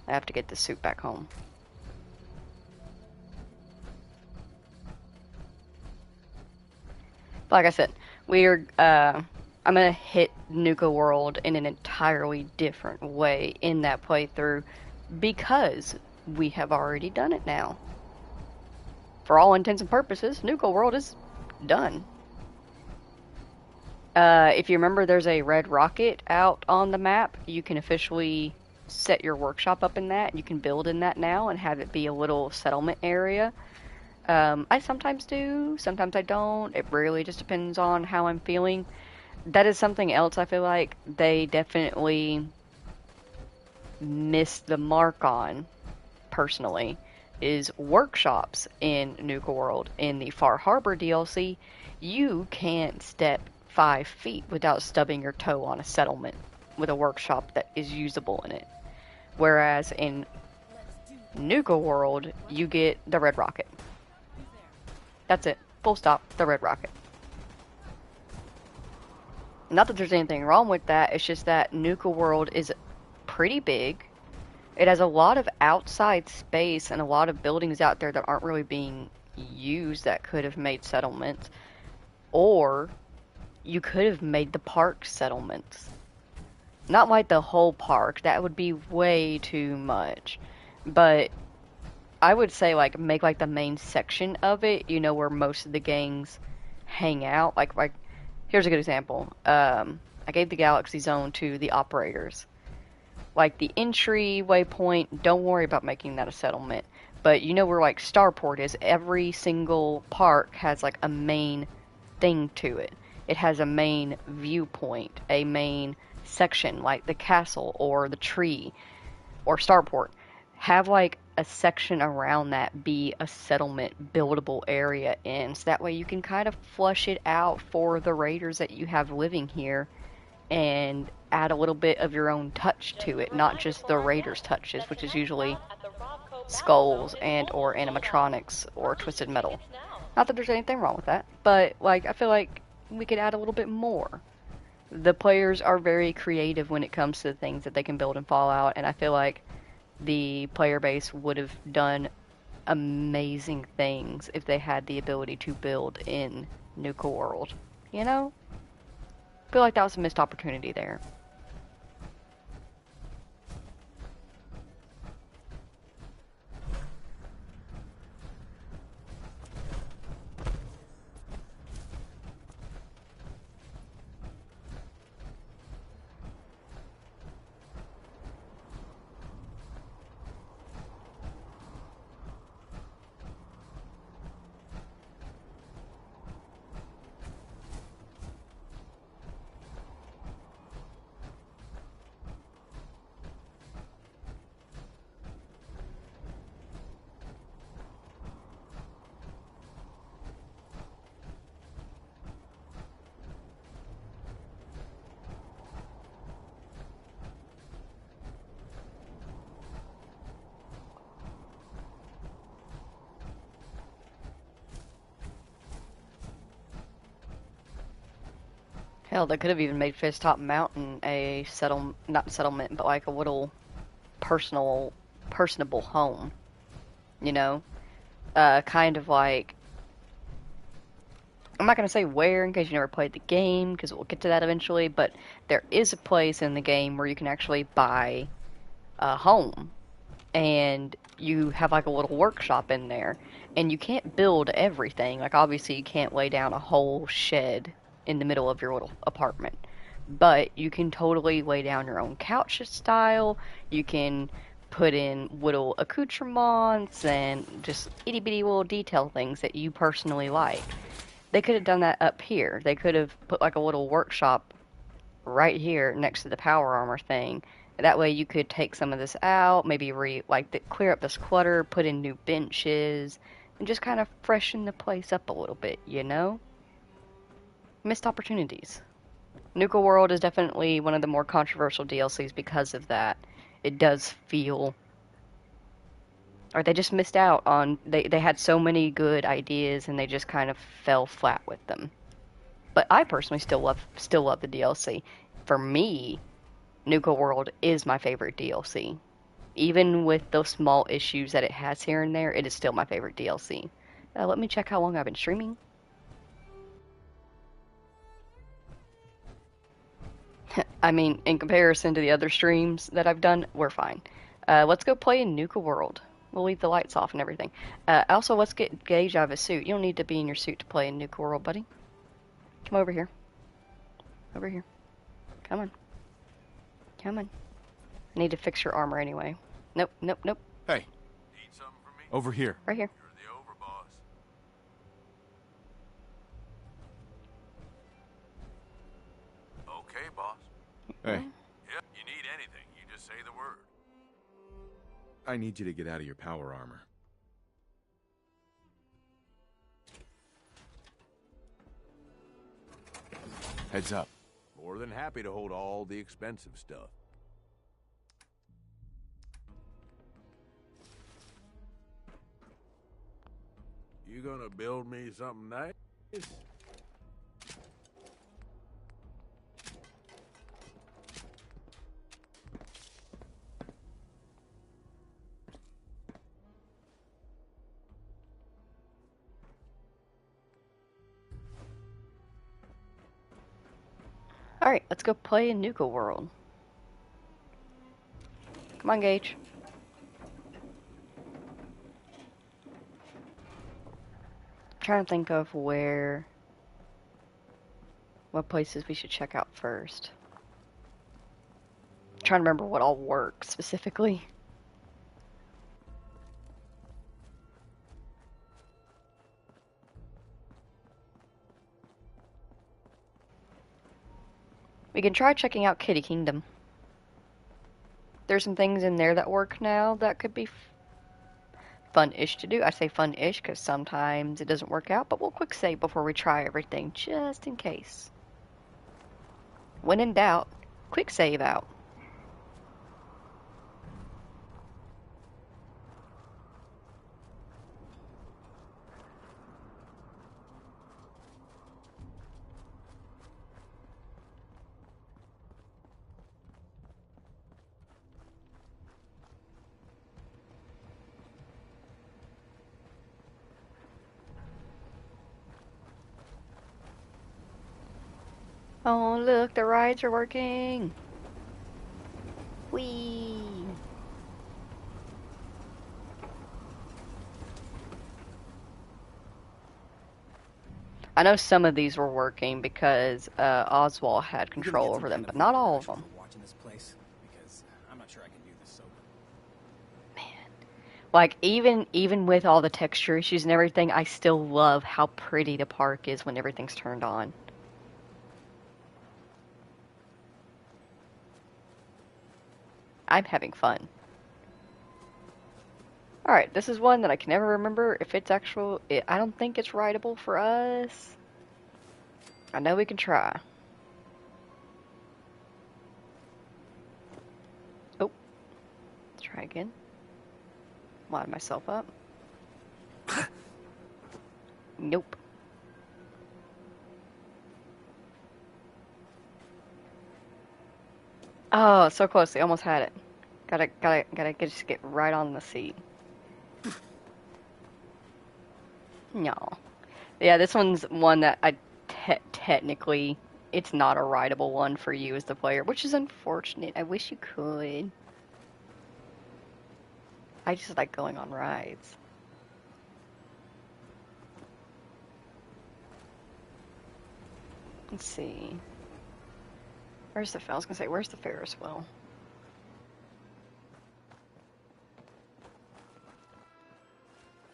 I have to get this suit back home. But like I said, I'm gonna hit Nuka-World in an entirely different way in that playthrough because we have already done it now. For all intents and purposes, Nuka-World is done. If you remember, there's a red rocket out on the map. You can officially set your workshop up in that. You can build in that now and have it be a little settlement area. I sometimes do, sometimes I don't. It really just depends on how I'm feeling. That is something else I feel like they definitely missed the mark on, personally, is workshops in Nuka-World. In the Far Harbor DLC, you can't step 5 feet without stubbing your toe on a settlement with a workshop that is usable in it. Whereas in Nuka-World, you get the red rocket. That's it. Full stop. The red rocket. Not that there's anything wrong with that, it's just that Nuka-World is pretty big. It has a lot of outside space and a lot of buildings out there that aren't really being used that could have made settlements. Or you could have made the park settlements. Not like the whole park, that would be way too much. But I would say like make like the main section of it, you know, where most of the gangs hang out. Like here's a good example. I gave the Galaxy Zone to the operators. Like the entry waypoint, don't worry about making that a settlement. But you know where like Starport is, every single park has like a main thing to it. It has a main viewpoint, a main section like the castle or the tree or Starport. Have like a section around that be a settlement buildable area in, so that way you can kind of flush it out for the raiders that you have living here and add a little bit of your own touch to it, not just the raiders' touches, which is usually skulls and or animatronics or twisted metal. Not that there's anything wrong with that, but like I feel like we could add a little bit more. The players are very creative when it comes to the things that they can build in Fallout, and I feel like the player base would have done amazing things if they had the ability to build in Nuka-World. You know? I feel like that was a missed opportunity there. Hell, they could have even made Fishtop Mountain a not settlement, but like a little personable home. You know? Kind of like, I'm not going to say where in case you never played the game, because we'll get to that eventually, but there is a place in the game where you can actually buy a home. And you have like a little workshop in there. And you can't build everything. Like, obviously, you can't lay down a whole shed in the middle of your little apartment. But you can totally lay down your own couch style. You can put in little accoutrements and just itty bitty little detail things that you personally like. They could have done that up here. They could have put like a little workshop right here next to the power armor thing. That way you could take some of this out, maybe clear up this clutter, put in new benches, and just kind of freshen the place up a little bit, you know? Missed opportunities. Nuka-World is definitely one of the more controversial DLCs because of that. It does feel... Or they just missed out on... They had so many good ideas and they just kind of fell flat with them. But I personally still love the DLC. For me, Nuka-World is my favorite DLC. Even with those small issues that it has here and there, it is still my favorite DLC. Let me check how long I've been streaming. I mean, in comparison to the other streams that I've done, we're fine. Let's go play in Nuka-World. We'll leave the lights off and everything. Also, let's get Gage out of his suit. You don't need to be in your suit to play in Nuka-World, buddy. Come over here. Over here. Come on. Come on. I need to fix your armor anyway. Nope, nope, nope. Hey. Over here. Right here. You're the overboss. Okay, boss. Hey. Yep, you need anything, you just say the word. I need you to get out of your power armor. Heads up. More than happy to hold all the expensive stuff. You gonna build me something nice? Alright, let's go play in Nuka-World. Come on, Gage. I'm trying to think of what places we should check out first. I'm trying to remember what all works specifically. We can try checking out Kitty Kingdom. There's some things in there that work now that could be fun-ish to do. I say fun-ish because sometimes it doesn't work out, but we'll quick save before we try everything, just in case. When in doubt, quick save out. Oh, look, the rides are working. Whee! I know some of these were working because Oswald had control over them, but not all of them. Watching this place, because I'm not sure I can do this sober. Like, even with all the texture issues and everything, I still love how pretty the park is when everything's turned on. I'm having fun. Alright, this is one that I can never remember if it's actual... I don't think it's rideable for us. I know we can try. Oh. Let's try again. Line myself up. Nope. Oh, so close. They almost had it. Gotta just get right on the seat. No. Yeah, this one's one that I technically, it's not a rideable one for you as the player, which is unfortunate. I wish you could. I just like going on rides. Let's see. Where's the, I was gonna say, where's the Ferris wheel?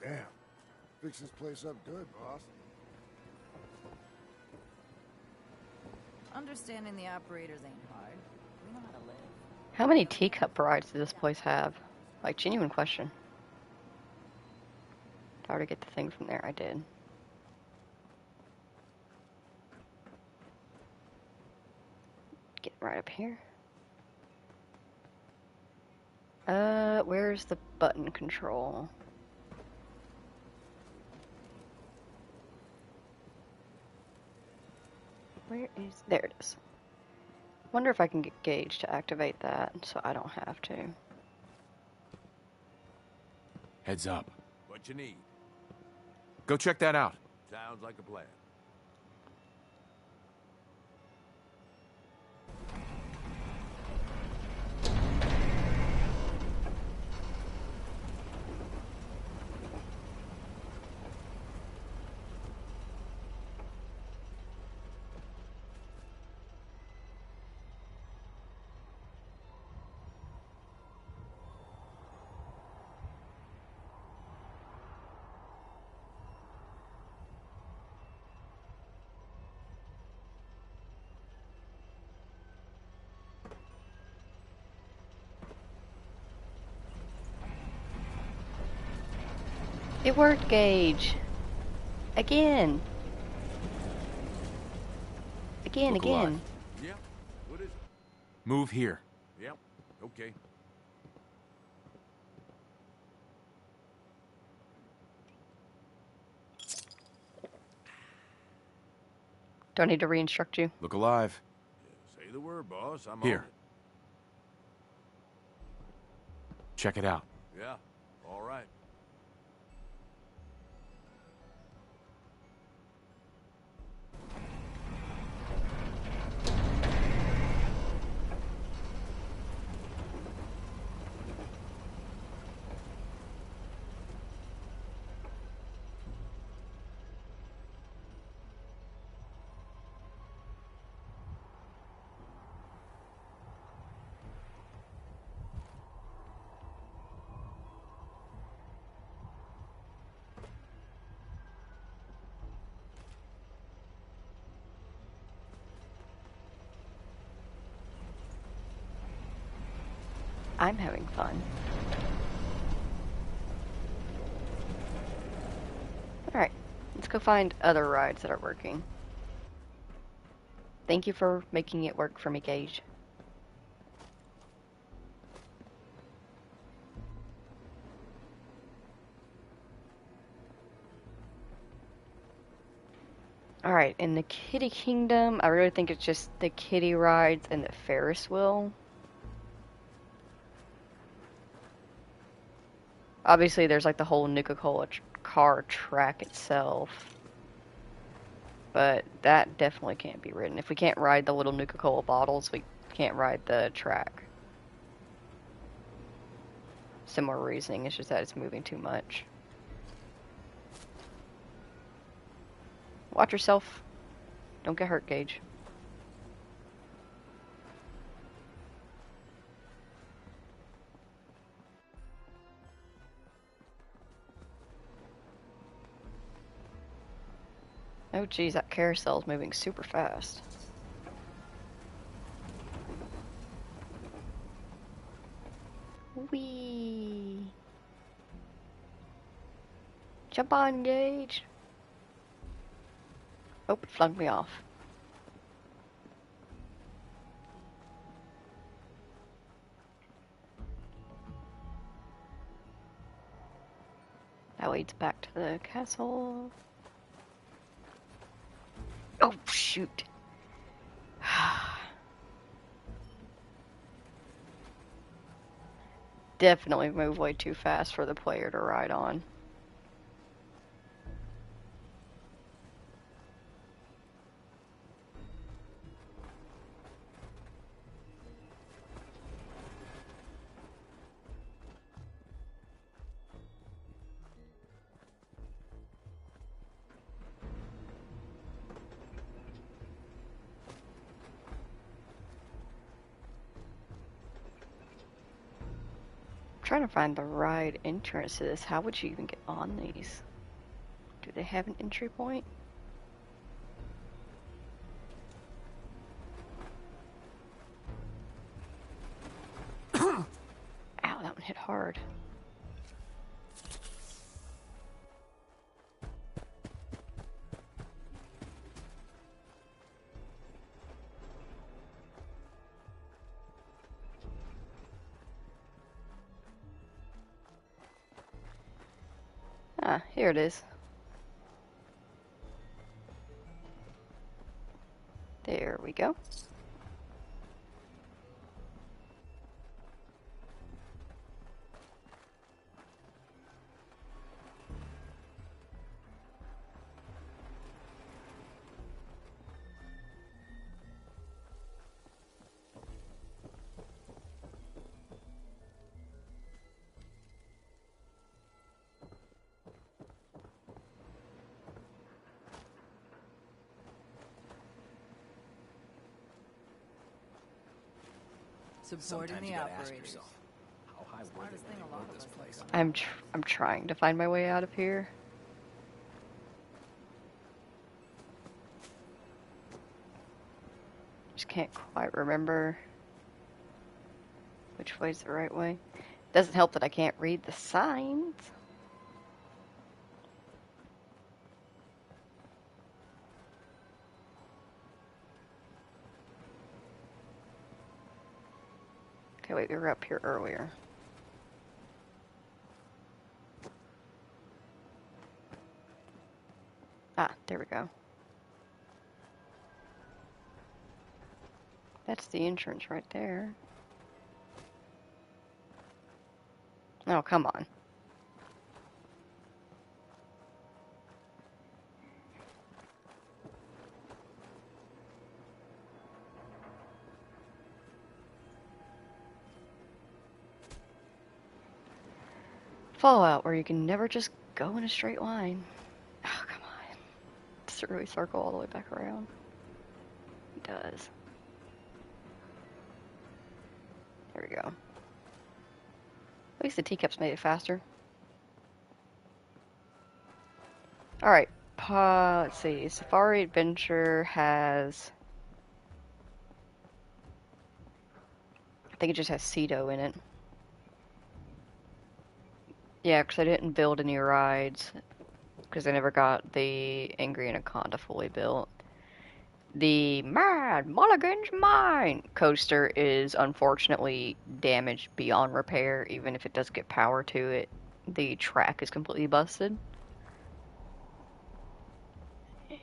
Damn. Fix this place up good, boss. Understanding the operators ain't hard. We know how to live. How many teacup rides does this place have? Like, genuine question. Did I already get the thing from there? I did. Get right up here. Where's the button control? Where is... There it is. Wonder if I can get Gage to activate that so I don't have to. Heads up. What you need? Go check that out. Sounds like a plan. It worked, Gage. Again. Again, Look again. alive. Yeah. What is it? Move here. Yep. Okay. Do I need to re-instruct you? Look alive. Say the word, boss. I'm Here. on it. Check it out. Yeah. All right. I'm having fun. Alright, let's go find other rides that are working. Thank you for making it work for me, Gage. Alright, in the Kitty Kingdom, I really think it's just the kiddie rides and the Ferris wheel. Obviously, there's like the whole Nuka-Cola car track itself. But that definitely can't be ridden. If we can't ride the little Nuka-Cola bottles, we can't ride the track. Similar reasoning, it's just that it's moving too much. Watch yourself. Don't get hurt, Gage. Oh geez, that carousel is moving super fast. Whee! Jump on, Gage! Oh, it flung me off. That leads back to the castle. Oh, shoot. Definitely move way too fast for the player to ride on. Trying to find the ride entrance to this. How would you even get on these? Do they have an entry point? Ow, that one hit hard. Ah, here it is. There we go. Supporting Sometimes the you gotta ask operators. yourself, how high were Smartest they thing when a lot they of built this us place? have done. I'm trying to find my way out of here. Just can't quite remember which way's the right way. Doesn't help that I can't read the signs. Okay, wait, we were up here earlier. Ah, there we go. That's the entrance right there. Oh, come on. Fallout, where you can never just go in a straight line. Oh, come on. Does it really circle all the way back around? It does. There we go. At least the teacups made it faster. Alright, let's see. Safari Adventure has... I think it just has Cedo in it. Yeah, because I didn't build any rides. Because I never got the Angry Anaconda fully built. The Mad Mulligan's Mine coaster is unfortunately damaged beyond repair, even if it does get power to it. The track is completely busted.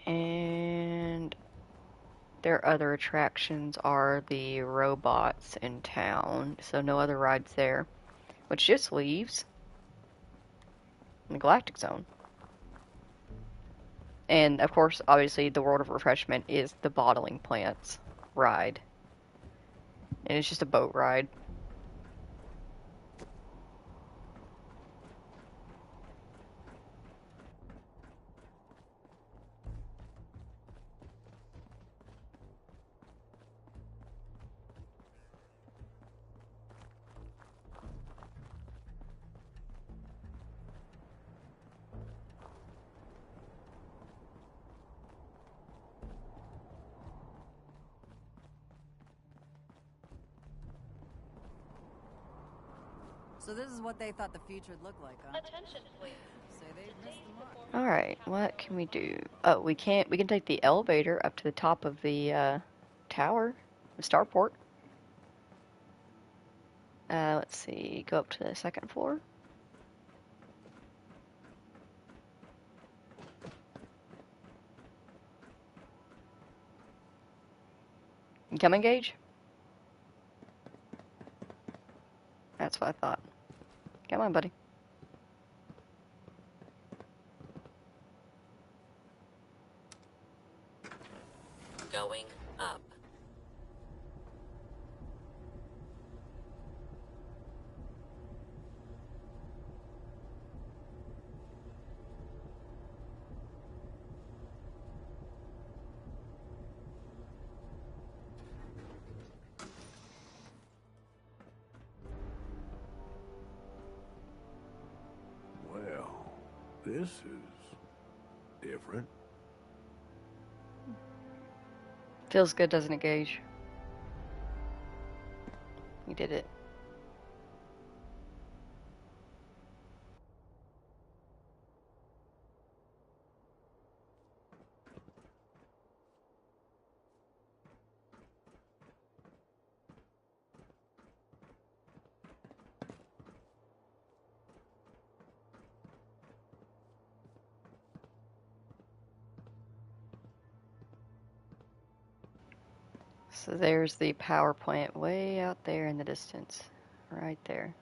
And their other attractions are the robots in town, so no other rides there. Which just leaves the Galactic Zone. And of course, obviously, the World of Refreshment is the bottling plants ride. And it's just a boat ride. So this is what they thought the future'd look like, huh? Attention, please. Say they missed the mark. Alright, what can we do? Oh, we can take the elevator up to the top of the tower, the starport. Let's see, go up to the second floor. You coming, Gage? That's what I thought. Come on, buddy. Going up. Well, this is different. Feels good, doesn't it, Gage? You did it. So there's the power plant way out there in the distance. Right there.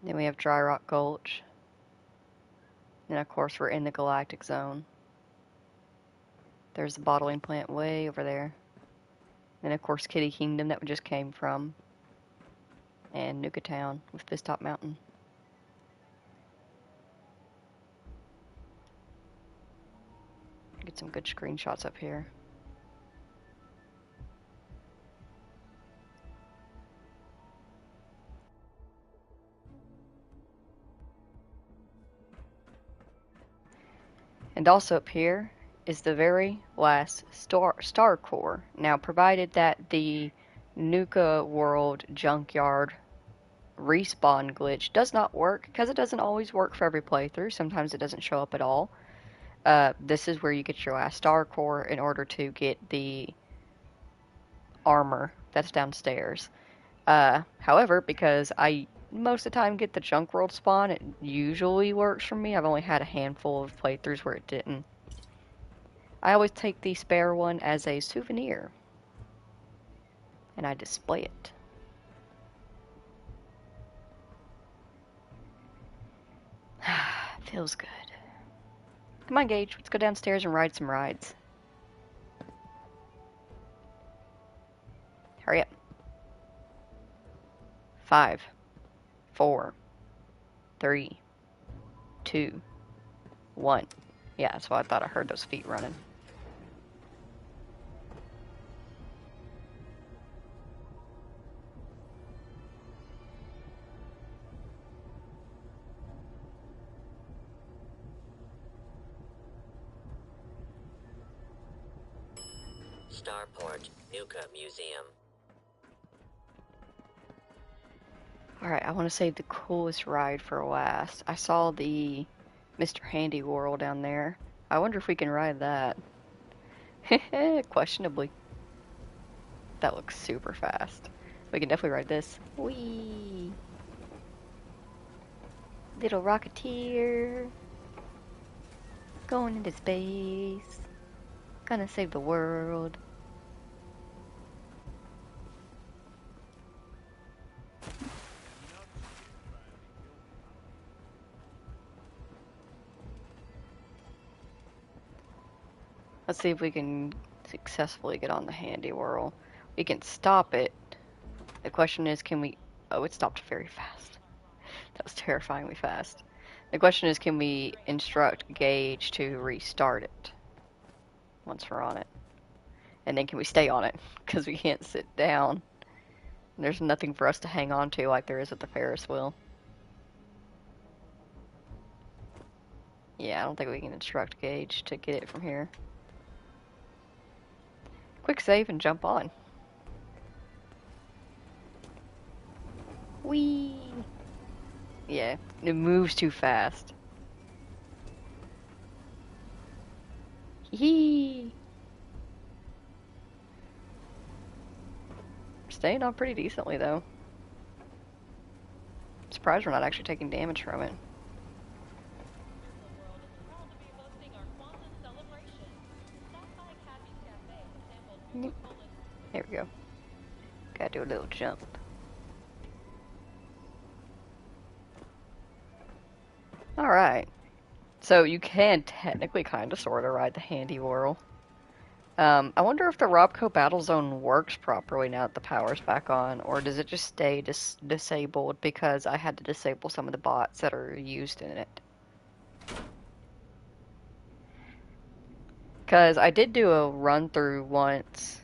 Then we have Dry Rock Gulch. And of course we're in the Galactic Zone. There's the bottling plant way over there. And of course Kitty Kingdom that we just came from. And Nuka Town with Fist-Top Mountain. Get some good screenshots up here. And also up here is the very last star core. Now, provided that the Nuka-World junkyard respawn glitch does not work because it doesn't always work for every playthrough. Sometimes it doesn't show up at all. This is where you get your last star core in order to get the armor that's downstairs. However, because I most of the time get the junk world spawn, it usually works for me. I've only had a handful of playthroughs where it didn't. I always take the spare one as a souvenir, and I display it. Feels good. Come on, Gage, let's go downstairs and ride some rides. Hurry up. 5, 4, 3, 2, 1. Yeah, that's why I thought I heard those feet running. Starport, Nuka Museum. Alright, I want to save the coolest ride for last. I saw the Mr. Handy World down there. I wonder if we can ride that. Questionably. That looks super fast. We can definitely ride this. Whee! Little Rocketeer. Going into space. Gonna save the world. Let's see if we can successfully get on the Handy Whirl. We can stop it. The question is, can we... Oh, it stopped very fast. That was terrifyingly fast. The question is, can we instruct Gage to restart it once we're on it? And then can we stay on it? Because we can't sit down. And there's nothing for us to hang on to like there is with the Ferris wheel. Yeah, I don't think we can instruct Gage to get it from here. Quick save and jump on. Whee! Yeah, it moves too fast. Hee! Staying on pretty decently though. I'm surprised we're not actually taking damage from it. There we go. Gotta do a little jump. Alright. So you can technically kind of sort of ride the Handy Whirl. I wonder if the Robco Battle Zone works properly now that the power's back on, or does it just stay disabled because I had to disable some of the bots that are used in it. Because I did do a run-through once.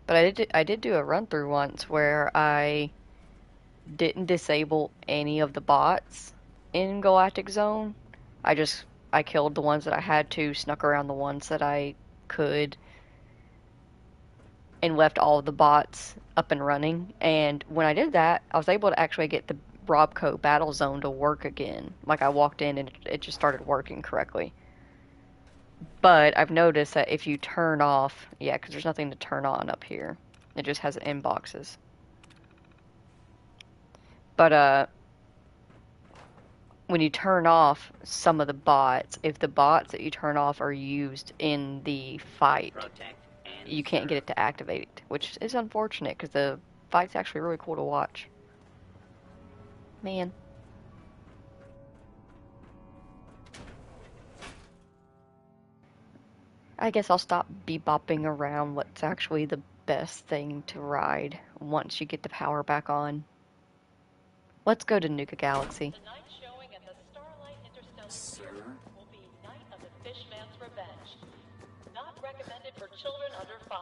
But I did do a run-through once where I didn't disable any of the bots in Galactic Zone. I killed the ones that I had to, snuck around the ones that I could, and left all of the bots up and running. And when I did that, I was able to actually get the Robco Battle Zone to work again. Like, I walked in and it just started working correctly. But I've noticed that if you turn off... Yeah, because there's nothing to turn on up here. It just has inboxes. But, when you turn off some of the bots, if the bots that you turn off are used in the fight, you can't get it to activate, which is unfortunate because the fight's actually really cool to watch. Man. I guess I'll stop bebopping around what's actually the best thing to ride once you get the power back on. Let's go to Nuka Galaxy. Tonight's showing at the Starlight Interstellar Theater will be Night of the Fishman's Revenge. Not recommended for children under 5.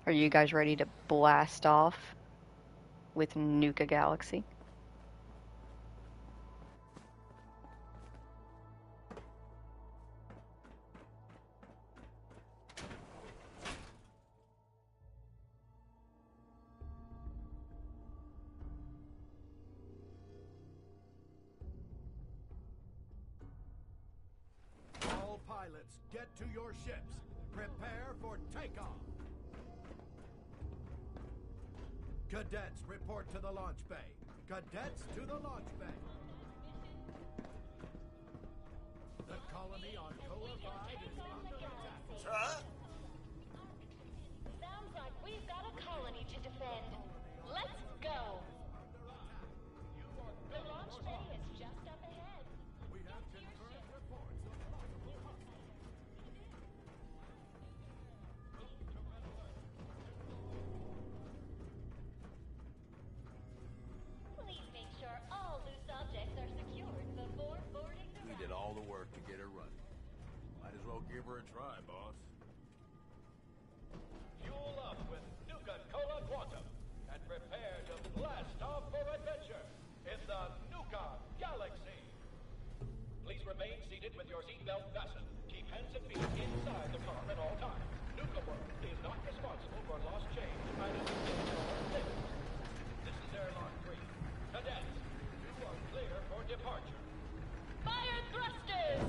Are you guys ready to blast off with Nuka Galaxy? All pilots, get to your ships. Prepare for takeoff. Cadets, report to the launch bay. Cadets to the launch bay. The colony on Koa 5 is under attack. Sir? Sounds like we've got a colony to defend. Let's go. The launch bay is just up ahead. We have confirmed reports of possible hostile. Please make sure all loose objects are secured before boarding the We did all the work to get her running. Might as well give her a try, boss. Fuel up with Nuka-Cola Quantum and prepare to blast off for adventure in the Nuka Galaxy. Please remain seated with your seatbelt fastened. Keep hands and feet inside the car at all times. Nuka-World is not responsible for lost change, items, or things. This is airlock 3. Cadets, you are clear for departure. Fire thrusters!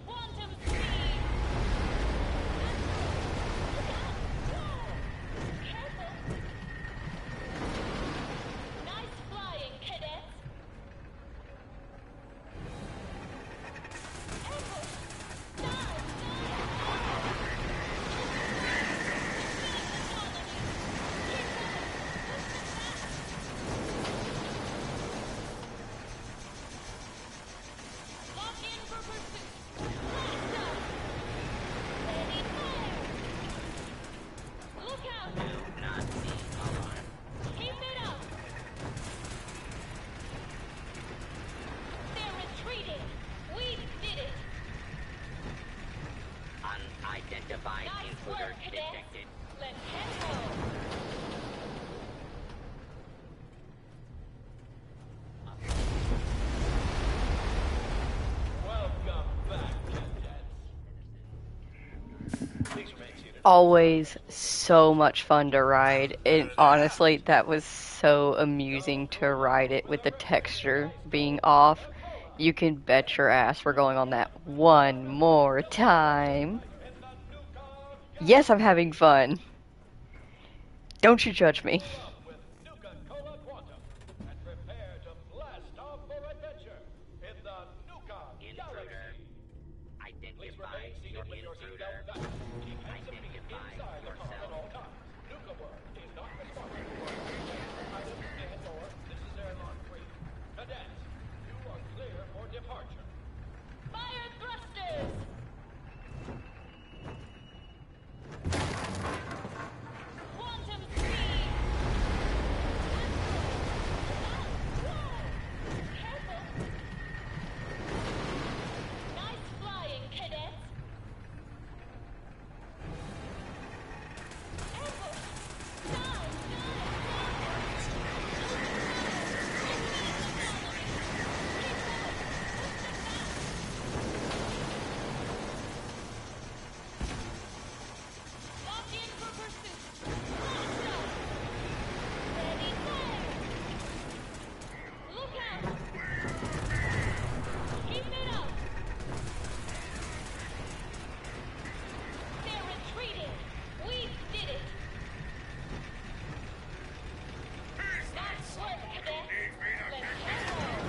Quantum speed! Careful! Nice flying, cadets! Careful! Dive! Lock in for pursuit! Blast off! Ready, fire! Look out! Keep it up! They're retreating! We did it! Unidentified Nice intruder work, cadets! detected. Let's head home! Welcome back, cadets. Please remain seated. Always so much fun to ride. And honestly, that was so amusing to ride it with the texture being off. You can bet your ass we're going on that one more time. Yes, I'm having fun. Don't you judge me. With Nuka-Cola Quantum and prepare to blast off for adventure in the Nuka Galaxy. Please remain seated with your seatbelt fastened. Keep hands and feet inside the car at all times. Nuka-World is not responsible for items and/or this is airlock 3. Cadets, you are clear for departure. Fire thrusters! Quantum speed! Careful! Nice flying, cadets! Careful! Dive! Lock in for pursuit! Blast off! Ready, fire! Look out! Keep it up! They're retreating! We did it! Nice work, cadets! Let's head home!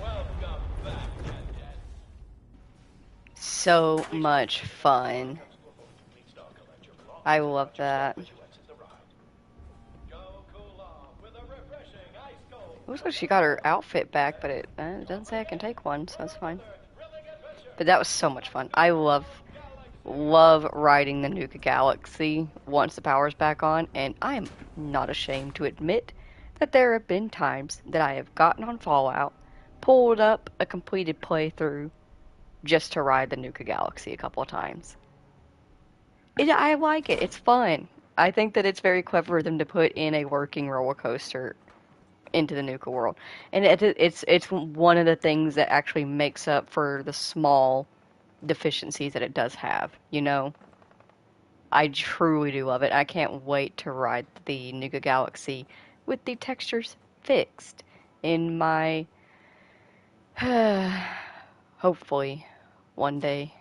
Welcome back, cadets. So much fun. I love that. Looks like she got her outfit back, but it doesn't say I can take one, so that's fine. But that was so much fun. I love riding the Nuka Galaxy once the power's back on, and I am not ashamed to admit that there have been times that I have gotten on Fallout, pulled up a completed playthrough just to ride the Nuka Galaxy a couple of times. I like it. It's fun. I think that it's very clever of them to put in a working roller coaster into the Nuka-World. And it's one of the things that actually makes up for the small deficiencies that it does have, you know? I truly do love it. I can't wait to ride the Nuka Galaxy with the textures fixed in my hopefully one day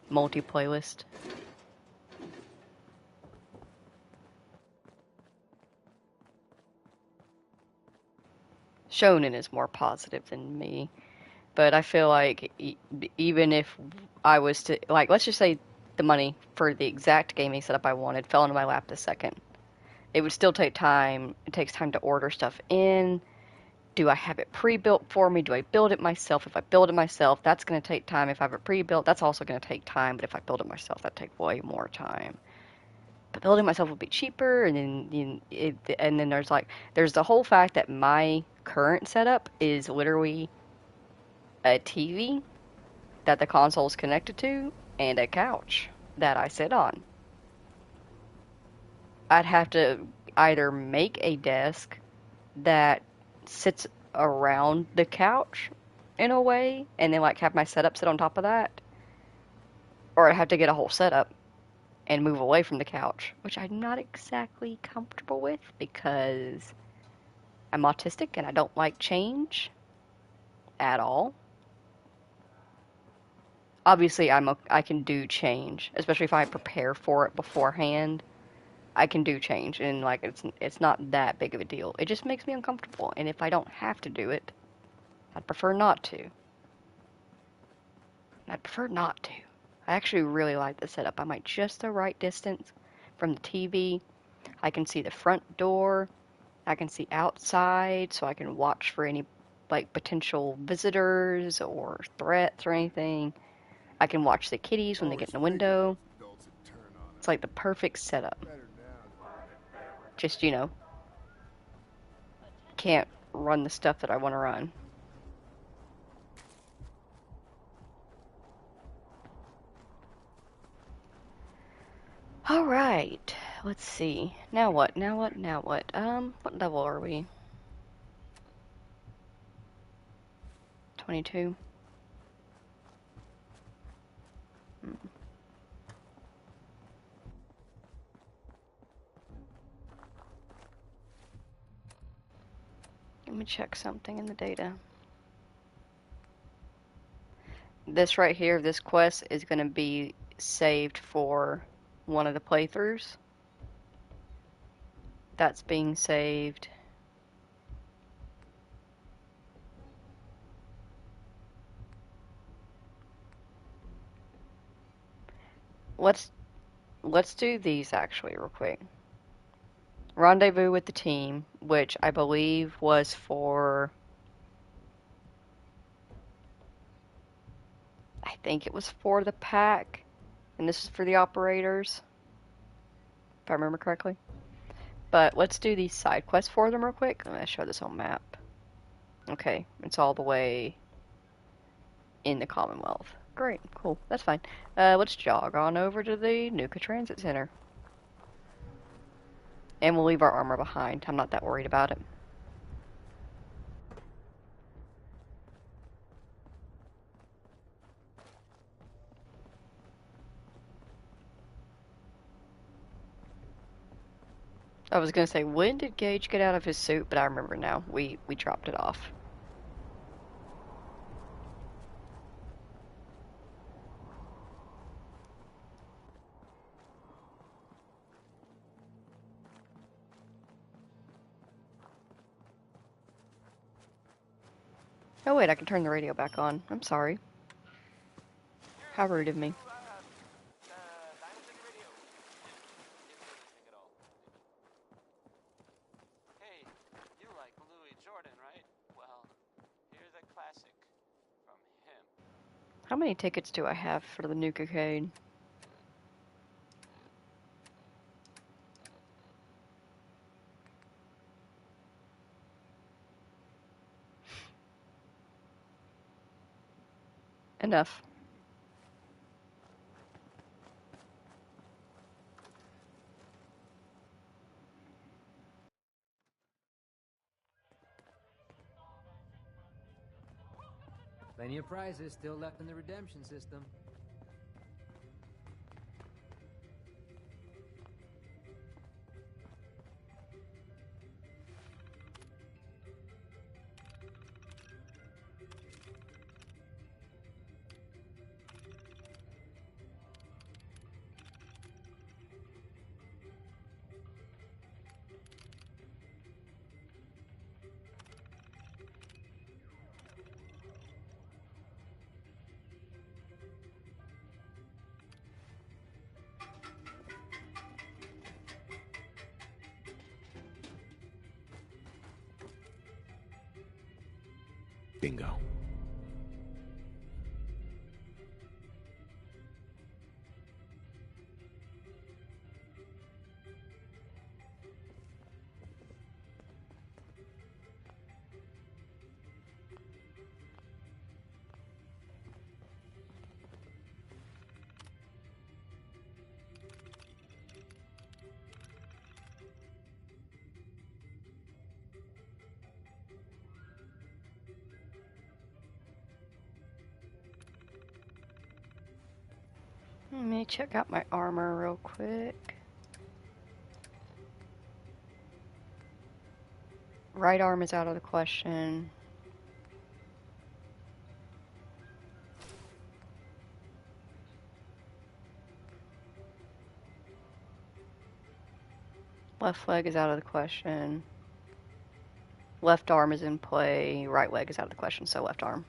multi-playlist. Shonen is more positive than me, but I feel like even if I was to, like, let's just say the money for the exact gaming setup I wanted fell into my lap this second, it would still take time. It takes time to order stuff in. Do I have it pre-built for me? Do I build it myself? If I build it myself, that's going to take time. If I have it pre-built, that's also going to take time. But if I build it myself, that takes way more time. But building myself would be cheaper, and then there's the whole fact that my current setup is literally a TV that the console is connected to and a couch that I sit on. I'd have to either make a desk that sits around the couch in a way, and then like have my setup sit on top of that, or I have to get a whole setup and move away from the couch, which I'm not exactly comfortable with because I'm autistic and I don't like change at all. Obviously, I can do change, especially if I prepare for it beforehand. I can do change, and like it's not that big of a deal. It just makes me uncomfortable, and if I don't have to do it, I'd prefer not to. I'd prefer not to. I actually really like the setup. I'm at just the right distance from the TV. I can see the front door. I can see outside, so I can watch for any like potential visitors or threats or anything. I can watch the kitties when they get in the window. It's like the perfect setup. Just, you know, can't run the stuff that I want to run. Alright, let's see. Now what? Now what? Now what? What level are we? 22. Let me check something in the data. This right here, this quest is going to be saved for one of the playthroughs. That's being saved. Let's do these actually real quick. Rendezvous with the team, which I believe was for, I think it was for the pack, and this is for the operators, if I remember correctly. But let's do these side quests for them real quick. I'm going to show this on map. Okay, it's all the way in the Commonwealth. Great, cool, that's fine. Let's jog on over to the Nuka Transit Center. And we'll leave our armor behind. I'm not that worried about it. I was gonna say, when did Gage get out of his suit? But I remember now. We dropped it off. Oh wait, I can turn the radio back on. I'm sorry. How rude of me. Hey, you like Louis Jordan, right? Well, here's a classic from him. How many tickets do I have for the Nuka-Cade? Enough. Plenty of prizes still left in the redemption system. Bingo. Let me check out my armor real quick. Right arm is out of the question. Left leg is out of the question. Left arm is in play. Right leg is out of the question, so left arm.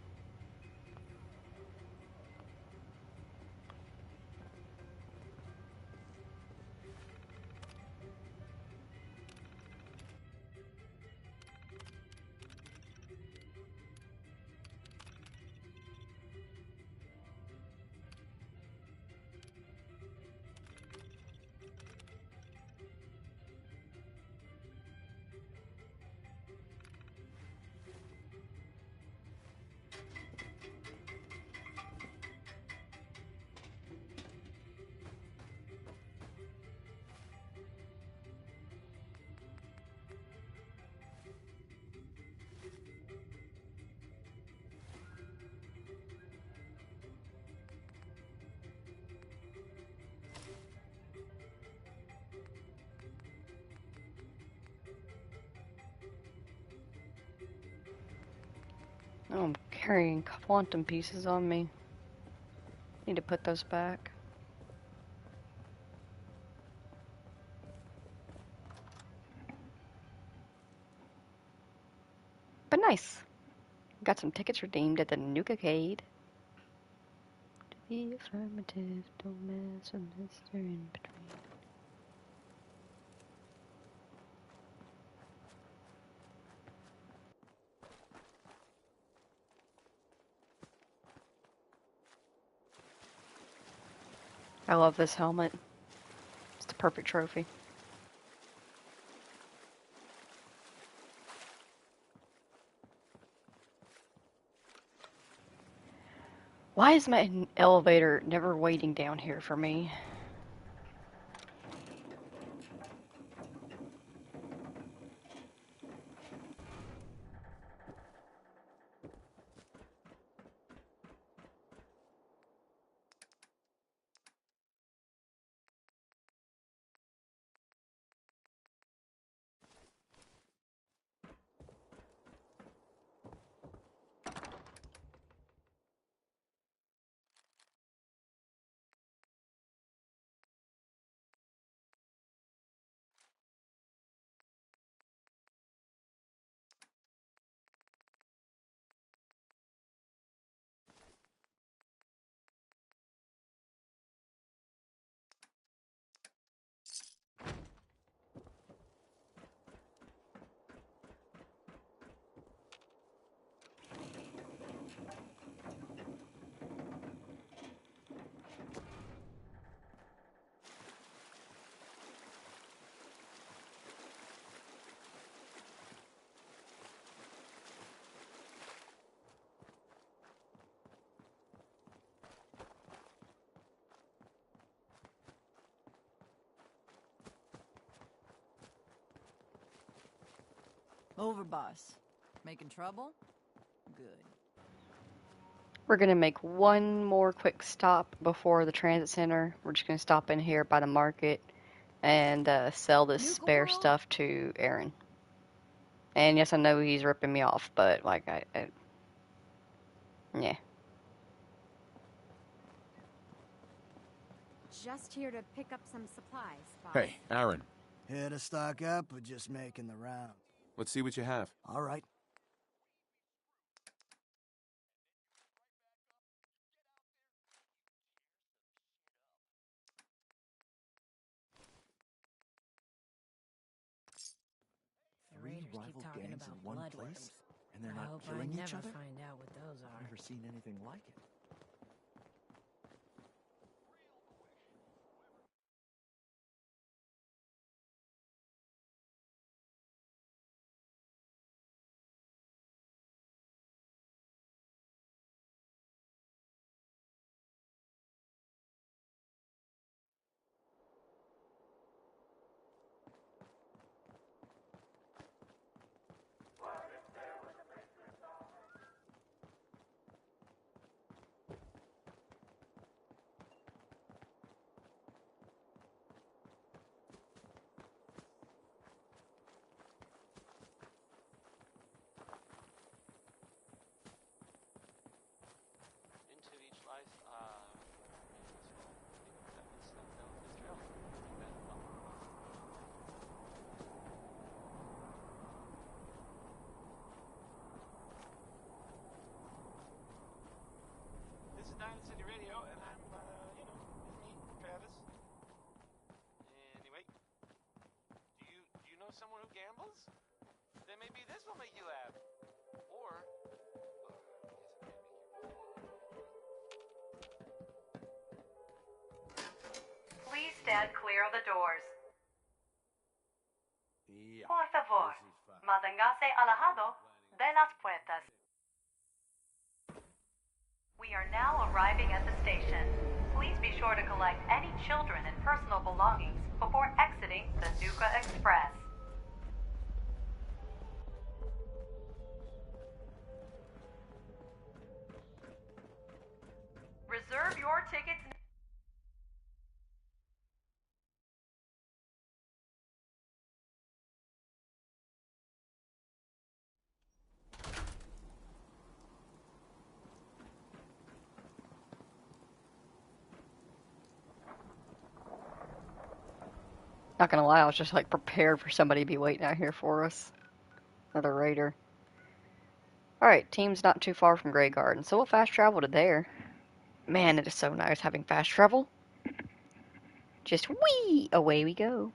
Oh, I'm carrying quantum pieces on me. Need to put those back. But nice. Got some tickets redeemed at the Nuka-Cade. To the affirmative, don't mess with Mr. In Between. I love this helmet. It's the perfect trophy. Why is my elevator never waiting down here for me? Over, boss. Making trouble? Good. We're gonna make one more quick stop before the transit center. We're just gonna stop in here by the market and sell this spare stuff to Aaron. And yes, I know he's ripping me off, but like yeah. Just here to pick up some supplies, boss. Hey, Aaron. Here to stock up or just making the round? Let's see what you have. All right. Three rival gangs in one place, and they're not killing each other? Find out what those are. I've never seen anything like it. Into each life, This is Diamond City Radio, and I'm, it's me, Travis. Anyway, do you know someone who gambles? Then maybe this will make you laugh. Or, Please stand clear of the doors. Por favor, manténgase alejado de las puertas. We are now arriving at the station. Please be sure to collect any children and personal belongings before exiting the Nuka Express. Reserve your tickets. Not gonna lie, I was just like prepared for somebody to be waiting out here for us. Another raider. Alright, team's not too far from Grey Garden, so we'll fast travel to there. Man, it is so nice having fast travel. Just whee! Away we go.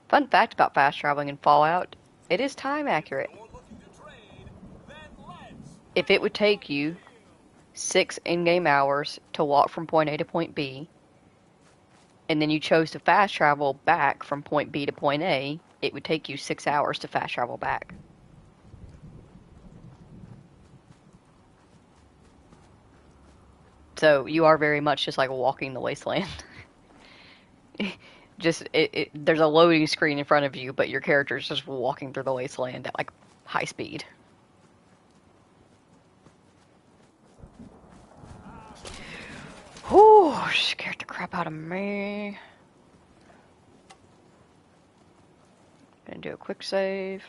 Fun fact about fast traveling in Fallout, it is time accurate. If it would take you 6 in-game hours to walk from point A to point B, and then you chose to fast travel back from point B to point A, it would take you 6 hours to fast travel back. So you are very much just like walking the wasteland. There's a loading screen in front of you, but your character is just walking through the wasteland at like high speed. Whew, scared the crap out of me. Gonna do a quick save.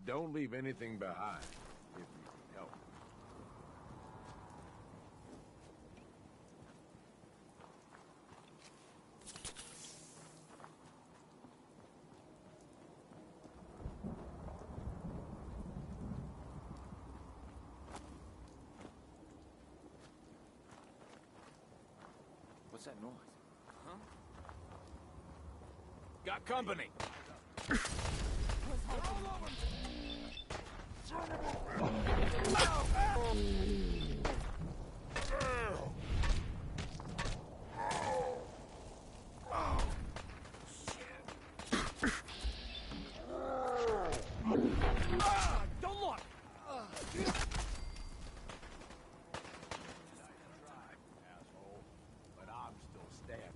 Don't leave anything behind, if you can help. What's that noise? Huh? Got company. Don't look! Asshole, but I'm still standing.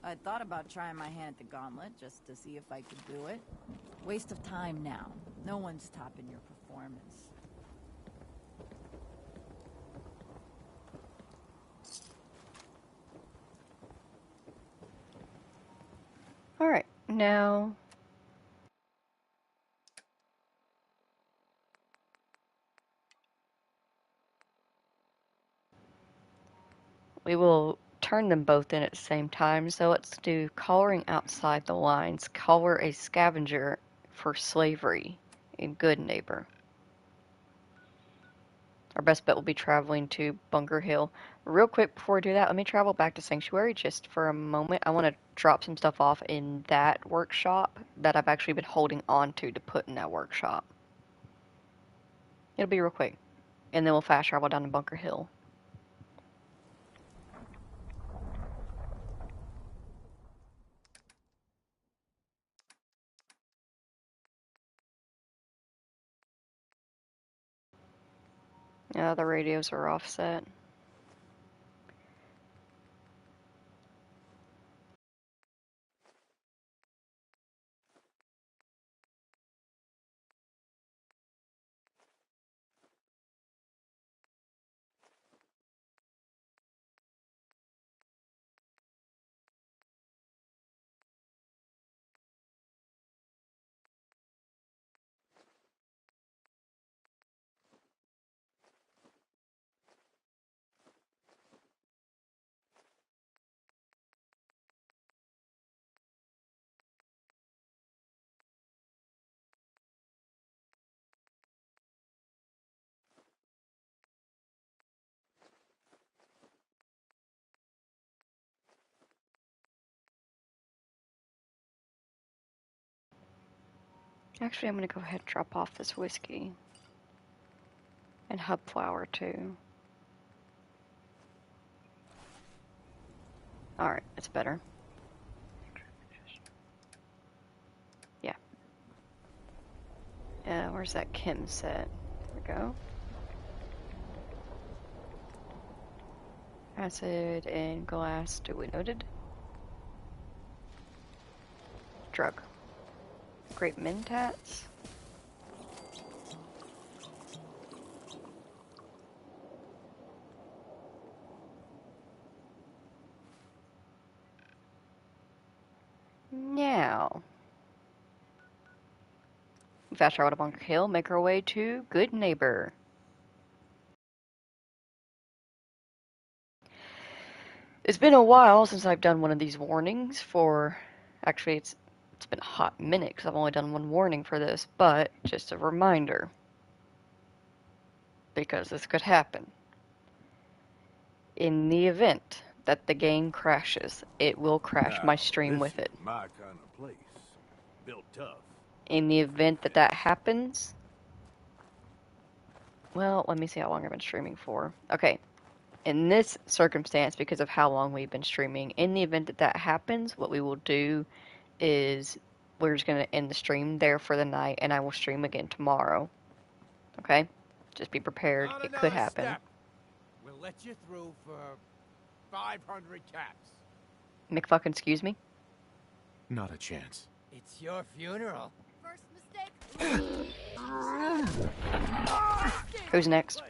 I thought about trying my hand at the gauntlet just to see if I could do it. Waste of time now. No one's topping your performance. Alright, now... we will turn them both in at the same time, so let's do collaring outside the lines. Collar a scavenger for slavery in Good Neighbor. Our best bet will be traveling to Bunker Hill. Real quick before we do that, let me travel back to Sanctuary just for a moment. I want to drop some stuff off in that workshop that I've actually been holding on to put in that workshop. It'll be real quick. And then we'll fast travel down to Bunker Hill. Yeah, the radios are offset. Actually, I'm going to go ahead and drop off this whiskey. And hub flour, too. Alright, that's better. Yeah. Where's that chem set? There we go. Acid and glass duly noted. Drug. Grape mentats. Now, fast travel to Bunker Hill, make our way to Good Neighbor. It's been a while since I've done one of these warnings for... Actually, it's been a hot minute because I've only done one warning for this, but just a reminder. Because this could happen. In the event that the game crashes, it will crash my stream with it. My kind of place. Built tough. In the event that that happens... Well, let me see how long I've been streaming for. Okay. In this circumstance, because of how long we've been streaming, in the event that that happens, what we will do is we're just going to end the stream there for the night, and I will stream again tomorrow. Okay? Just be prepared. It could happen. Step. We'll let you through for 500 caps. McFucking excuse me? Not a chance. It's your funeral. First mistake. Who's next?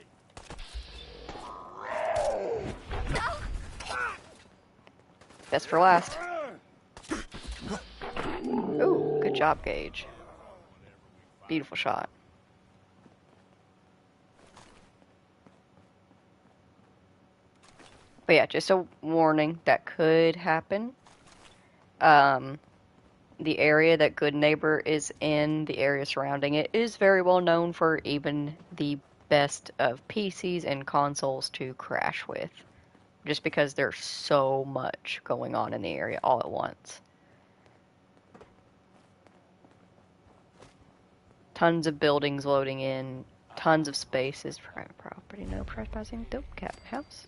Best for last. Ooh, good job, Gage. Beautiful shot. But yeah, just a warning that could happen. The area that Good Neighbor is in, the area surrounding it, is very well known for even the best of PCs and consoles to crash with. Just because there's so much going on in the area all at once. Tons of buildings loading in, tons of spaces, private property, no trespassing, dope cat house.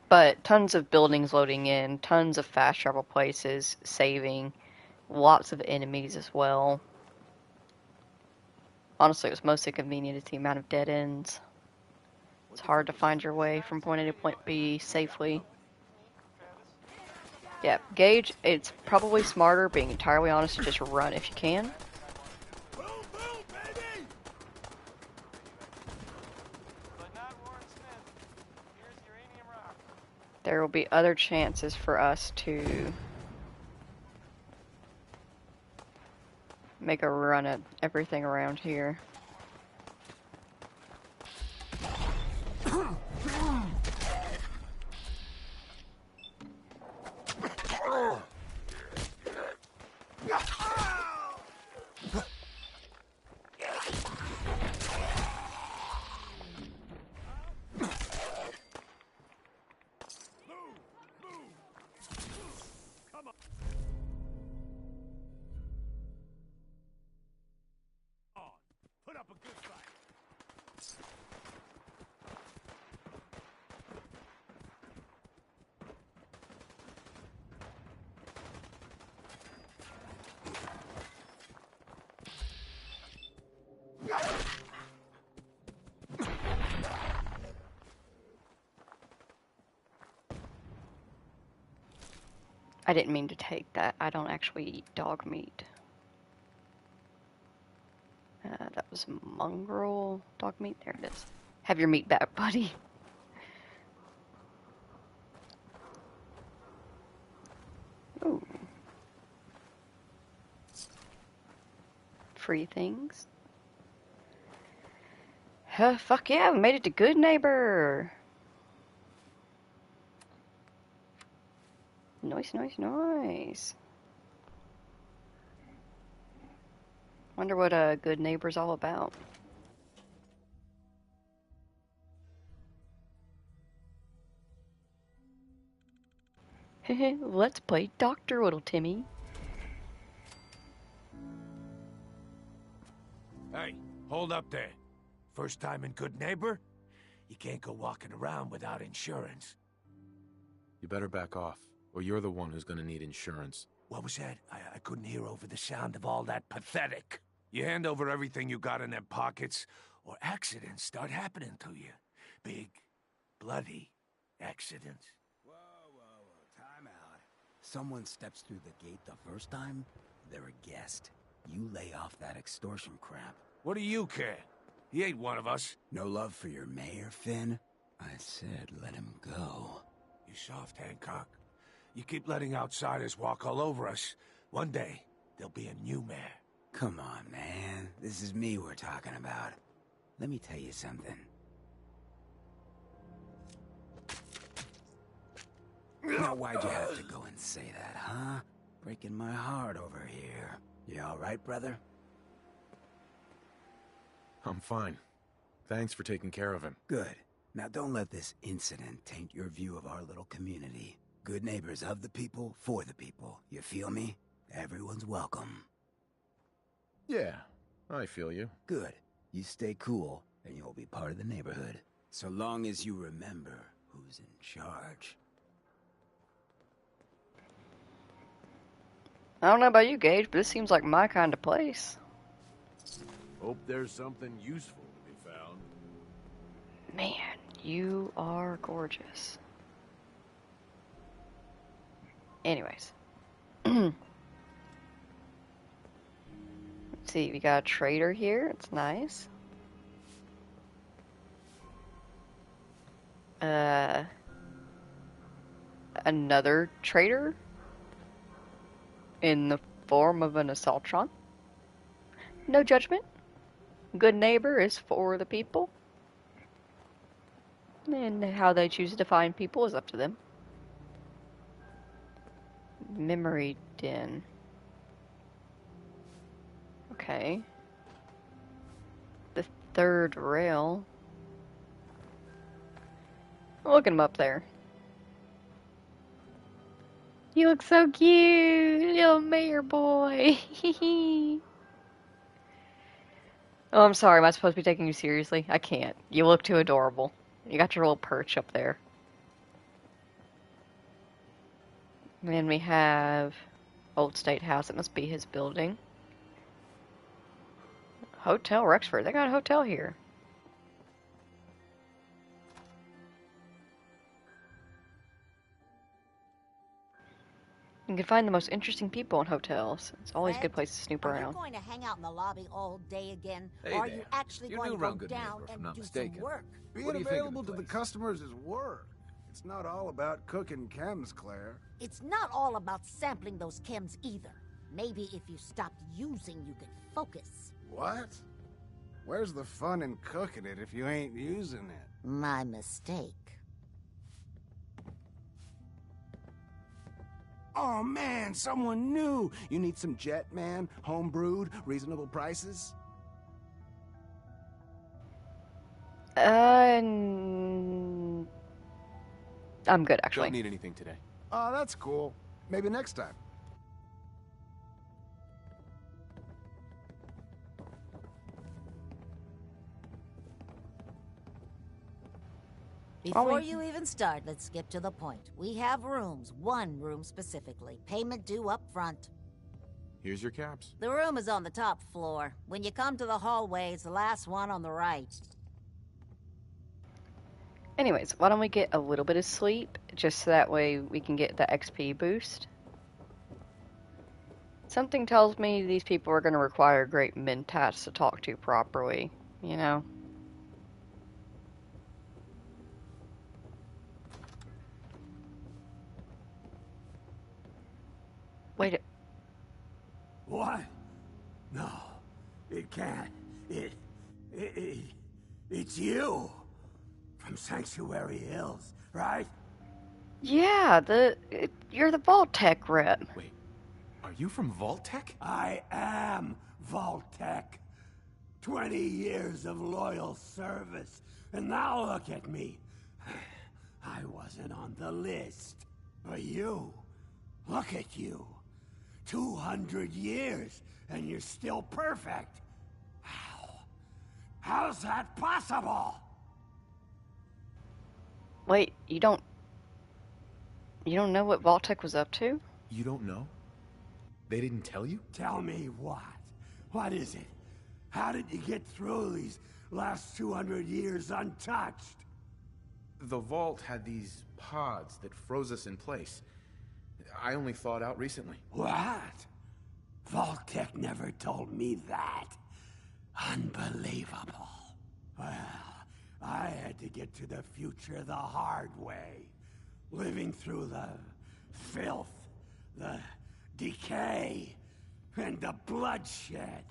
But tons of buildings loading in, tons of fast travel places, saving, lots of enemies as well. Honestly, it was mostly convenient as the amount of dead ends. It's hard to find your way from point A to point B safely. Yeah, Gage, it's probably smarter, being entirely honest, to just run if you can. There will be other chances for us to make a run at everything around here. I didn't mean to take that. I don't actually eat dog meat. That was mongrel dog meat. There it is. Have your meat back, buddy. Ooh. Free things. Fuck yeah, we made it to Good Neighbor. Nice, nice, nice. Wonder what a Good Neighbor's all about. Let's play Doctor, little Timmy. Hey, hold up there. First time in Good Neighbor? You can't go walking around without insurance. You better back off, or you're the one who's gonna need insurance. What was that? I couldn't hear over the sound of all that pathetic. You hand over everything you got in them pockets, or accidents start happening to you. Big, bloody accidents. Whoa, time out. Someone steps through the gate the first time, they're a guest. You lay off that extortion crap. What do you care? He ain't one of us. No love for your mayor, Finn? I said let him go. You soft, Hancock. You keep letting outsiders walk all over us. One day, there'll be a new mayor. Come on, man. This is me we're talking about. Let me tell you something. Now, why'd you have to go and say that, huh? Breaking my heart over here. You all right, brother? I'm fine. Thanks for taking care of him. Good. Now don't let this incident taint your view of our little community. Good neighbors of the people, for the people. You feel me? Everyone's welcome. Yeah, I feel you. Good. You stay cool, and you'll be part of the neighborhood. So long as you remember who's in charge. I don't know about you, Gage, but this seems like my kind of place. Hope there's something useful to be found. Man, you are gorgeous. Anyways. Let's see, we got a trader here. It's nice. Another trader in the form of an Assaultron. No judgment. Good neighbor is for the people. And how they choose to define people is up to them. Memory den. Okay. The third rail. Look at him up there. You look so cute, little mayor boy. Oh, I'm sorry. Am I supposed to be taking you seriously? I can't. You look too adorable. You got your little perch up there. And then we have Old State House. It must be his building. Hotel Rexford. They got a hotel here. You can find the most interesting people in hotels. It's always a good place to snoop Are around. you going to hang out in the lobby all day again? Hey or are there. you actually You're going new to around go Good down Neighbor, if I'm and not do mistaken. some work? What Being do you think of available the to the place? customers is work. It's not all about cooking chems, Claire. It's not all about sampling those chems either. Maybe if you stopped using, you could focus. What? Where's the fun in cooking it if you ain't using it? My mistake. Oh man, someone new! You need some jet, man? Home-brewed, reasonable prices? I'm good, actually. Don't need anything today. Oh, that's cool. Maybe next time. Before you even start, let's skip to the point. We have rooms, one room specifically. Payment due up front. Here's your caps. The room is on the top floor. When you come to the hallway, it's the last one on the right. Anyways, why don't we get a little bit of sleep, just so that way we can get the XP boost. Something tells me these people are going to require great mentats to talk to properly, you know? Wait. What? No, it can't. It's you. From Sanctuary Hills, right? Yeah, you're the Vault Tech rep. Wait, are you from Vault Tech? I am Vault Tech. 20 years of loyal service, and now look at me. I wasn't on the list. But you, look at you. 200 years, and you're still perfect. How's that possible? Wait, you don't know what Vault Tech was up to? You don't know? They didn't tell you? Tell me what? What is it? How did you get through these last 200 years untouched? The vault had these pods that froze us in place. I only thawed out recently. What? Vault-Tec never told me that. Unbelievable. Well, I had to get to the future the hard way. Living through the filth, the decay, and the bloodshed.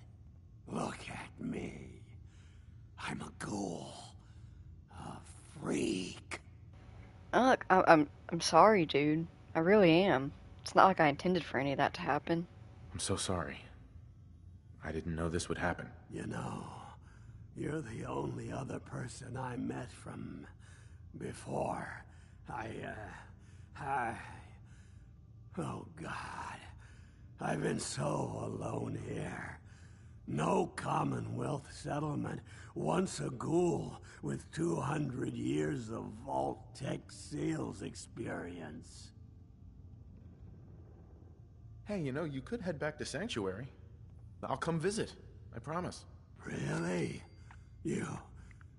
Look at me. I'm a ghoul. A freak. Look, I'm sorry, dude. I really am. It's not like I intended for any of that to happen. I'm so sorry. I didn't know this would happen. You know, you're the only other person I met from before. Oh God. I've been so alone here. No Commonwealth settlement. Once a ghoul with 200 years of Vault-Tec sales experience. Hey, you know, you could head back to Sanctuary. I'll come visit. I promise. Really? You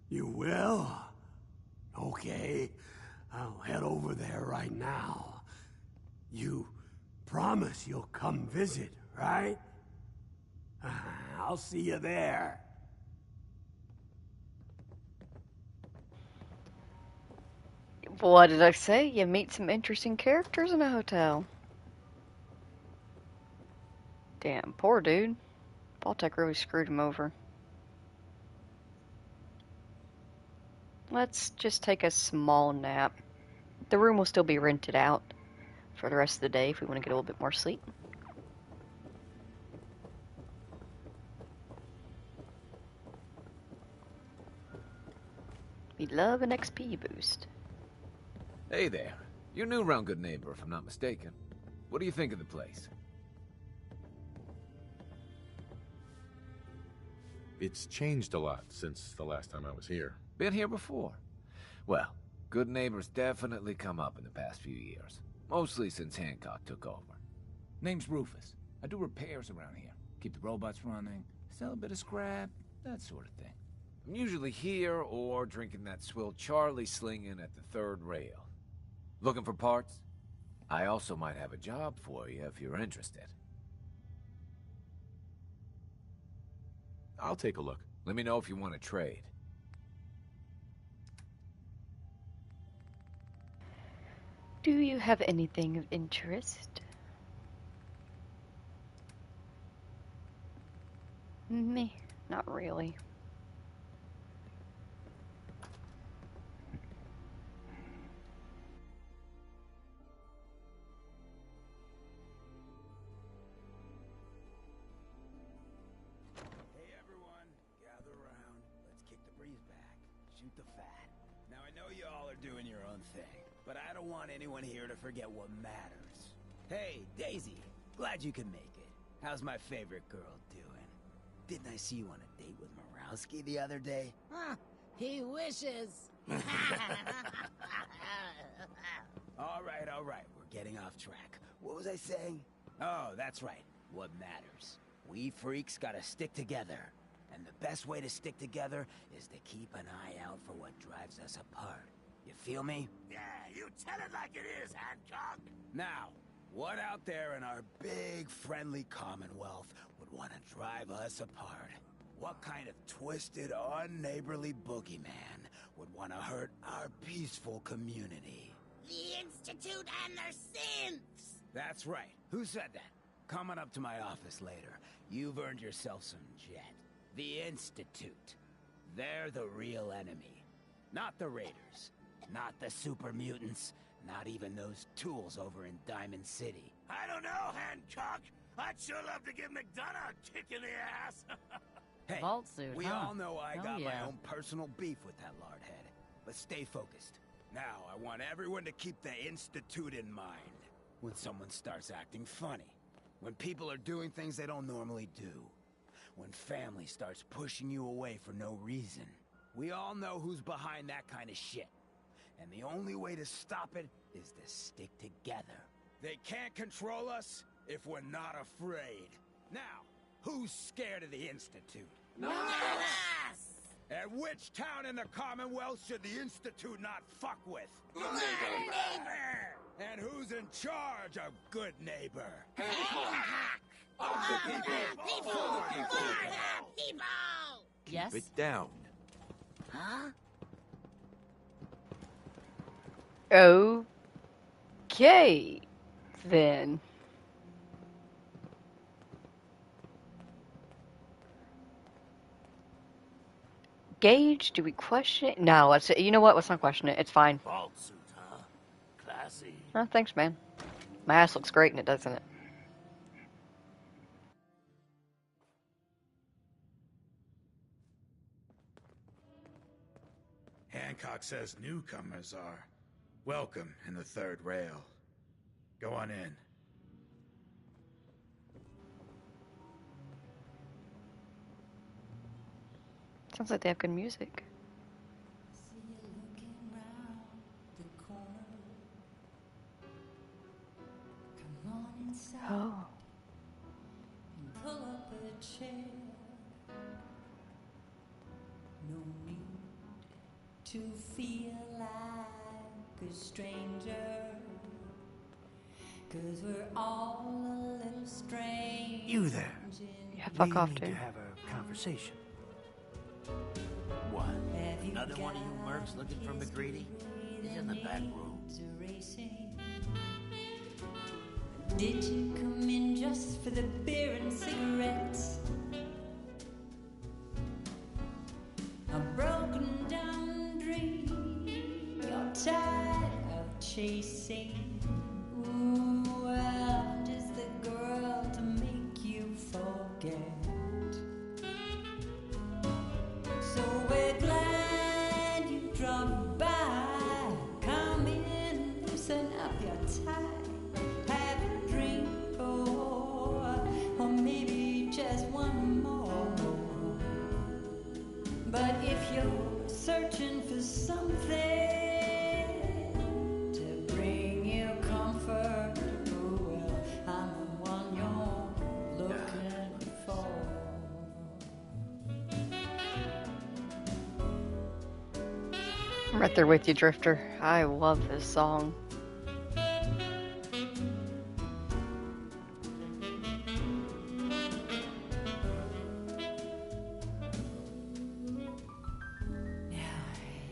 will? Okay. I'll head over there right now. You promise you'll come visit, right? I'll see you there. What did I say? You meet some interesting characters in a hotel. Damn, poor dude. Vault-Tec really screwed him over. Let's just take a small nap. The room will still be rented out for the rest of the day if we want to get a little bit more sleep. We love an XP boost. Hey there. You're new around Good Neighbor, if I'm not mistaken. What do you think of the place? It's changed a lot since the last time I was here. Been here before? Well, Good Neighbor's definitely come up in the past few years. Mostly since Hancock took over. Name's Rufus. I do repairs around here. Keep the robots running, sell a bit of scrap, that sort of thing. I'm usually here or drinking that swill Charlie slinging at the third rail. Looking for parts? I also might have a job for you if you're interested. I'll take a look. Let me know if you want to trade. Do you have anything of interest? Me? Not really. Hey everyone, gather around. Let's kick the breeze back. Shoot the fat. Now I know you all are doing your own thing, but I don't want anyone here to forget what matters. Hey, Daisy, glad you could make it. How's my favorite girl doing? Didn't I see you on a date with Morowski the other day? Huh, he wishes. All right, we're getting off track. What was I saying? Oh, that's right, what matters. We freaks gotta stick together. And the best way to stick together is to keep an eye out for what drives us apart. You feel me? Yeah, you tell it like it is, Hancock. Now, what out there in our big, friendly Commonwealth would want to drive us apart? What kind of twisted, unneighborly boogeyman would want to hurt our peaceful community? The Institute and their synths! That's right. Who said that? Coming up to my office later. You've earned yourself some jet. The Institute. They're the real enemy. Not the Raiders. Not the super mutants. Not even those tools over in Diamond City. I don't know, Hancock. I'd sure love to give McDonough a kick in the ass. Hey, Vault suit, we huh? all know I Hell got my yeah. own personal beef with that lardhead. But stay focused. Now, I want everyone to keep the Institute in mind. When someone starts acting funny. When people are doing things they don't normally do. When family starts pushing you away for no reason. We all know who's behind that kind of shit. And the only way to stop it is to stick together. They can't control us if we're not afraid. Now, who's scared of the Institute? Not us! And which town in the Commonwealth should the Institute not fuck with? Good neighbor! And who's in charge of Good Neighbor? People! Yes? Keep it down. Huh? Okay, then. Gage, do we question it? No, let's. You know what? Let's not question it. It's fine. Vault suit, huh? Classy. Oh, thanks, man. My ass looks great in it, doesn't it? Hancock says newcomers are welcome in the third rail. Go on in. Sounds like they have good music. Oh. Pull up a chair. No need to feel like a stranger. 'Cause we're all a little strange. You there. Yeah, fuck off, We need dude. to have a conversation. What? Another one of you mercs looking for McGreedy? He's in the back room. Did you come in just for the beer and cigarettes? A broken down dream you're tired of chasing. Ooh, well, I'm just the girl to make you forget. So we're glad you dropped by. Come in, loosen up your tie. Have a drink, or maybe just one more. But if you're searching for something to bring you comfort, well, I'm the one you're looking for. I'm right there with you, Drifter. I love this song.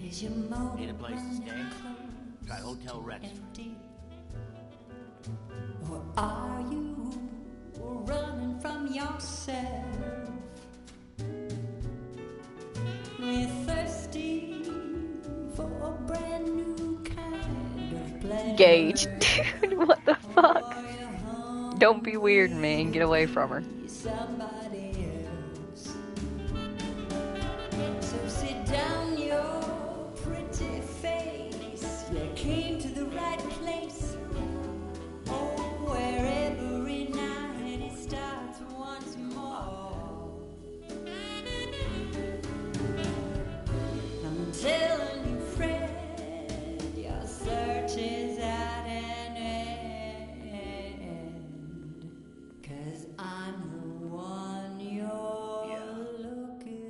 Is your motor Need a place to stay? running Try Hotel Rexford. empty? Or are you running from yourself? We're thirsty for a brand new kind of pleasure. Gage, dude, what the fuck? Don't be weird, man. Get away from her. Somebody else. So sit down your pretty face. You came to the right place. Oh, where every night it starts once more. I'm telling you, Fred, your search is at an end. 'Cause I'm the one you're looking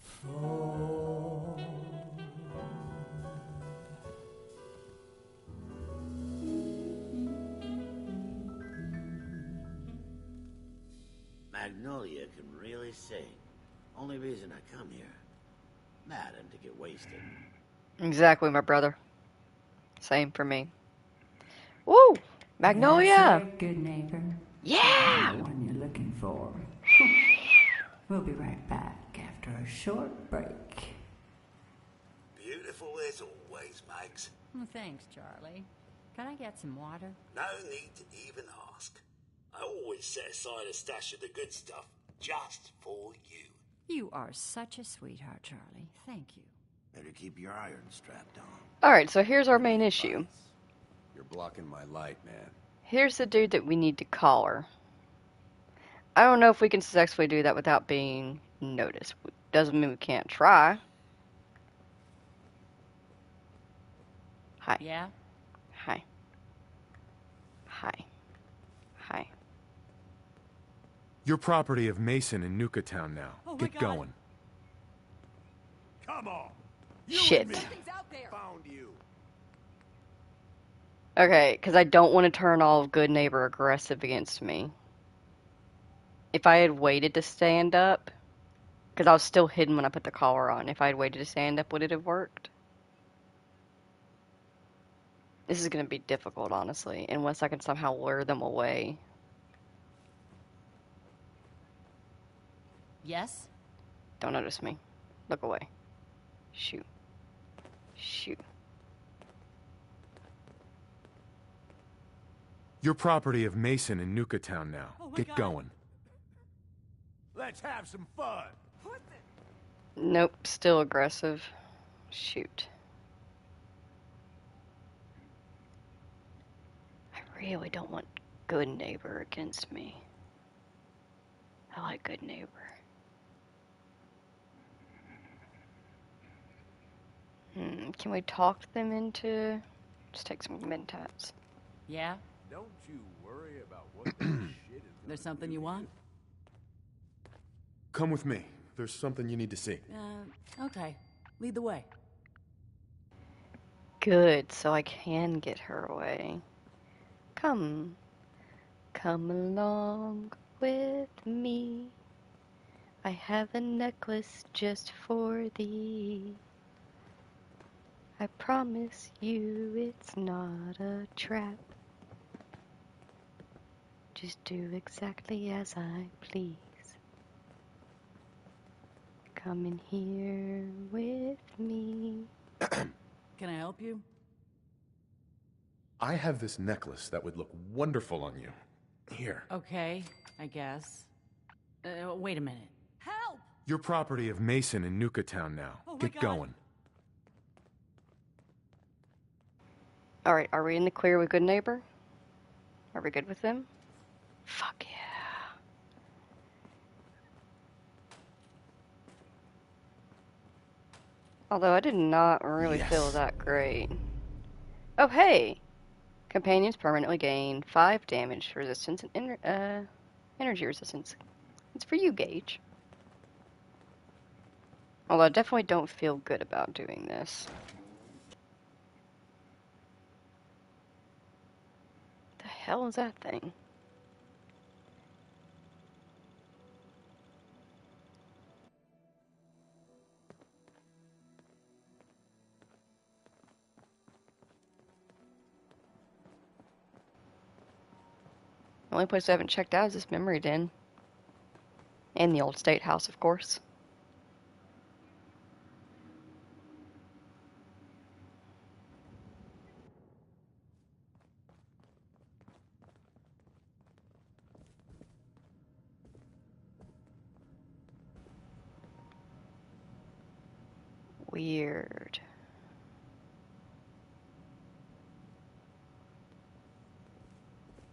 for. Magnolia can really sing. Only reason I come here. Mad and to get wasted. Exactly, my brother. Same for me. Woo! Magnolia! That's right, good neighbor. Yeah! The one you're looking for. We'll be right back after a short break. Beautiful as always, Mags. Well, thanks, Charlie. Can I get some water? No need to even ask. I always set aside a stash of the good stuff just for you. You are such a sweetheart, Charlie. Thank you. Better keep your iron strapped on. Alright, so here's our main issue. You're blocking my light, man. Here's the dude that we need to collar. I don't know if we can successfully do that without being noticed. Doesn't mean we can't try. Hi. Yeah? Hi. Hi. Hi. You're property of Mason in Nuka-Town now. Oh my Get God. going. Come on. Shit. Found you. Okay, because I don't want to turn all of good neighbor aggressive against me. If I had waited to stand up, because I was still hidden when I put the collar on. If I had waited to stand up, would it have worked? This is going to be difficult, honestly, unless I can somehow lure them away. Yes? Don't notice me. Look away. Shoot. Shoot. You're property of Mason in Nuka-Town now. Get going. Let's have some fun. Nope, still aggressive. Shoot. I really don't want good neighbor against me. I like good neighbor. Can we talk them into... Just take some mentats. Yeah? Don't you worry about what that shit is. There's something you want? Come with me. There's something you need to see. Okay. Lead the way. Good, so I can get her away. Come along with me. I have a necklace just for thee. I promise you it's not a trap. Just do exactly as I please. Come in here with me. Can I help you? I have this necklace that would look wonderful on you. Here. Okay, I guess. Wait a minute. Help! You're property of Mason in Nuka Town now. Oh my Get God. going. Alright, are we in the clear with Good Neighbor? Are we good with them? Fuck yeah. Although I did not really feel that great. Oh hey! Companions permanently gain 5 damage resistance and energy resistance. It's for you, Gage. Although I definitely don't feel good about doing this. The hell is that thing? The only place I haven't checked out is this memory den. And the old state house, of course. Weird.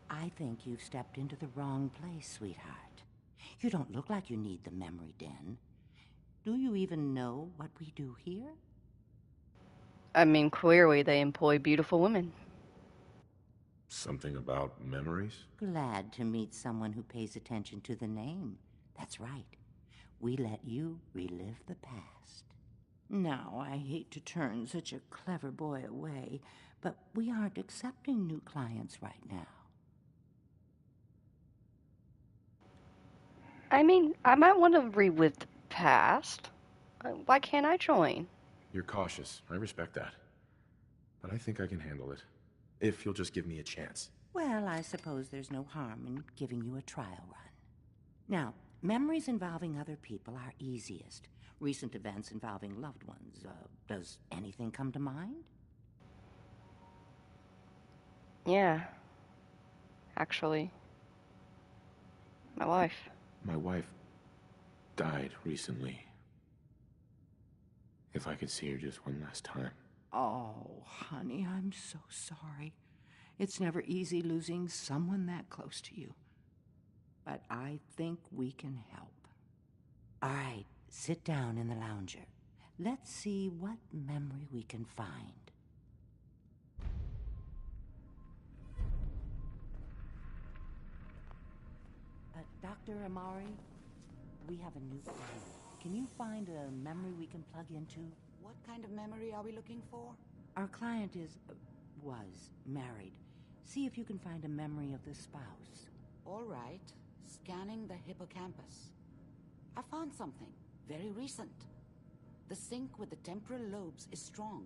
I think you've stepped into the wrong place, sweetheart. You don't look like you need the memory den. Do you even know what we do here? I mean, clearly they employ beautiful women. Something about memories? Glad to meet someone who pays attention to the name. That's right. We let you relive the past. Now, I hate to turn such a clever boy away, but we aren't accepting new clients right now. I mean, I might want to relive the past. Why can't I join? You're cautious. I respect that. But I think I can handle it. If you'll just give me a chance. Well, I suppose there's no harm in giving you a trial run. Now, memories involving other people are easiest. Recent events involving loved ones. Does anything come to mind? Yeah. Actually. My wife. My wife died recently. If I could see her just one last time. Oh, honey, I'm so sorry. It's never easy losing someone that close to you. But I think we can help. All right, sit down in the lounger. Let's see what memory we can find. Dr. Amari, we have a new client. Can you find a memory we can plug into? What kind of memory are we looking for? Our client was married. See if you can find a memory of the spouse. All right. Scanning the hippocampus. I found something. Very recent. The sync with the temporal lobes is strong.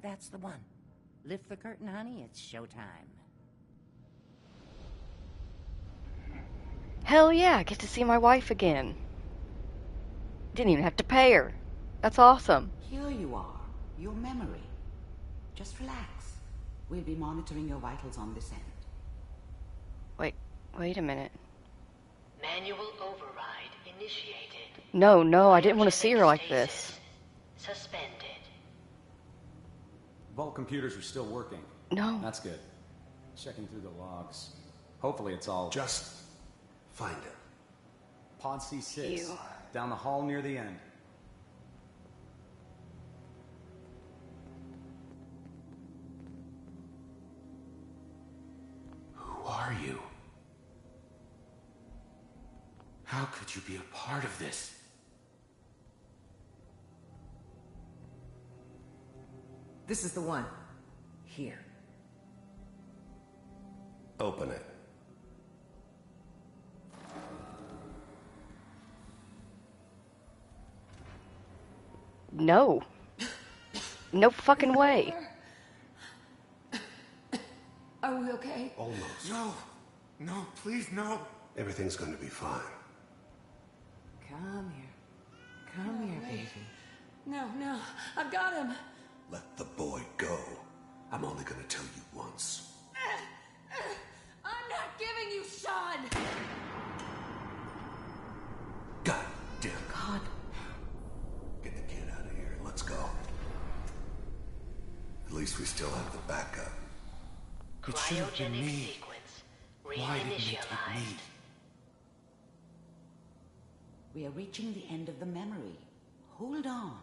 That's the one. Lift the curtain, honey. It's showtime. Hell yeah, I get to see my wife again. Didn't even have to pay her. That's awesome. Here you are. Your memory. Just relax. We'll be monitoring your vitals on this end. Wait a minute. Manual override initiated. No, I didn't want to see her like this. Suspended. Vault computers are still working. No. That's good. Checking through the logs. Hopefully it's all... Just find it. Pod C6. Ew. Down the hall near the end. Who are you? How could you be a part of this? This is the one. Here. Open it. No. No fucking way. Are we okay? Almost. No. No, please, no. Everything's going to be fine. Come here. Come here, baby. No, no. I've got him. Let the boy go. I'm only going to tell you once. I'm not giving you Sean! God damn. God. Get the kid out of here and let's go. At least we still have the backup. It should have been me. Why didn't they take me? We are reaching the end of the memory. Hold on.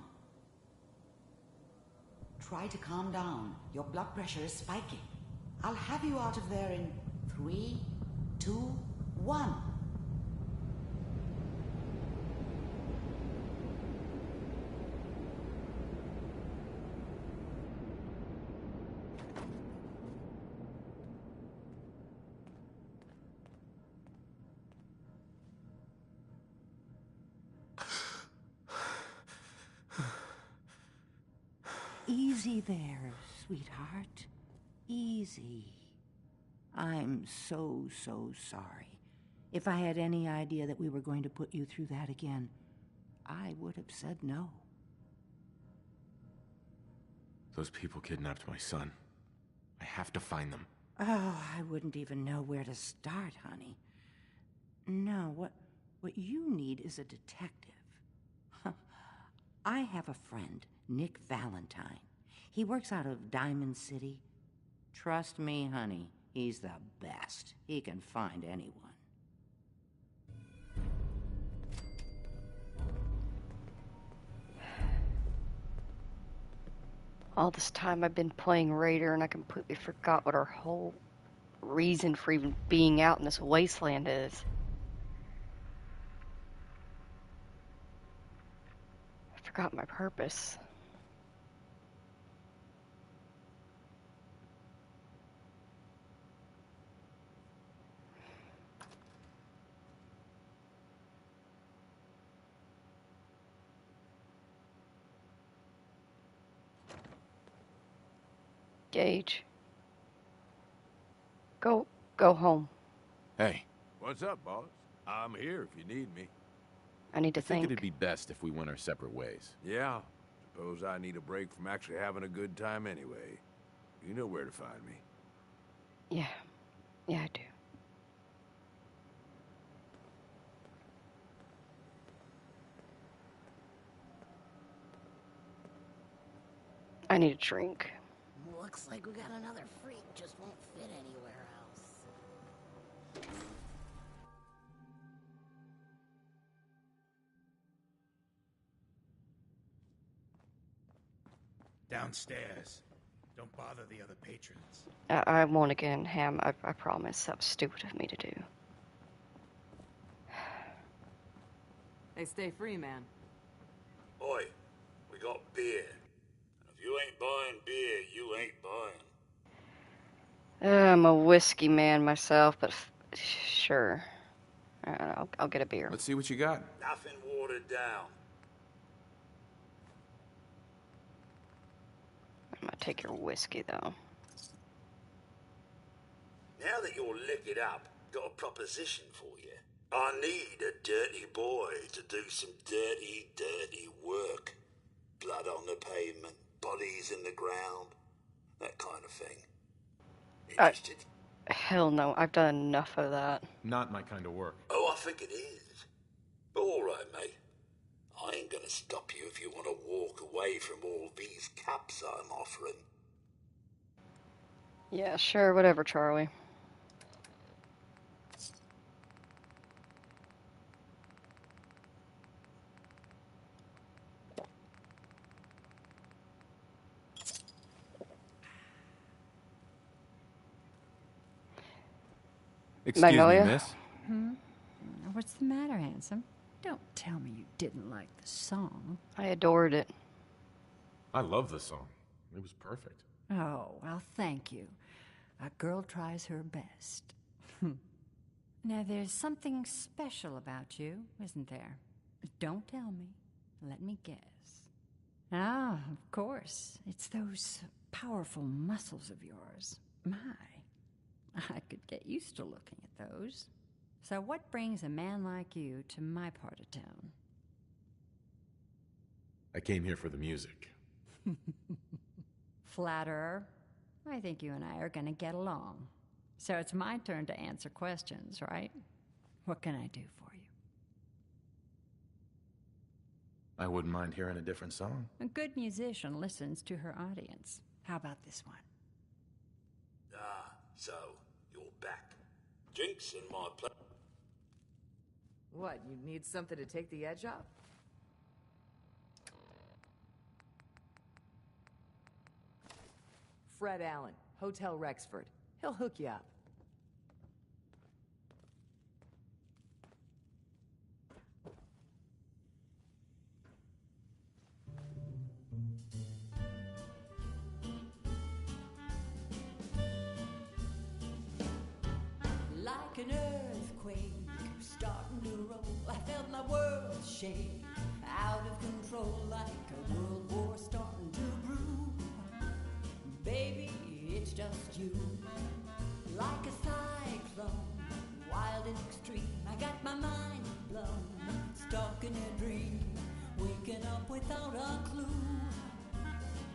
Try to calm down. Your blood pressure is spiking. I'll have you out of there in 3, 2, 1. Easy there, sweetheart. Easy. I'm so sorry. If I had any idea that we were going to put you through that again, I would have said no. Those people kidnapped my son. I have to find them. Oh, I wouldn't even know where to start, honey. No, what you need is a detective. I have a friend, Nick Valentine. He works out of Diamond City. Trust me, honey, he's the best. He can find anyone. All this time I've been playing Raider and I completely forgot what our whole reason for even being out in this wasteland is. I forgot my purpose. Gage. Go home. Hey. What's up, boss? I'm here if you need me. I need to I think think. it'd be best if we went our separate ways. Yeah. Suppose I need a break from actually having a good time anyway. You know where to find me. Yeah. Yeah, I do. I need a drink. Looks like we got another freak, just won't fit anywhere else. Downstairs. Don't bother the other patrons. I won't again, Ham. I promise. That was stupid of me to do. They stay free, man. Oi, we got beer. If you ain't buying beer, you ain't buying. I'm a whiskey man myself, but sure. I'll get a beer. Let's see what you got. Nothing watered down. I'm gonna take your whiskey, though. Now that you're liquored up, got a proposition for you. I need a dirty boy to do some dirty work. Blood on the pavement, bodies in the ground, that kind of thing. Interested? Hell no, I've done enough of that. Not my kind of work. Oh, I think it is. But all right, mate. I ain't gonna stop you if you want to walk away from all these caps I'm offering. Yeah, sure, whatever, Charlie. Excuse Magnolia? me, miss. What's the matter, handsome? Don't tell me you didn't like the song. I adored it. I love the song. It was perfect. Oh, well, thank you. A girl tries her best. Now, there's something special about you, isn't there? Don't tell me. Let me guess. Ah, of course. It's those powerful muscles of yours. My, I could get used to looking at those. So what brings a man like you to my part of town? I came here for the music. Flatterer. I think you and I are gonna get along. So it's my turn to answer questions, right? What can I do for you? I wouldn't mind hearing a different song. A good musician listens to her audience. How about this one? Ah, so, you're back. Drinks in my place. What, you need something to take the edge off? Fred Allen, Hotel Rexford. He'll hook you up. Like an earthquake starting to roll, I felt my world shake, out of control, like a world war starting to brew. Baby, it's just you, like a cyclone, wild and extreme. I got my mind blown, stuck in a dream, waking up without a clue.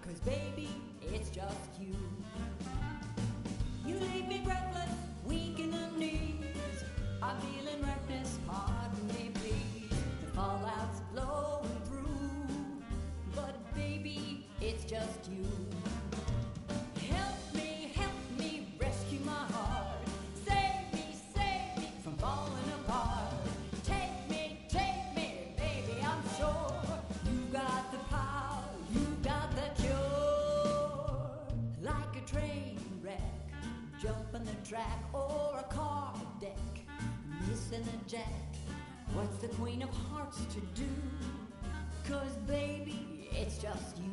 'Cause baby, it's just you. You leave me breathless, weak in the knees. I'm feeling reckless, pardon me please. The fallout's blowing through, but baby, it's just you. Help me, rescue my heart. Save me from falling apart. Take me, baby, I'm sure you got the power, you got the cure. Like a train wreck, jumping the track, or a car deck, missing a jack. What's the Queen of Hearts to do? 'Cause baby, it's just you.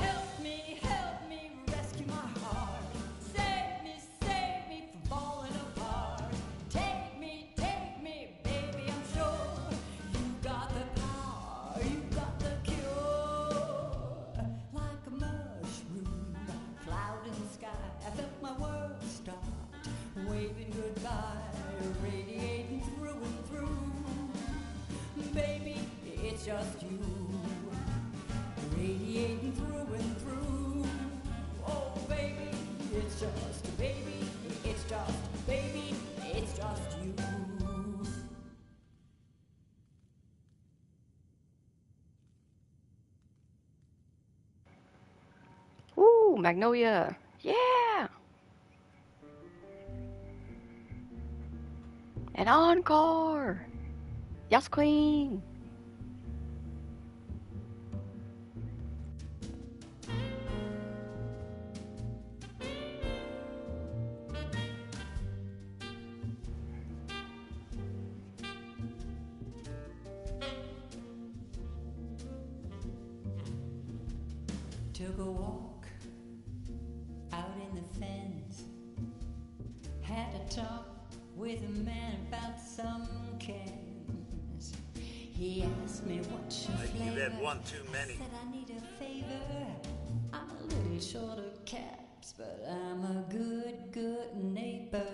Help me, rescue my heart. Save me from falling apart. Take me, baby, I'm sure you got the power, you got the cure. Like a mushroom, cloud in the sky, I felt my world start waving goodbye, radiating through and through. Baby, it's just you. Radiating through and through. Oh, baby, it's just, baby, it's just, baby, it's just you. Ooh, Magnolia. Yeah! An encore! Yes, Queen! Took a walk out in the fens. Had a talk with a man about some cans. He asked me what's your flavor. You've had one too many. I said I need a favor. I'm a little short of caps, but I'm a good neighbor.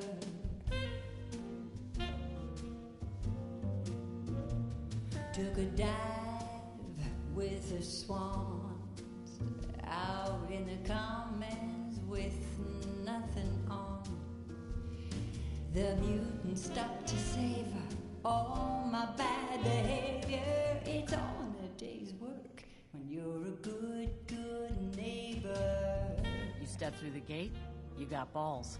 Took a dive with the swans out in the commons with nothing on. The mutant stopped to savor all my bad behavior. It's all in a day's work when you're a good, good neighbor. You step through the gate, you got balls.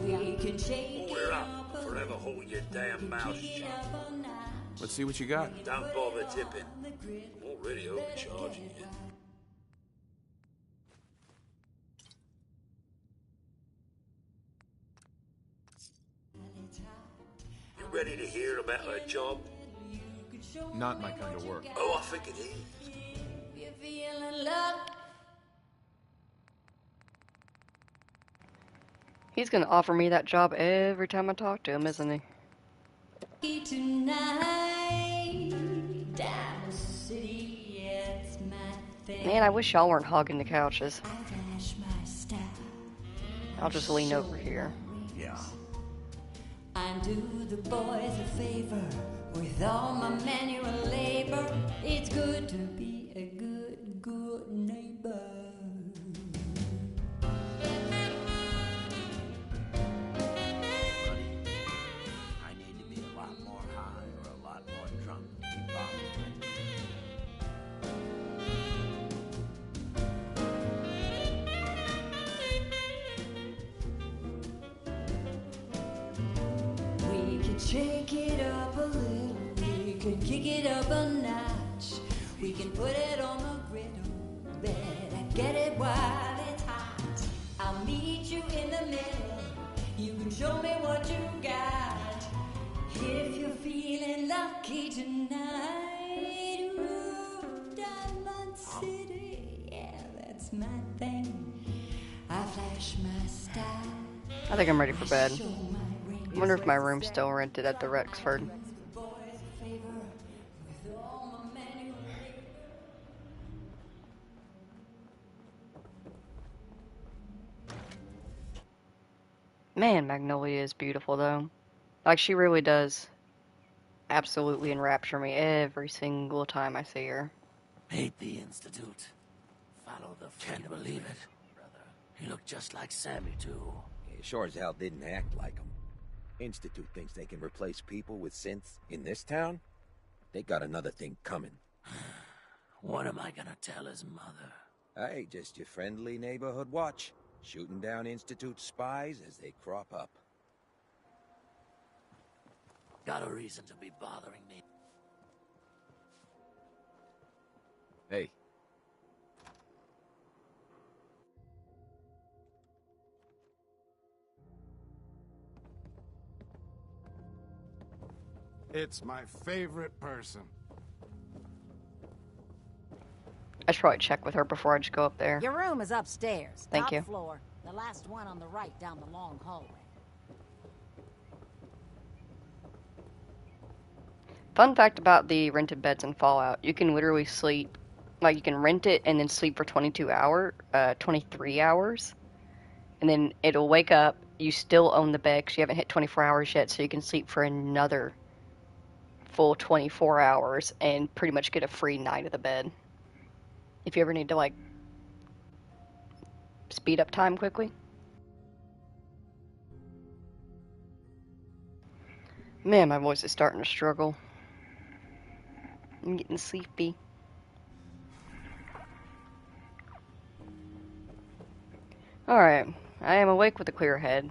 We can shake Order it up. up, Forever hold your damn mouth shut. Let's see what you got. Don't bother tipping. I'm already overcharging you. You ready to hear about her job? Not my kind of work. Oh, I think it is. You're feeling lucky He's gonna offer me that job every time I talk to him, isn't he? tonight. Down the city, it's my thing. Man, I wish y'all weren't hogging the couches. I flash my style. I'll just lean over here. Yeah. I do the boys a favor with all my manual labor. It's good to be a good, good neighbor. I need to be a lot more high or a lot more drunk to be bothering. We can shake it up a little. We can kick it up a notch. We can put it on the griddle. Better get it while it's hot. I'll meet you in the middle. You can show me what you got. If you're feeling lucky tonight, ooh, Diamond City, yeah, that's my thing. I flash my style. I think I'm ready for bed. I wonder if my room's still rented at the Rexford. Man, Magnolia is beautiful, though. Like, she really does absolutely enrapture me every single time I see her. Hate the Institute. Follow the Can't believe it, brother. He looked just like Sammy, too. He sure as hell didn't act like him. Institute thinks they can replace people with synths in this town? They got another thing coming. What am I gonna tell his mother? Hey, just your friendly neighborhood watch. Shooting down Institute spies as they crop up. Got a reason to be bothering me. Hey. It's my favorite person. I should probably check with her before I just go up there. Your room is upstairs. Thank top you. floor. The last one on the right down the long hallway. Fun fact about the rented beds in Fallout, you can literally sleep, like you can rent it and then sleep for 23 hours. And then it'll wake up, you still own the bed because you haven't hit 24 hours yet, so you can sleep for another full 24 hours and pretty much get a free night of the bed. If you ever need to, like, speed up time quickly. Man, my voice is starting to struggle. I'm getting sleepy. Alright, I am awake with a clear head.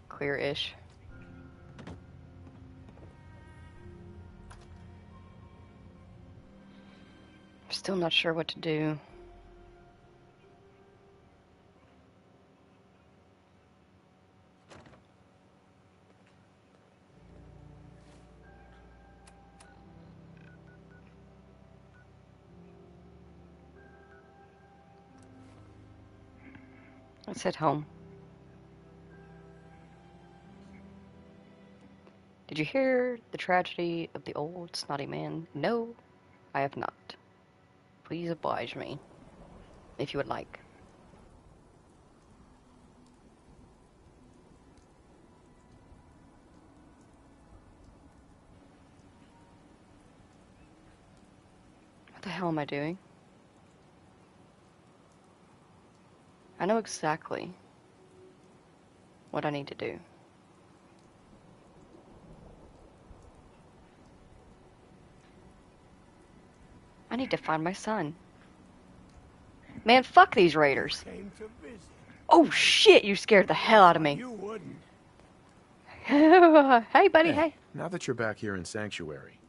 Clear-ish. Still not sure what to do. Let's head home. Did you hear the tragedy of the old snotty man? No, I have not. Please oblige me, if you would like. What the hell am I doing? I know exactly what I need to do. I need to find my son. Man, fuck these raiders. Came to visit. Oh shit, you scared the hell out of me. You wouldn't. Hey, buddy, hey. Now that you're back here in Sanctuary,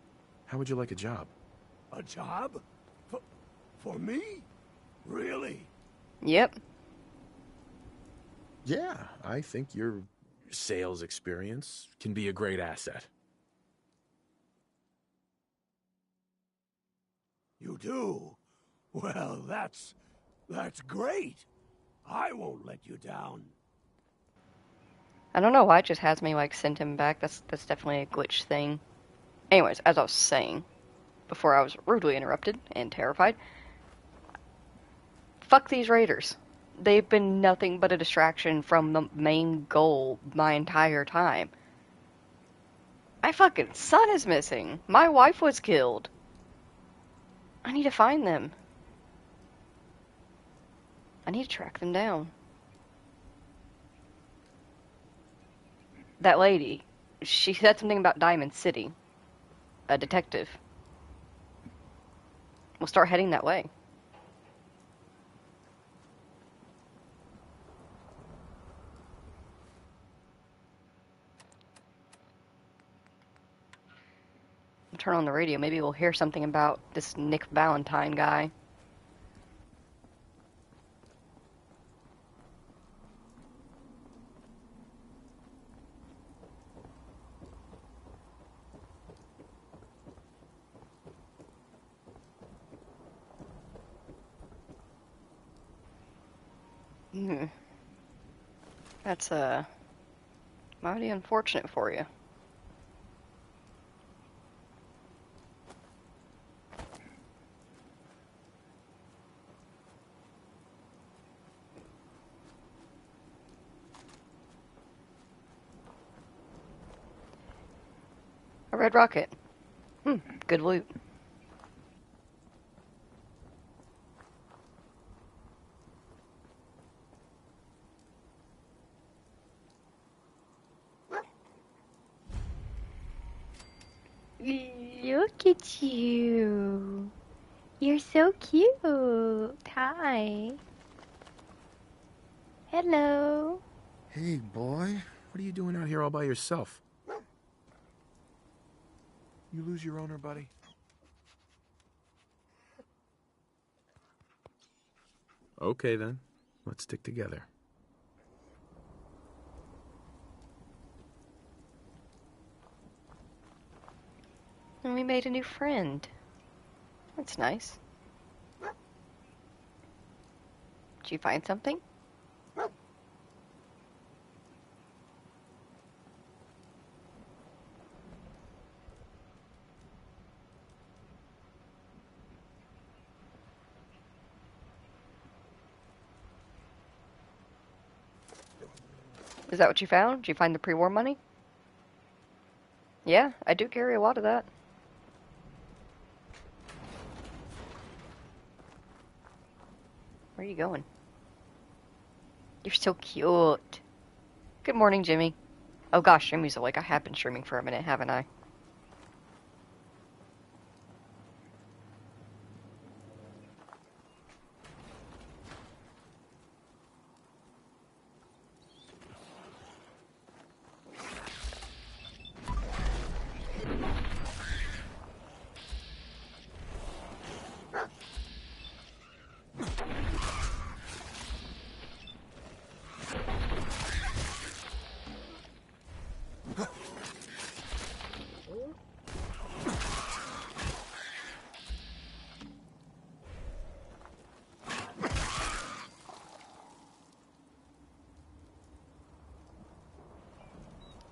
how would you like a job? A job? For me? Really? Yep. Yeah, I think your sales experience can be a great asset. You do? Well, that's great. I won't let you down. I don't know why it just has me, like, send him back. That's definitely a glitch thing. Anyways, as I was saying, before I was rudely interrupted and terrified, fuck these raiders. They've been nothing but a distraction from the main goal my entire time. My fucking son is missing. My wife was killed. I need to find them. I need to track them down. That lady, she said something about Diamond City. A detective. We'll start heading that way. Turn on the radio. Maybe we'll hear something about this Nick Valentine guy. That's mighty unfortunate for you. A red rocket. Good loot. Look at you. You're so cute. Hi. Hello. Hey, boy. What are you doing out here all by yourself? You lose your owner, buddy? Okay, then. Let's stick together. And we made a new friend. That's nice. Did you find something? Is that what you found? Did you find the pre-war money? Yeah, I do carry a lot of that. Where are you going? You're so cute. Good morning, Jimmy. Oh gosh, Jimmy's awake. I have been streaming for a minute, haven't I?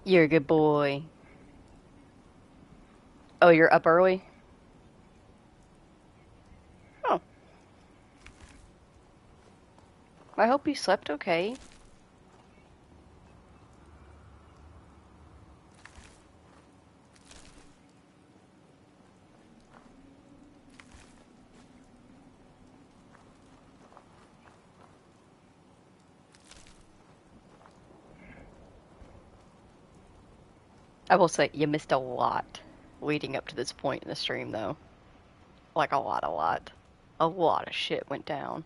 You're a good boy. Oh, you're up early? Oh. I hope you slept okay. I will say, you missed a lot leading up to this point in the stream, though. Like a lot. A lot of shit went down.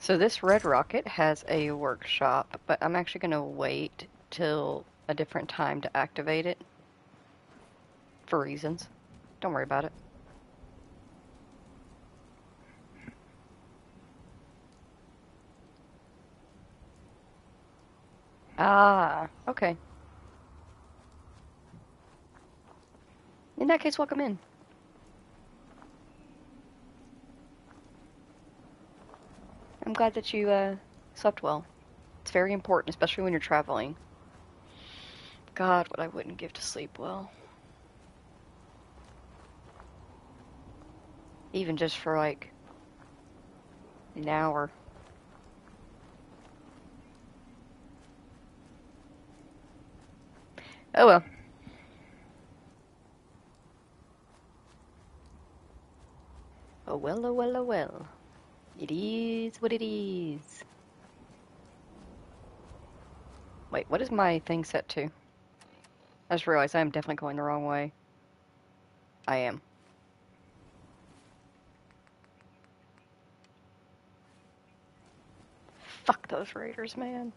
So this red rocket has a workshop, but I'm actually going to wait till a different time to activate it. For reasons. Don't worry about it. Ah, okay. In that case, welcome in. I'm glad that you slept well. It's very important, especially when you're traveling. God, what I wouldn't give to sleep well. Even just for like an hour. Oh well. Oh well, oh well, oh well. It is what it is. Wait, what is my thing set to? I just realized I am definitely going the wrong way. I am. Fuck those raiders, man.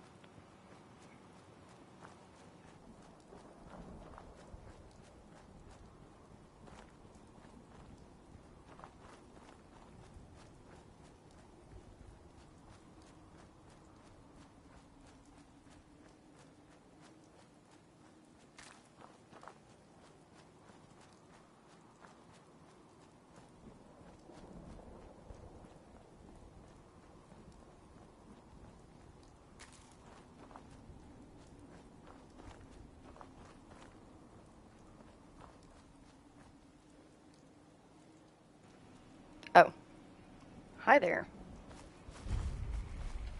Oh. Hi there.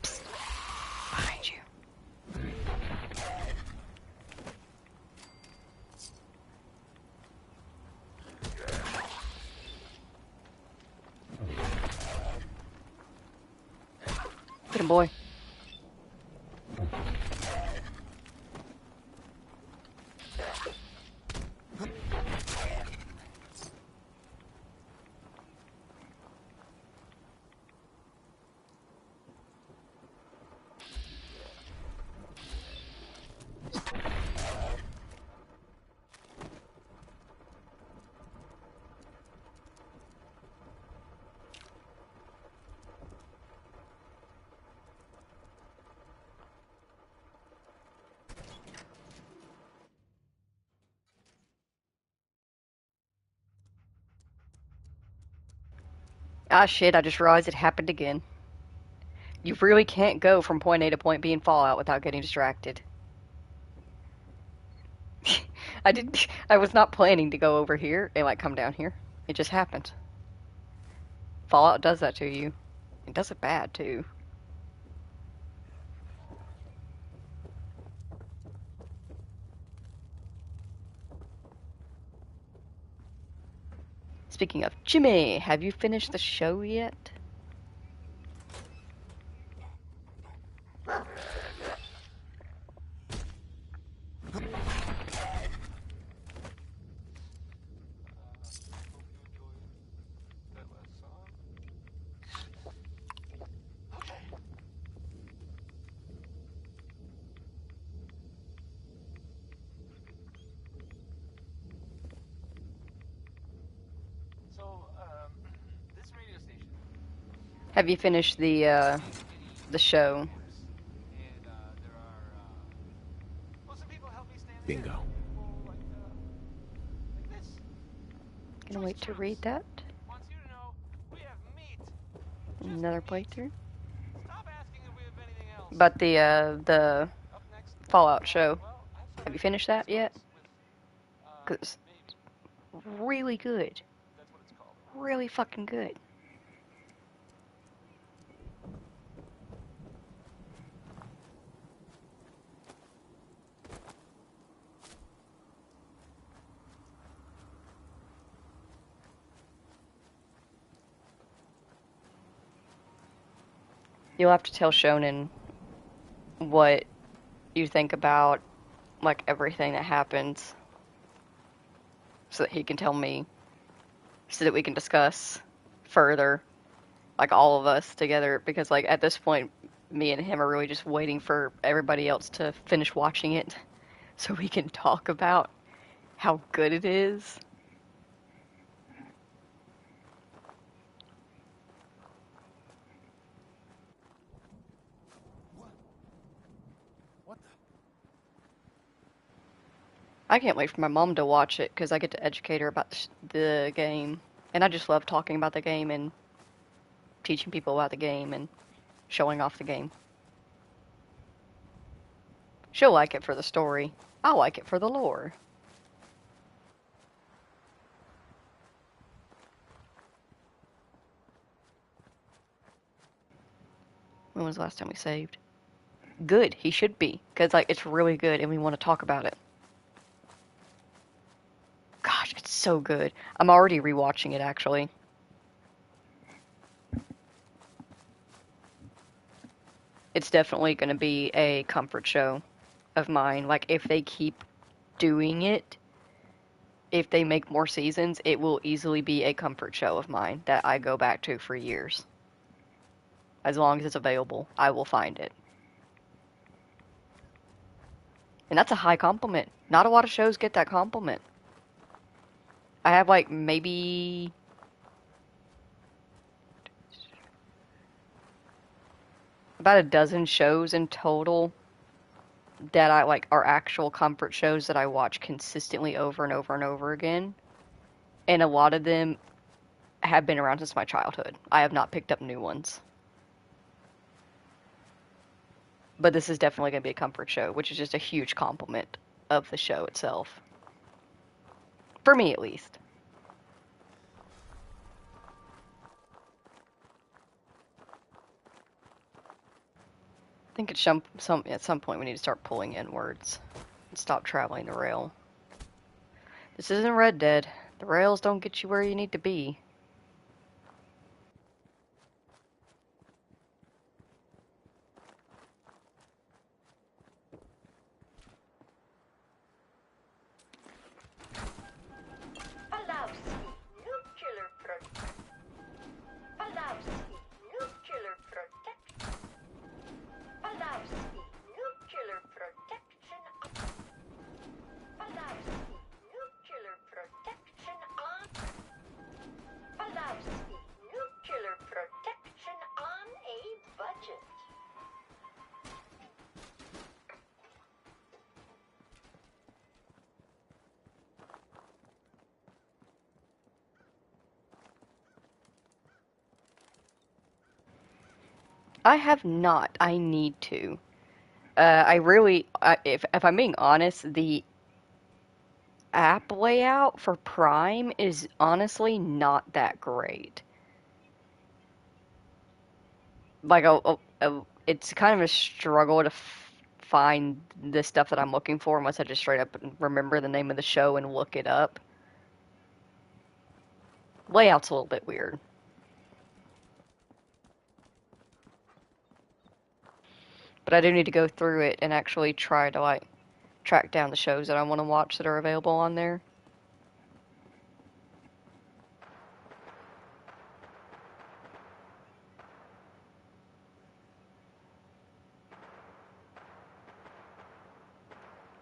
Psst. Behind you. Get him, boy. Ah, shit, I just realized it happened again. You really can't go from point A to point B in Fallout without getting distracted. I was not planning to go over here and, like, come down here. It just happened. Fallout does that to you. It does it bad, too. Speaking of, Jimmy, have you finished the show yet? Have you finished the show? Bingo. Gonna wait to read that. Another playthrough. But the Fallout show, have you finished that yet? 'Cause really good. Really fucking good. You'll have to tell Shonen what you think about, like, everything that happens, so that he can tell me, so that we can discuss further, like, all of us together, because, like, at this point, me and him are really just waiting for everybody else to finish watching it, so we can talk about how good it is. I can't wait for my mom to watch it, because I get to educate her about the game. And I just love talking about the game and teaching people about the game and showing off the game. She'll like it for the story. I'll like it for the lore. When was the last time we saved? Good. He should be, because, like, it's really good and we want to talk about it. Gosh, it's so good. I'm already rewatching it, actually. It's definitely going to be a comfort show of mine. Like, if they keep doing it, if they make more seasons, it will easily be a comfort show of mine that I go back to for years. As long as it's available, I will find it. And that's a high compliment. Not a lot of shows get that compliment. I have, like, maybe about a dozen shows in total that I like are actual comfort shows that I watch consistently over and over and over again. And a lot of them have been around since my childhood. I have not picked up new ones. But this is definitely going to be a comfort show, which is just a huge compliment of the show itself. For me, at least. I think at some point we need to start pulling in words and stop traveling the rail. This isn't Red Dead. The rails don't get you where you need to be. I have not. I need to. If I'm being honest, the app layout for Prime is honestly not that great. Like, it's kind of a struggle to find the stuff that I'm looking for unless I just straight up remember the name of the show and look it up. Layout's a little bit weird. But I do need to go through it and actually try to, like, track down the shows that I want to watch that are available on there.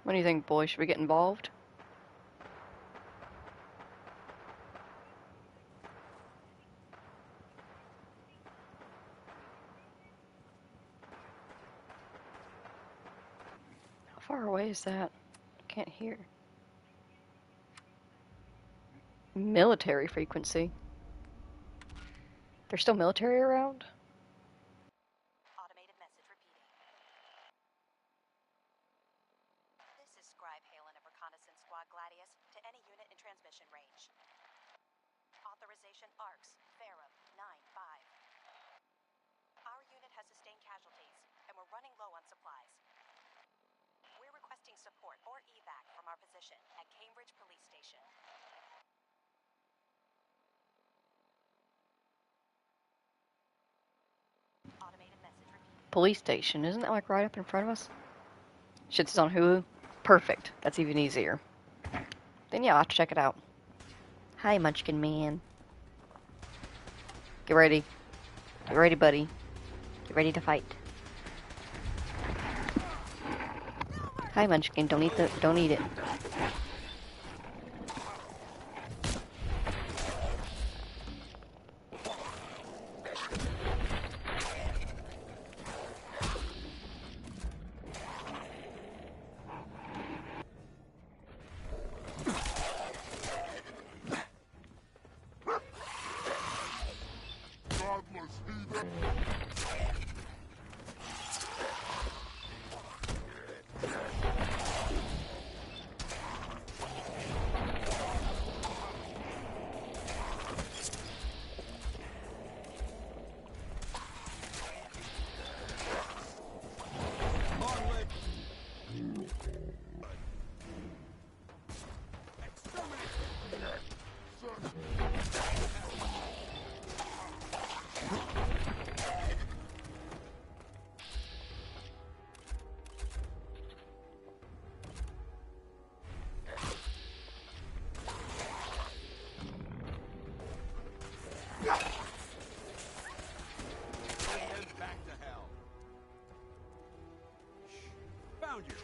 What do you think, boys? Should we get involved? How far away is that? I can't hear. Military frequency. There's still military around? Automated message repeating. This is Scribe Halen of Reconnaissance Squad Gladius to any unit in transmission range. Authorization ARCS, Ferrum, 9-5. Our unit has sustained casualties, and we're running low on supplies. We're requesting support or evac from our position at Cambridge Police Station. Automated message police station. Isn't that like right up in front of us? Shit's on Hulu? Perfect. That's even easier. Then yeah, I'll have to check it out. Hi, Munchkin Man. Get ready. Get ready, buddy. Get ready to fight. Hi, Munchkin. Don't eat it. Found you.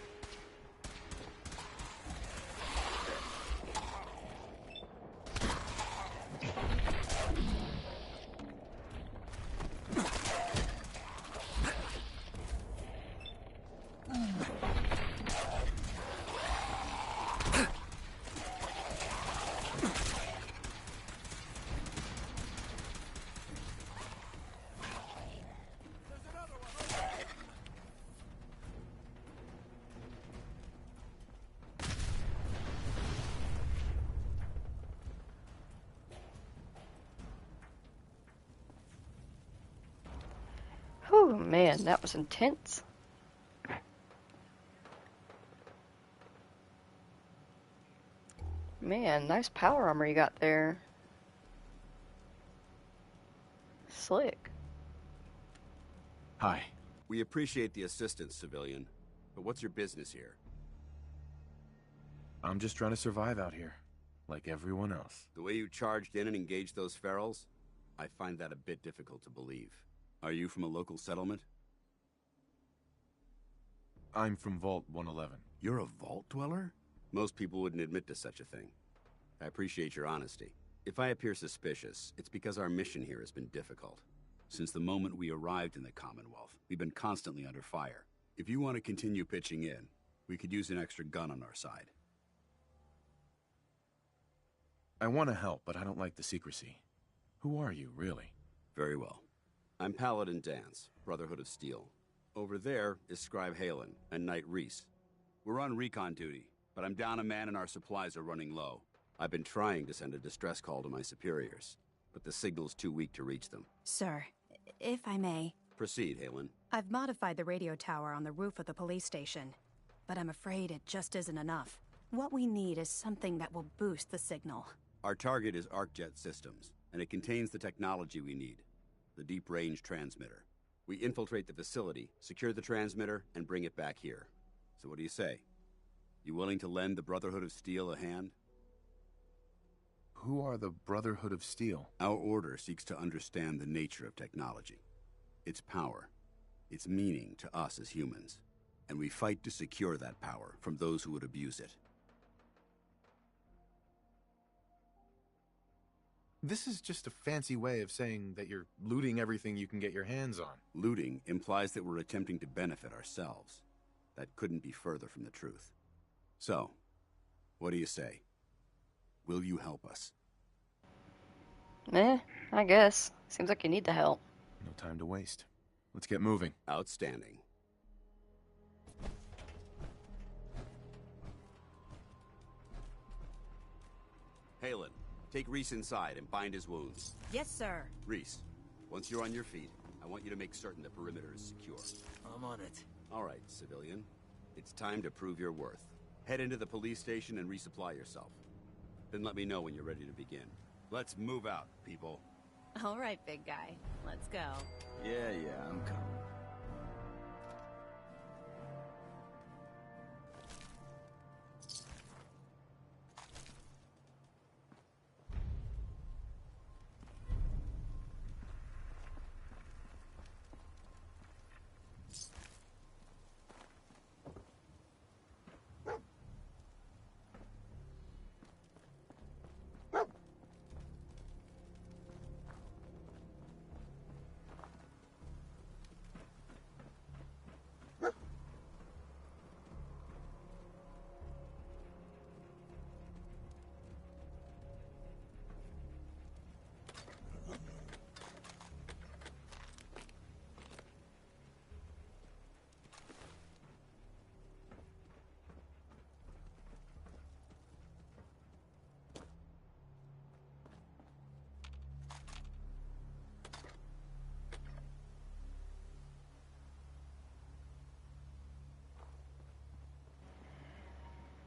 Whew, man, that was intense. Man, nice power armor you got there. Slick. Hi. We appreciate the assistance, civilian. But what's your business here? I'm just trying to survive out here, like everyone else. The way you charged in and engaged those ferals, I find that a bit difficult to believe. Are you from a local settlement? I'm from Vault 111. You're a vault dweller? Most people wouldn't admit to such a thing. I appreciate your honesty. If I appear suspicious, it's because our mission here has been difficult. Since the moment we arrived in the Commonwealth, we've been constantly under fire. If you want to continue pitching in, we could use an extra gun on our side. I want to help, but I don't like the secrecy. Who are you, really? Very well. I'm Paladin Dance, Brotherhood of Steel. Over there is Scribe Halen and Knight Reese. We're on recon duty, but I'm down a man and our supplies are running low. I've been trying to send a distress call to my superiors, but the signal's too weak to reach them. Sir, if I may. Proceed, Halen. I've modified the radio tower on the roof of the police station, but I'm afraid it just isn't enough. What we need is something that will boost the signal. Our target is ArcJet Systems, and it contains the technology we need. The deep-range transmitter. We infiltrate the facility, secure the transmitter, and bring it back here. So what do you say? You willing to lend the Brotherhood of Steel a hand? Who are the Brotherhood of Steel? Our order seeks to understand the nature of technology. Its power, its meaning to us as humans. And we fight to secure that power from those who would abuse it. This is just a fancy way of saying that you're looting everything you can get your hands on. Looting implies that we're attempting to benefit ourselves. That couldn't be further from the truth. So, what do you say? Will you help us? I guess. Seems like you need the help. No time to waste. Let's get moving. Outstanding. Halen, take Reese inside and bind his wounds. Yes, sir. Reese, once you're on your feet, I want you to make certain the perimeter is secure. I'm on it. All right, civilian. It's time to prove your worth. Head into the police station and resupply yourself. Then let me know when you're ready to begin. Let's move out, people. All right, big guy. Let's go. Yeah, I'm coming.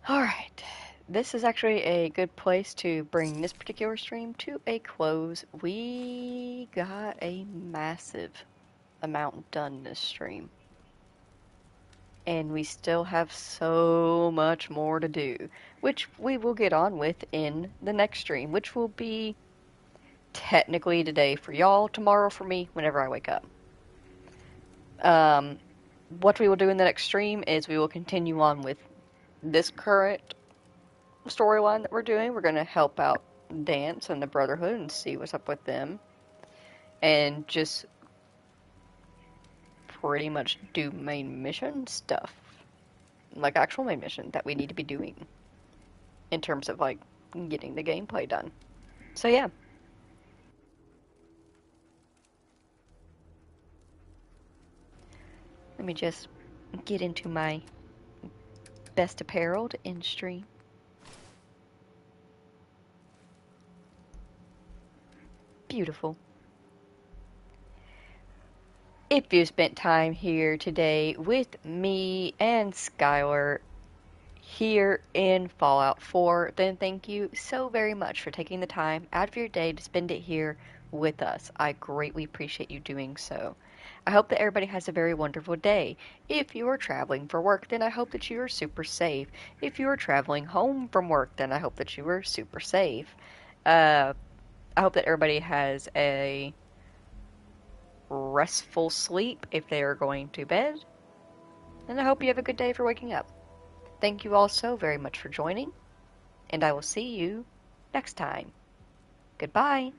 Alright, this is actually a good place to bring this particular stream to a close. We got a massive amount done this stream. And we still have so much more to do, which we will get on with in the next stream, which will be technically today for y'all, tomorrow for me, whenever I wake up. What we will do in the next stream is we will continue on with this current storyline that we're doing. We're going to help out Dance and the Brotherhood and see what's up with them. And just pretty much do main mission stuff. Like actual main mission that we need to be doing. In terms of like getting the gameplay done. So yeah. Let me just get into my best apparel to end stream. Beautiful. If you spent time here today with me and Skylar here in Fallout 4, then thank you so very much for taking the time out of your day to spend it here with us. I greatly appreciate you doing so. I hope that everybody has a very wonderful day. If you are traveling for work, then I hope that you are super safe. If you are traveling home from work, then I hope that you are super safe. I hope that everybody has a restful sleep if they are going to bed. And I hope you have a good day for waking up. Thank you all so very much for joining, and I will see you next time. Goodbye.